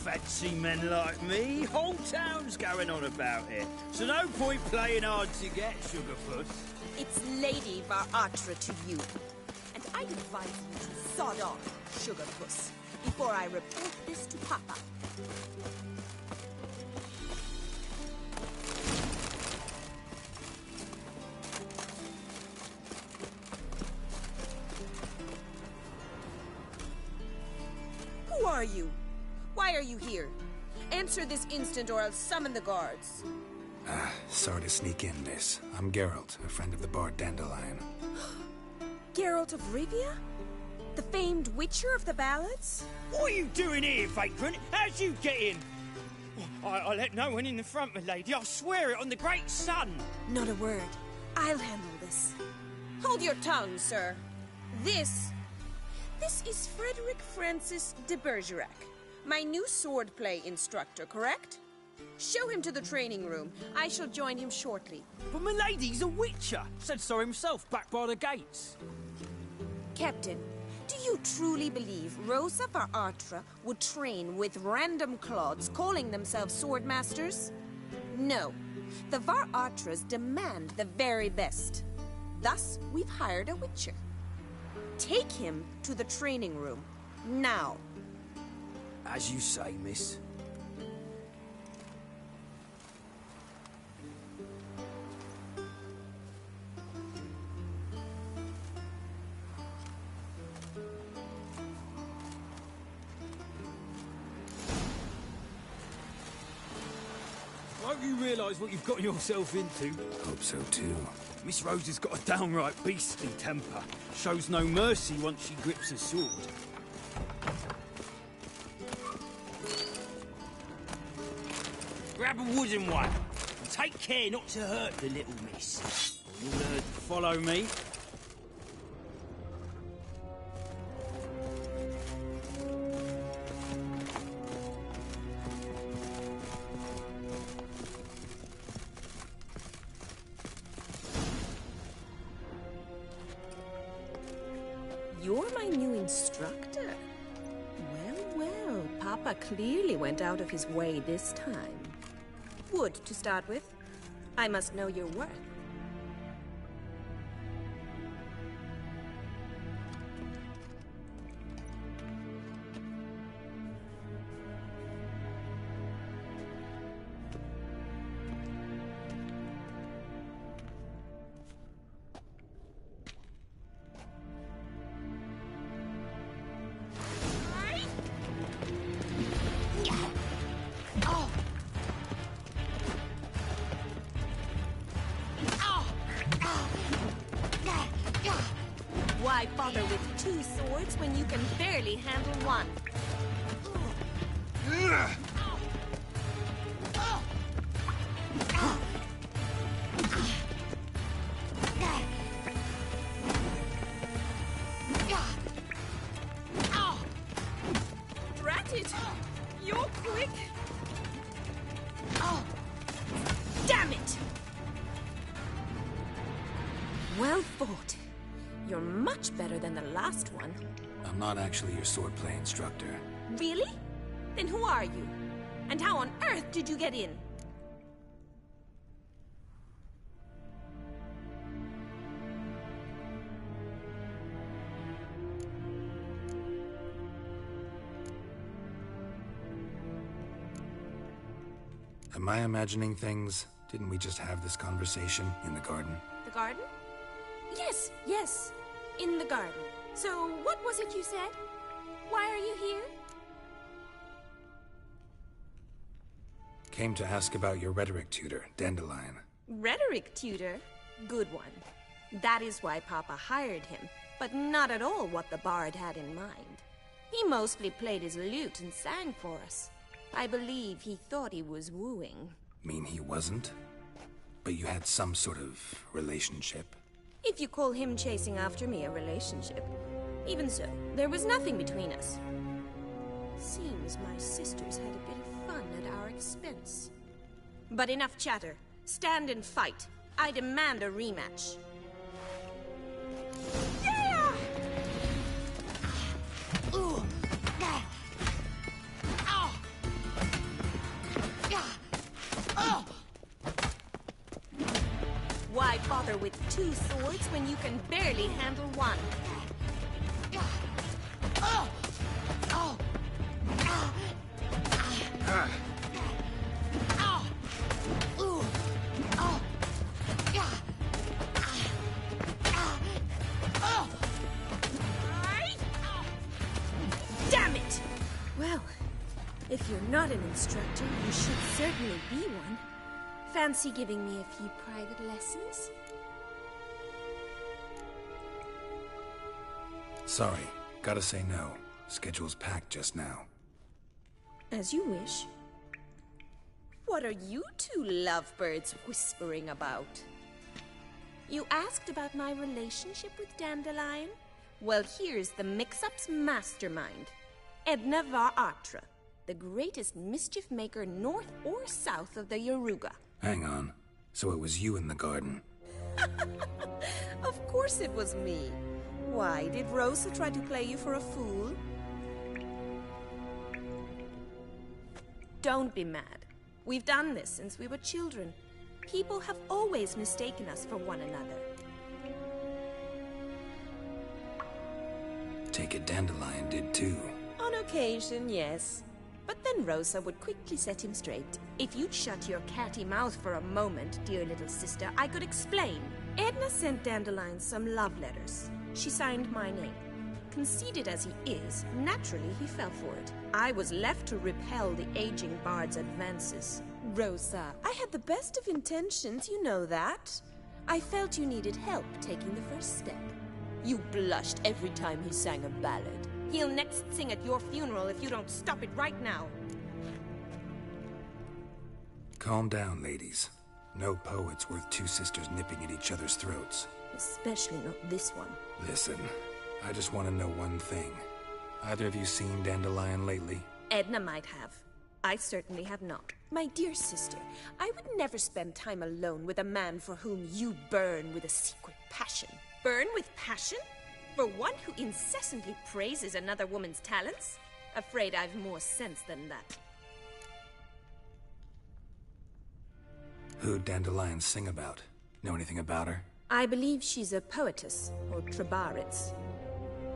Fancy men like me, whole town's going on about it. So no point playing hard to get, Sugarfoot. It's Lady Atra to you. And I advise you to sod off, Sugarpuss, before I report this to Papa. Who are you? Why are you here? Answer this instant or I'll summon the guards. Sorry to sneak in, miss. I'm Geralt, a friend of the bard Dandelion. Geralt of Rivia? The famed witcher of the ballads? What are you doing here, vagrant? How'd you get in? I let no one in the front, my lady. I swear it on the great sun. Not a word. I'll handle this. Hold your tongue, sir. This is Frederick Francis de Bergerac, my new swordplay instructor, correct? Show him to the training room. I shall join him shortly. But my lady's a witcher. Said so himself back by the gates. Captain, do you truly believe Rosa Atra would train with random clods calling themselves swordmasters? No. The Atras demand the very best. Thus, we've hired a witcher. Take him to the training room. Now. As you say, miss. Don't you realise what you've got yourself into? Hope so, too. Miss Rosa's got a downright beastly temper. Shows no mercy once she grips a sword. grab a wooden one. And take care not to hurt the little miss. Or you'll follow me. You're my new instructor. Well, Papa clearly went out of his way this time. Wood, to start with. I must know your worth. Why bother with two swords when you can barely handle one? Drat it! You're quick! Damn it! Well fought. You're much better than the last one. I'm not actually your swordplay instructor. Really? Then who are you? And how on earth did you get in? Am I imagining things? Didn't we just have this conversation in the garden? The garden? Yes. In the garden. So, what was it you said? Why are you here? Came to ask about your rhetoric tutor, Dandelion. Rhetoric tutor? Good one. That is why Papa hired him, but not at all what the bard had in mind. He mostly played his lute and sang for us. I believe he thought he was wooing. Mean he wasn't? But you had some sort of relationship? If you call him chasing after me a relationship. Even so, there was nothing between us. Seems my sisters had a bit of fun at our expense. But enough chatter. Stand and fight. I demand a rematch. Yeah! Ooh. Why bother with two swords when you can barely handle one? Damn it! Well, if you're not an instructor, you should certainly be one. Fancy giving me a few private lessons? Sorry, gotta say no. Schedule's packed just now. As you wish. What are you two lovebirds whispering about? You asked about my relationship with Dandelion? Well, here's the mix-up's mastermind. Edna var Atra, the greatest mischief maker north or south of the Yaruga. Hang on. So it was you in the garden? Of course it was me. Why, did Rosa try to play you for a fool? Don't be mad. We've done this since we were children. People have always mistaken us for one another. Take it Dandelion did too. On occasion, yes. But then Rosa would quickly set him straight. If you'd shut your catty mouth for a moment, dear little sister, I could explain. Edna sent Dandelion some love letters. She signed my name. Conceited as he is, naturally he fell for it. I was left to repel the aging bard's advances. Rosa, I had the best of intentions, you know that. I felt you needed help taking the first step. You blushed every time he sang a ballad. He'll next sing at your funeral if you don't stop it right now. Calm down, ladies. No poet's worth two sisters nipping at each other's throats. Especially not this one. Listen, I just want to know one thing. Either of you seen Dandelion lately? Edna might have. I certainly have not. My dear sister, I would never spend time alone with a man for whom you burn with a secret passion. Burn with passion? For one who incessantly praises another woman's talents? Afraid I've more sense than that. Who'd Dandelion sing about? Know anything about her? I believe she's a poetess, or trabaritz.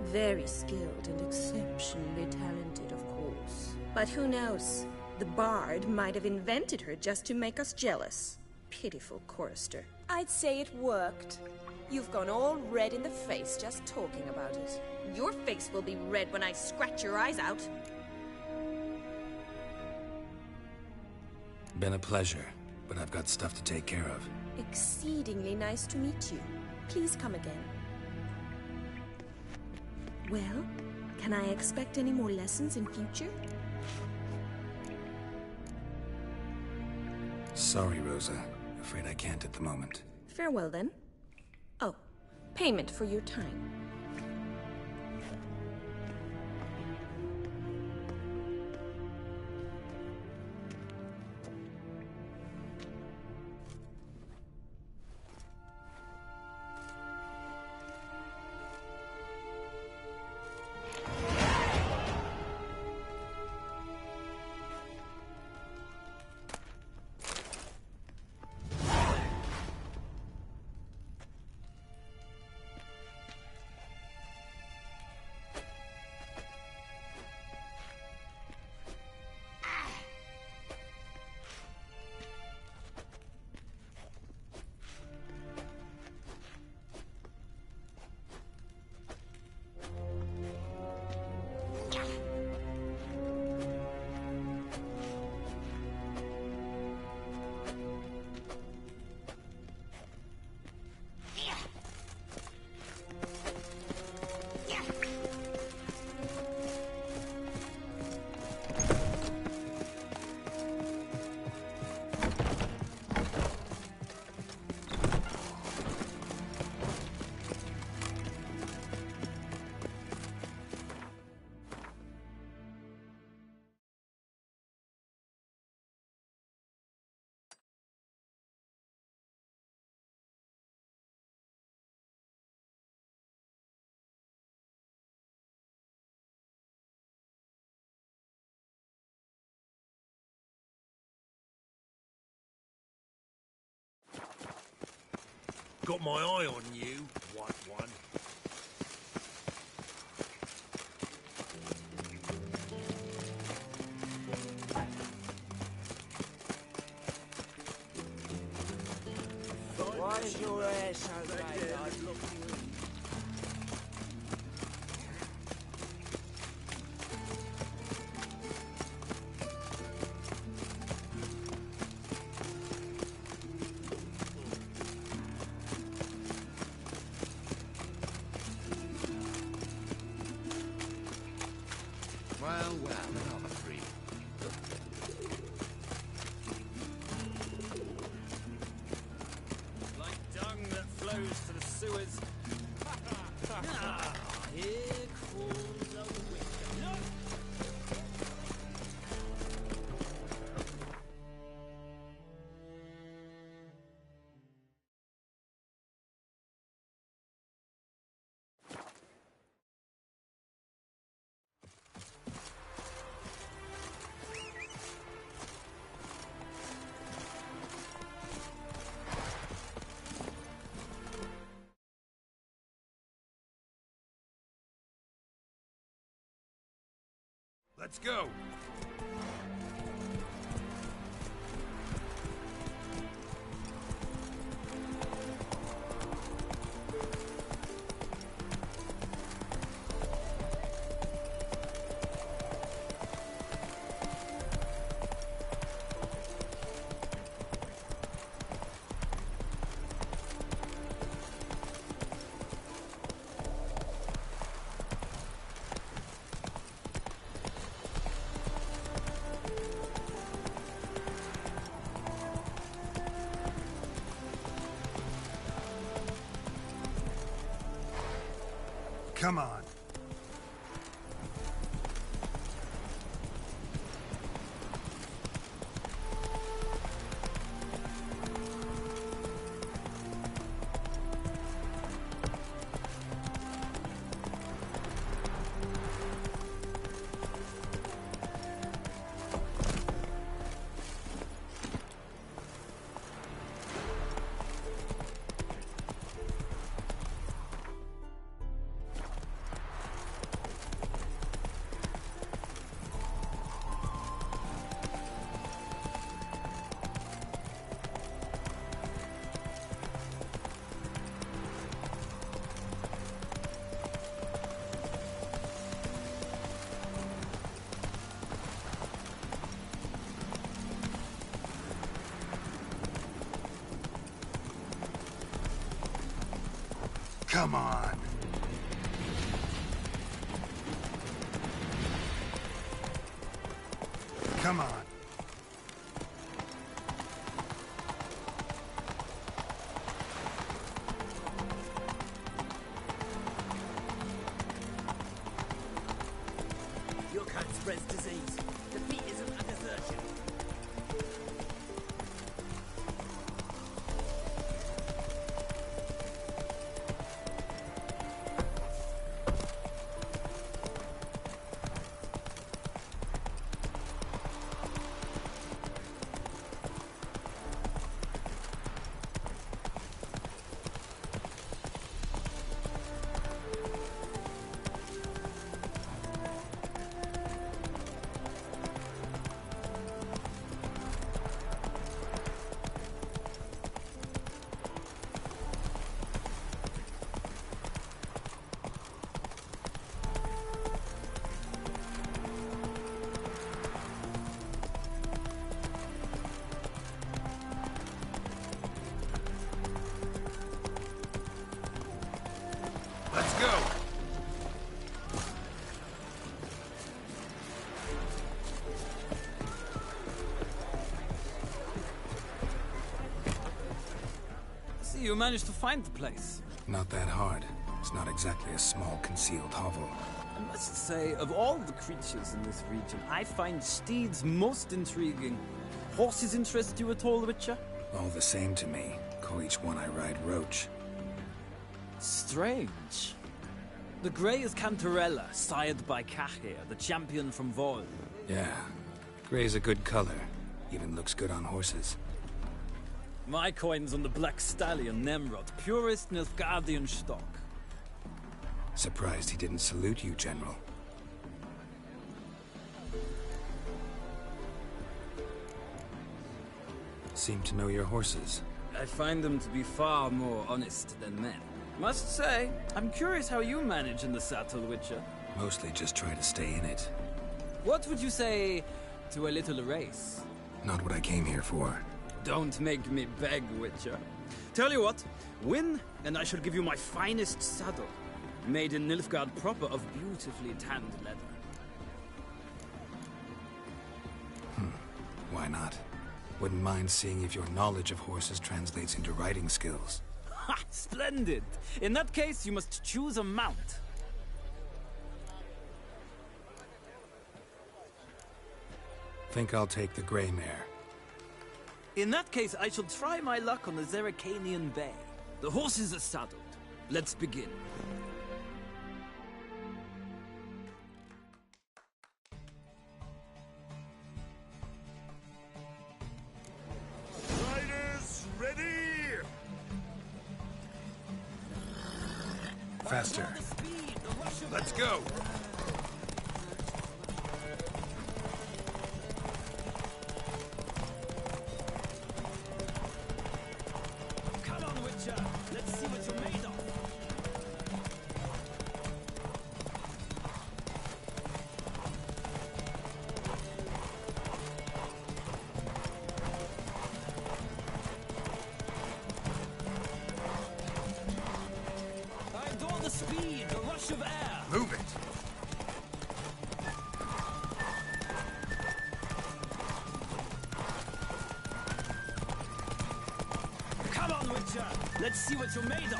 Very skilled and exceptionally talented, of course. But who knows? The bard might have invented her just to make us jealous. Pitiful chorister. I'd say it worked. You've gone all red in the face just talking about it. Your face will be red when I scratch your eyes out. Been a pleasure, but I've got stuff to take care of. Exceedingly nice to meet you. Please come again. Well, can I expect any more lessons in future? Sorry, Rosa. Afraid I can't at the moment. Farewell, then. Oh, payment for your time. Got my eye on you, white one. Why is your hair so bad? I'd look you in. Well, another freak. Like dung that flows to the sewers. Here crawls a witch. Let's go! Come on. Come on. Come on. Your kind spreads disease. Defeat isn't a desertion. Let's go. See, you managed to find the place. Not that hard. It's not exactly a small concealed hovel. I must say, of all the creatures in this region, I find steeds most intriguing. Horses interest you at all, Witcher? All the same to me. Call each one I ride Roach. Strange. The grey is Cantarella, sired by Cahir, the champion from Vol. Yeah. Gray's a good color. Even looks good on horses. My coin's on the Black Stallion, Nemrod, purest Nilfgaardian stock. Surprised he didn't salute you, General. Seem to know your horses. I find them to be far more honest than men. Must say, I'm curious how you manage in the saddle, Witcher. Mostly just try to stay in it. What would you say to a little race? Not what I came here for. Don't make me beg, Witcher. Tell you what, win, and I shall give you my finest saddle. Made in Nilfgaard proper of beautifully tanned leather. Why not? Wouldn't mind seeing if your knowledge of horses translates into riding skills. Ha! Splendid! In that case, you must choose a mount. Think I'll take the gray mare. In that case, I shall try my luck on the Zerrikanian Bay. The horses are saddled. Let's begin. Riders, ready! Faster. Let's go! Come on, Witcher! Let's see what you're made of! I adore the speed, the rush of air! Move it! Come on, Witcher! Let's see what you're made of!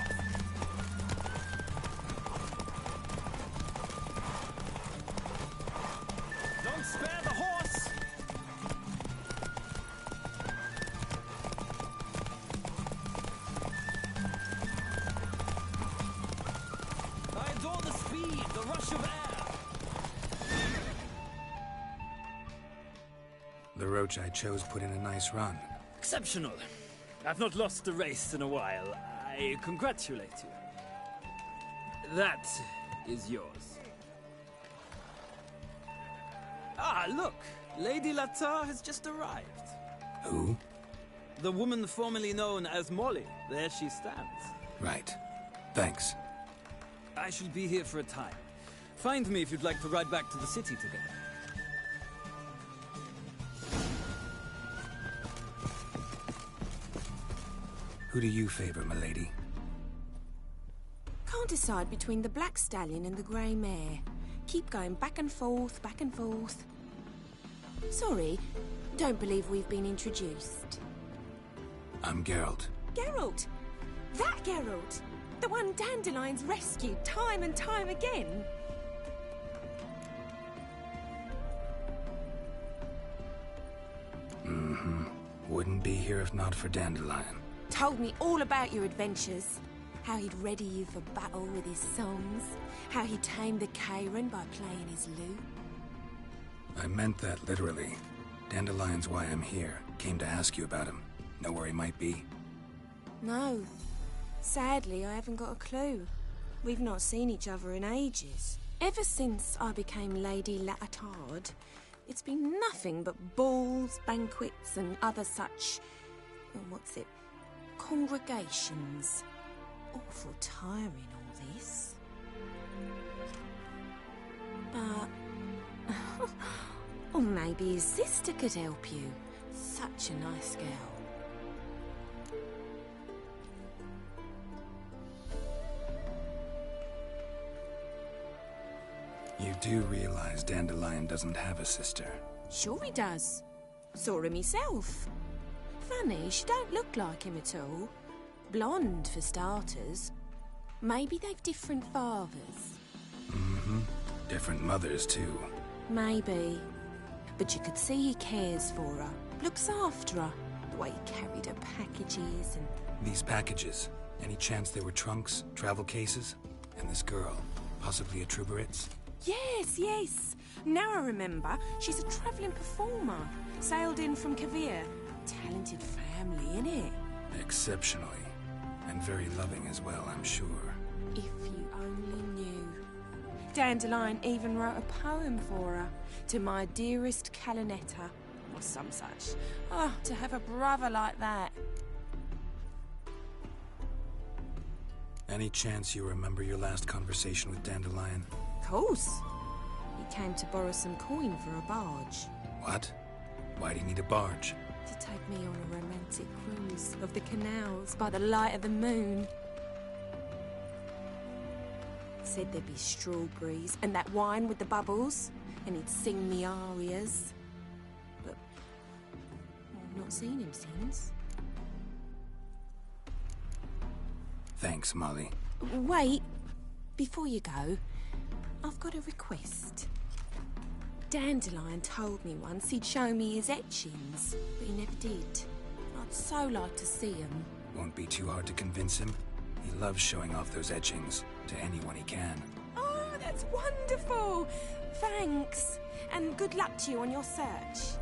approach I chose put in a nice run. Exceptional. I've not lost a race in a while. I congratulate you. That is yours. Ah, look! Lady Latar has just arrived. Who? The woman formerly known as Molly. There she stands. Right. Thanks. I shall be here for a time. Find me if you'd like to ride back to the city together. Who do you favor, milady? Can't decide between the black stallion and the grey mare. Keep going back and forth, back and forth. Sorry, don't believe we've been introduced. I'm Geralt. Geralt! That Geralt! The one Dandelion's rescued time and time again! Mm-hmm. Wouldn't be here if not for Dandelion. Told me all about your adventures. How he'd ready you for battle with his songs. How he tamed the Kairan by playing his lute. I meant that literally. Dandelion's why I'm here. Came to ask you about him. Know where he might be? No. Sadly, I haven't got a clue. We've not seen each other in ages. Ever since I became Lady Latard, it's been nothing but balls, banquets, and other such... what's it? Congregations. Awful tiring, all this. But... or maybe his sister could help you. Such a nice girl. You do realize Dandelion doesn't have a sister? Sure he does. Saw him himself. Funny, she don't look like him at all. Blonde, for starters. Maybe they've different fathers. Mm-hmm. Different mothers, too. Maybe. But you could see he cares for her. Looks after her. The way he carried her packages and... These packages? Any chance they were trunks, travel cases? And this girl? Possibly a Truberitz? Yes, yes. Now I remember. She's a travelling performer. Sailed in from Kavir. Talented family, innit? Exceptionally. And very loving as well, I'm sure. If you only knew. Dandelion even wrote a poem for her. To my dearest Calinetta. Or some such. Oh, to have a brother like that. Any chance you remember your last conversation with Dandelion? Of course. He came to borrow some coin for a barge. What? Why do you need a barge? To take me on a romantic cruise of the canals by the light of the moon. Said there'd be strawberries and that wine with the bubbles, and he'd sing me arias. But I've not seen him since. Thanks, Molly. Wait, before you go, I've got a request. Dandelion told me once he'd show me his etchings, but he never did. I'd so like to see them. Won't be too hard to convince him. He loves showing off those etchings to anyone he can. Oh, that's wonderful! Thanks, and good luck to you on your search.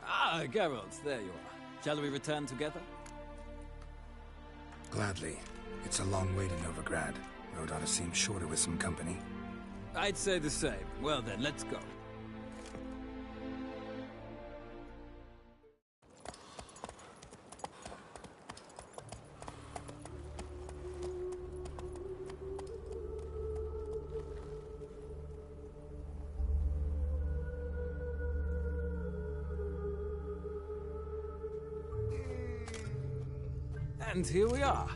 Ah, Geralt, there you are. Shall we return together? Gladly. It's a long way to Novigrad. Road ought to seem shorter with some company. I'd say the same. Well then, let's go. And here we are.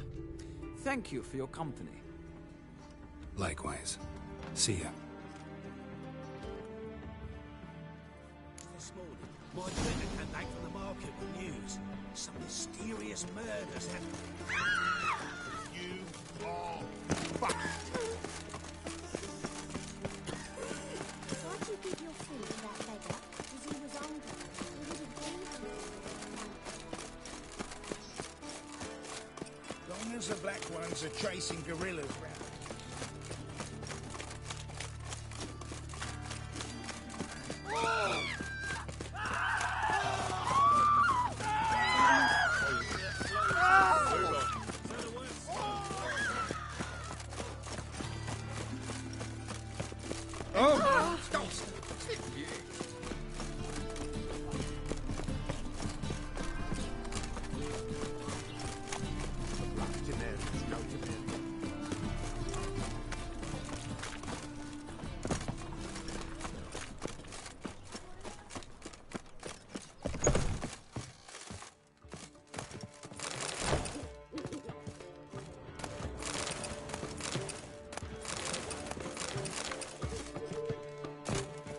Thank you for your company. Likewise. See ya. this morning. My friend came back from the market with news. Some mysterious murders happened. You are fucked. Why'd you give your food to that beggar? Because he was hungry. He would have given it. Long as the black ones are chasing gorillas round.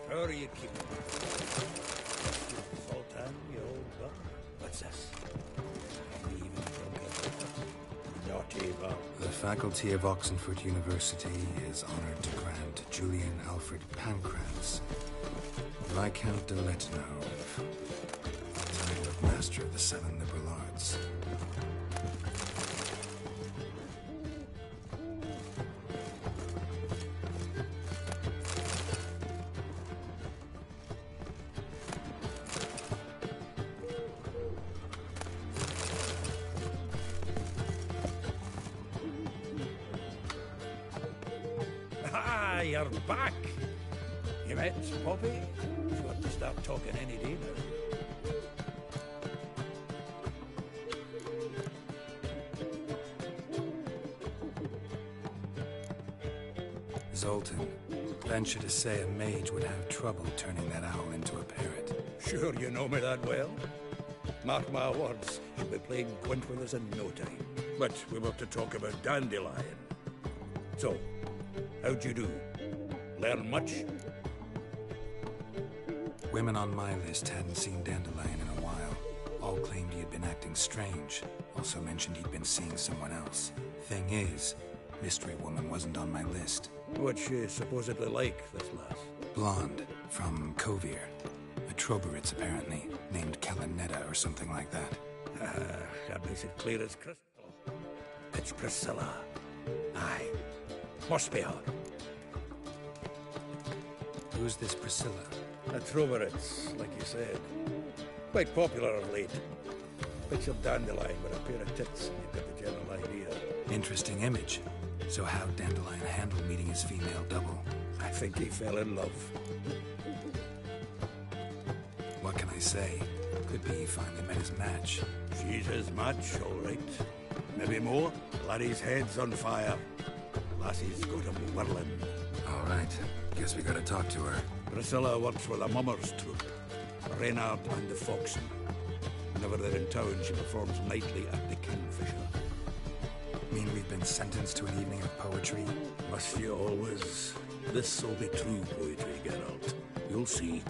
Hurry, you keep Sultan, you old buck. What's this? We even broke a naughty vow. The faculty of Oxenford University is honored to grant Julian Alfred Pancratz, Viscount de Lettenhove, the title of Master of the Seven Liberal Arts. Ah, you're back. You met Poppy? You ought to start talking any day now. Zoltan, venture to say a mage would have trouble turning that owl into a parrot. Sure you know me that well. Mark my words, you'll be playing Gwent with us in no time. But we were to talk about Dandelion. So, how'd you do? Learn much? Women on my list hadn't seen Dandelion in a while. All claimed he had been acting strange. Also mentioned he'd been seeing someone else. Thing is, Mystery Woman wasn't on my list. What's she supposedly like, this lass? Blonde, from Kovir. A Troberitz, apparently, named Kalanetta or something like that. That makes it clear as crystal. It's Priscilla. Aye. Must be her. Who's this Priscilla? A Troberitz, like you said. Quite popular of late. Picture Dandelion with a pair of tits and you've got the general idea. Interesting image. So how'd Dandelion handle meeting his female double? I think he fell in love. What can I say? Could be he finally met his match. She's his match, all right. Maybe more. Laddie's head's on fire. Lassie's got him whirling. All right. Guess we gotta talk to her. Priscilla works with a mummers troupe. Reynard and the Foxen. Whenever they're in town, she performs nightly at the Kingfisher. Mean we've been sentenced to an evening of poetry? Must you always? This'll be true poetry, Geralt. You'll see.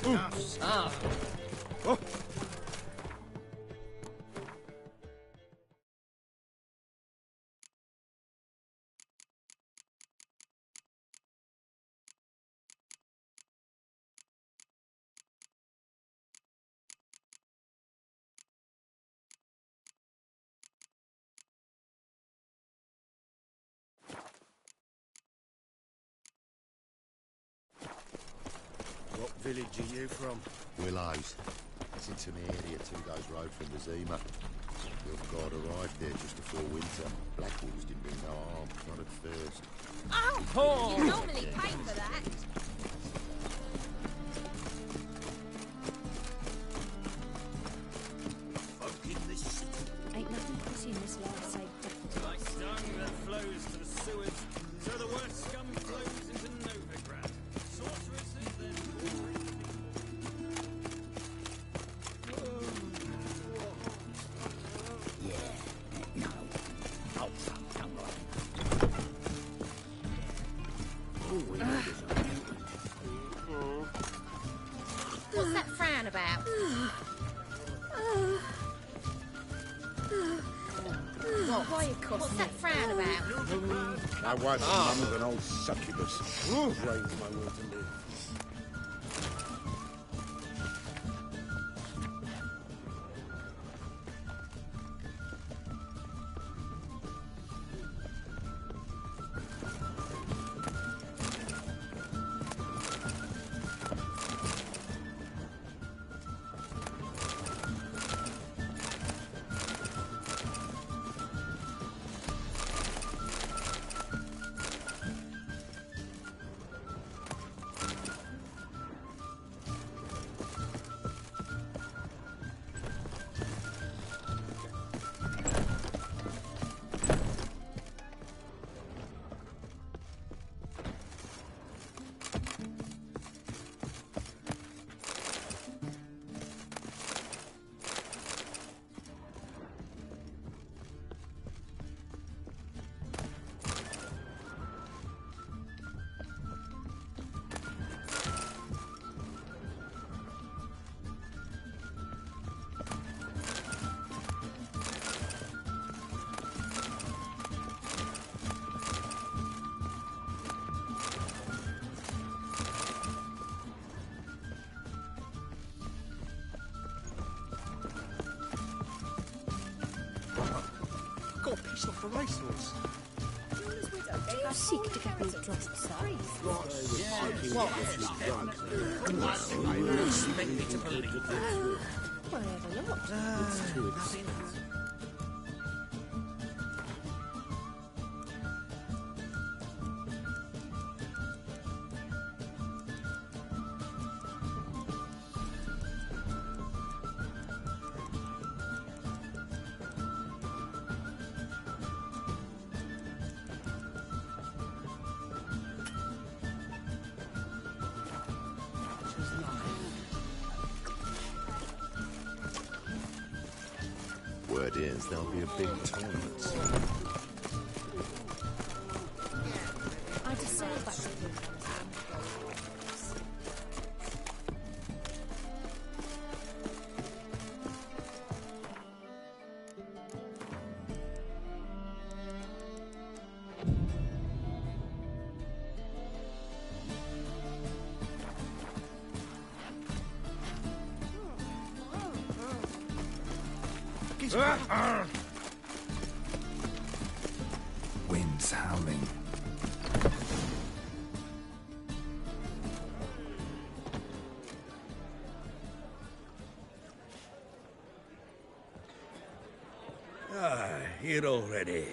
Oh. What village are you from? Willows. It's in an area 2 days' road from the Zima. Your guard arrived there just before winter. Black Wolves didn't mean no harm, not at first. Oh, you normally pay for that. Folk in this city. Ain't nothing pretty in this life save death. Like dung that flows to the sewers, so the worst scum flows into Novigrad. Sorceresses then Yeah, no. Oh, fuck, come on. What's that frown about? Why are you coughing? What's that frown about? My wife's mum was an old succubus. Drains my will to live. Got a piece off the racehorse. Do you seek to get me drunk, sir? I expect me to believe that. Whatever not. Nothing else. Word is there'll be a big tournament soon. I just sailed back to the Wind's howling. Here already.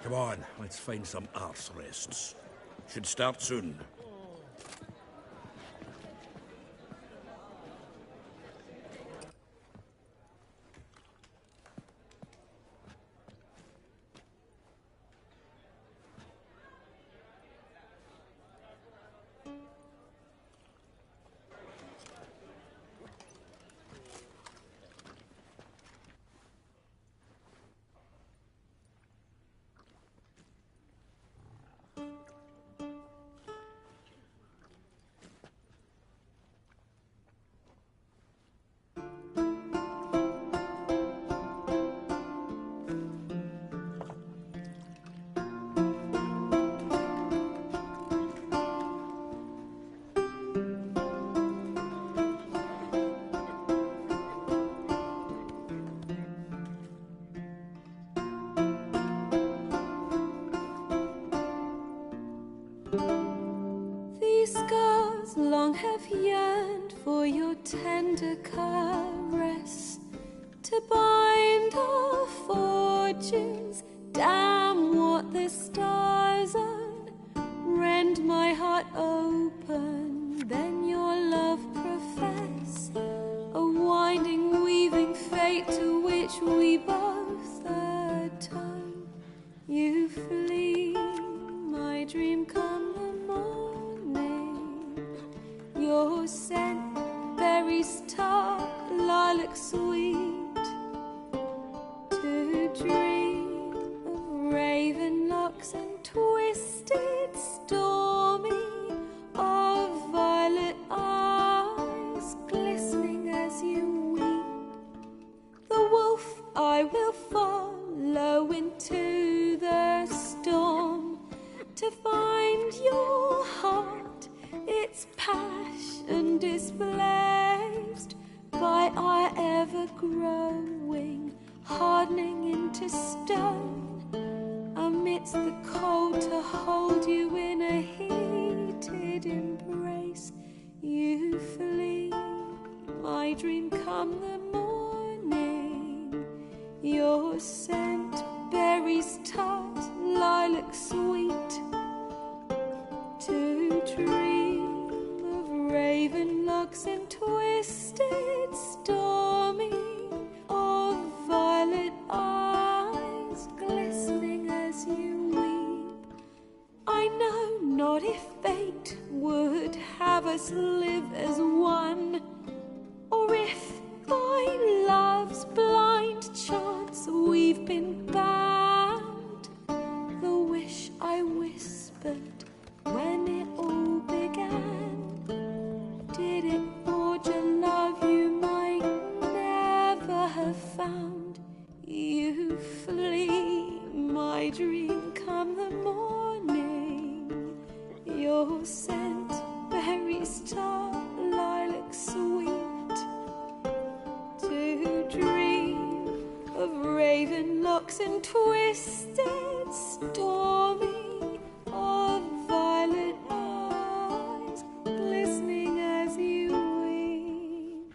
Come on, let's find some arse rests. Should start soon. long have yearned for your tender caress, to bind our fortunes. Damn what the stars are, rend my heart open, then your love profess, a winding, weaving fate to which we both atone. You flee, my dream come the morning, your scent, berries tart, lilac sweet, to dream of raven locks and twisted, stormy, of violet eyes glistening as you weep. The wolf I will follow into the storm, to find your heart, its passion displaced by our ever-growing, hardening into stone, amidst the cold to hold you in a heated embrace. You flee, my dream come the morning, your scent, berries tart, lilac sweet, to dream of raven locks and twisted, stormy, of violet eyes glistening as you weep. I know not if fate would have us live as one, or if by love's blind chance we've been bound. The wish I whispered when it all began, did it forge a love you might never have found? You flee, my dream come the morning, your scent, berries tart, lilac sweet, to dream of raven locks and twisted, stormy, of violet eyes glistening as you weep.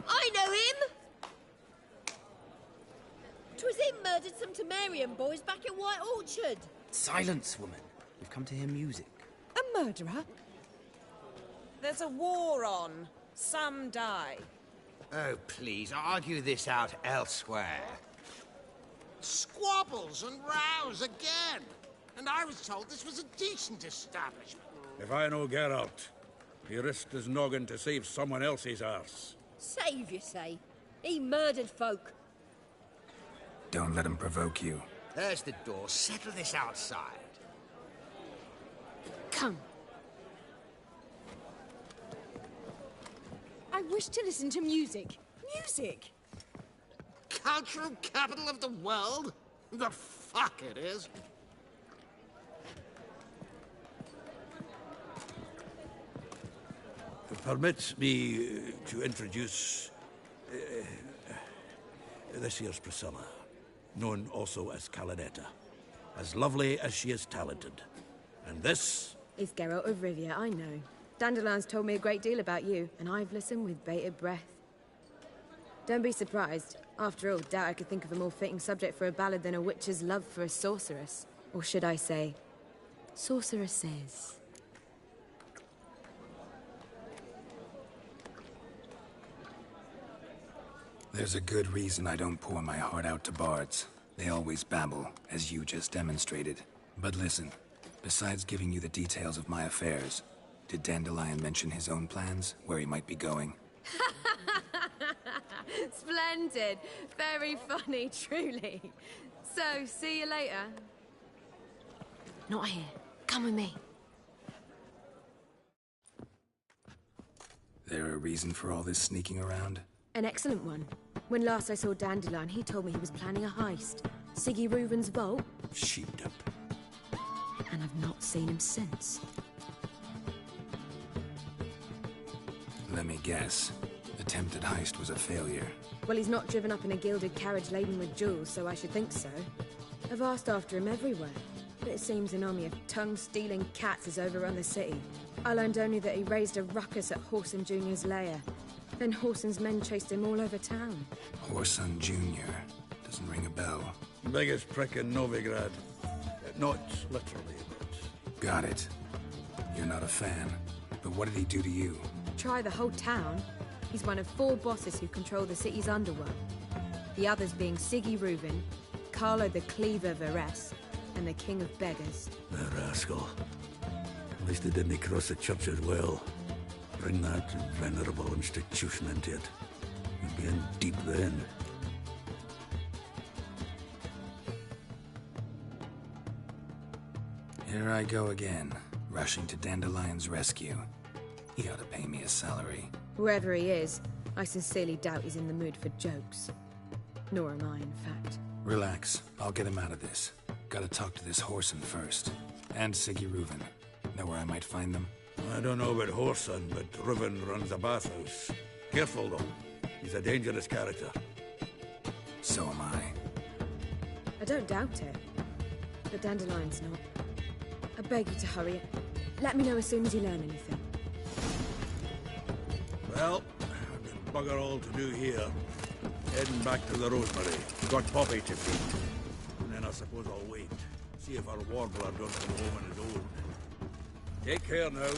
I know him! 'Twas him murdered some Temerian boys back at White Orchard. Silence, woman. We've come to hear music. A murderer? There's a war on. Some die. Oh, please, argue this out elsewhere. Squabbles and rows again. And I was told this was a decent establishment. If I know Geralt, he risked his noggin to save someone else's arse. Save, you say? He murdered folk. Don't let him provoke you. There's the door. Settle this outside. Come. I wish to listen to music. Music! Cultural capital of the world? The fuck it is. Permit me to introduce this here's Priscilla, known also as Calinetta. As lovely as she is talented. And this... It's Geralt of Rivia, I know. Dandelion's told me a great deal about you, and I've listened with bated breath. Don't be surprised. After all, doubt I could think of a more fitting subject for a ballad than a witch's love for a sorceress. Or should I say, sorceresses. There's a good reason I don't pour my heart out to bards. They always babble, as you just demonstrated. But listen, besides giving you the details of my affairs, Did Dandelion mention his own plans, where he might be going? Splendid. Very funny, truly. So, see you later. Not here. Come with me. There a reason for all this sneaking around? An excellent one. When last I saw Dandelion, he told me he was planning a heist. Siggy Reuven's vault. Sheeped up. And I've not seen him since. Let me guess. Attempted heist was a failure. Well, he's not driven up in a gilded carriage laden with jewels, so I should think so. I've asked after him everywhere, but it seems an army of tongue-stealing cats has overrun the city. I learned only that he raised a ruckus at Whoreson Jr.'s lair. Then Whoreson's men chased him all over town. Whoreson Jr. Doesn't ring a bell. Biggest prick in Novigrad. Not literally, but... Got it. You're not a fan. But what did he do to you? Try the whole town. He's one of 4 bosses who control the city's underworld. The others being Siggy Reuven, Carlo the Cleaver Varese, and the King of Beggars. The rascal. At least they didn't cross the church as well. Bring that venerable institution into it. We'd be in deep then. Here I go again, rushing to Dandelion's rescue. He ought to pay me a salary. Whoever he is, I sincerely doubt he's in the mood for jokes. Nor am I, in fact. Relax. I'll get him out of this. Gotta talk to this Whoreson first. And Siggy Reuven. Know where I might find them? I don't know about Whoreson, but Reuven runs a bathhouse. Careful, though. He's a dangerous character. So am I. I don't doubt it. But Dandelion's not. I beg you to hurry it. Let me know as soon as you learn anything. Well, I've got bugger all to do here. Heading back to the Rosemary. Got Poppy to feed. And then I suppose I'll wait. See if our warbler don't come home on his own. Take care now.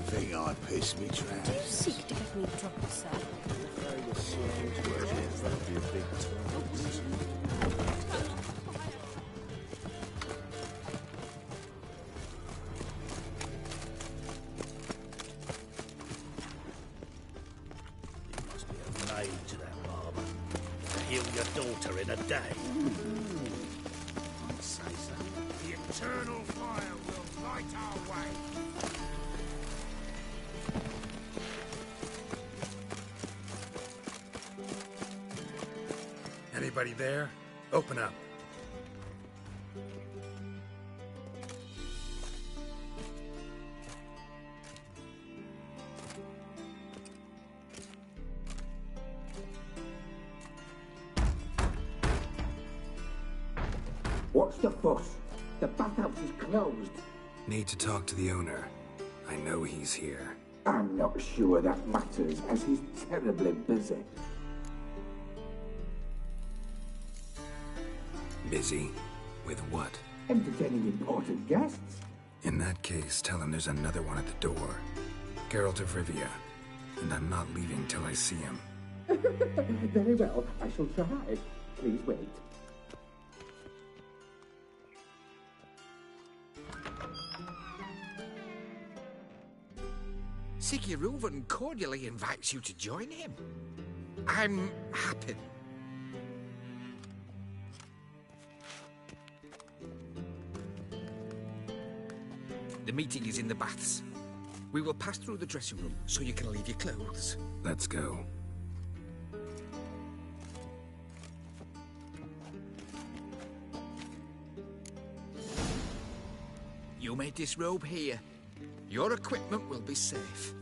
Think I piss me trousers. Do you seek to get me drunk, sir? That'd be a big Must be a maid to that barber. To heal your daughter in a day. I'd say so. The eternal fire will light our way. Anybody there? Open up. What's the fuss? The bathhouse is closed. Need to talk to the owner. I know he's here. I'm not sure that matters, as he's terribly busy. Busy? With what? Entertaining important guests. In that case, tell him there's another one at the door. Geralt of Rivia. And I'm not leaving till I see him. Very well, I shall try. Please wait. Siggy Reuven cordially invites you to join him. I'm happy. The meeting is in the baths. We will pass through the dressing room so you can leave your clothes. Let's go. You may disrobe here. Your equipment will be safe.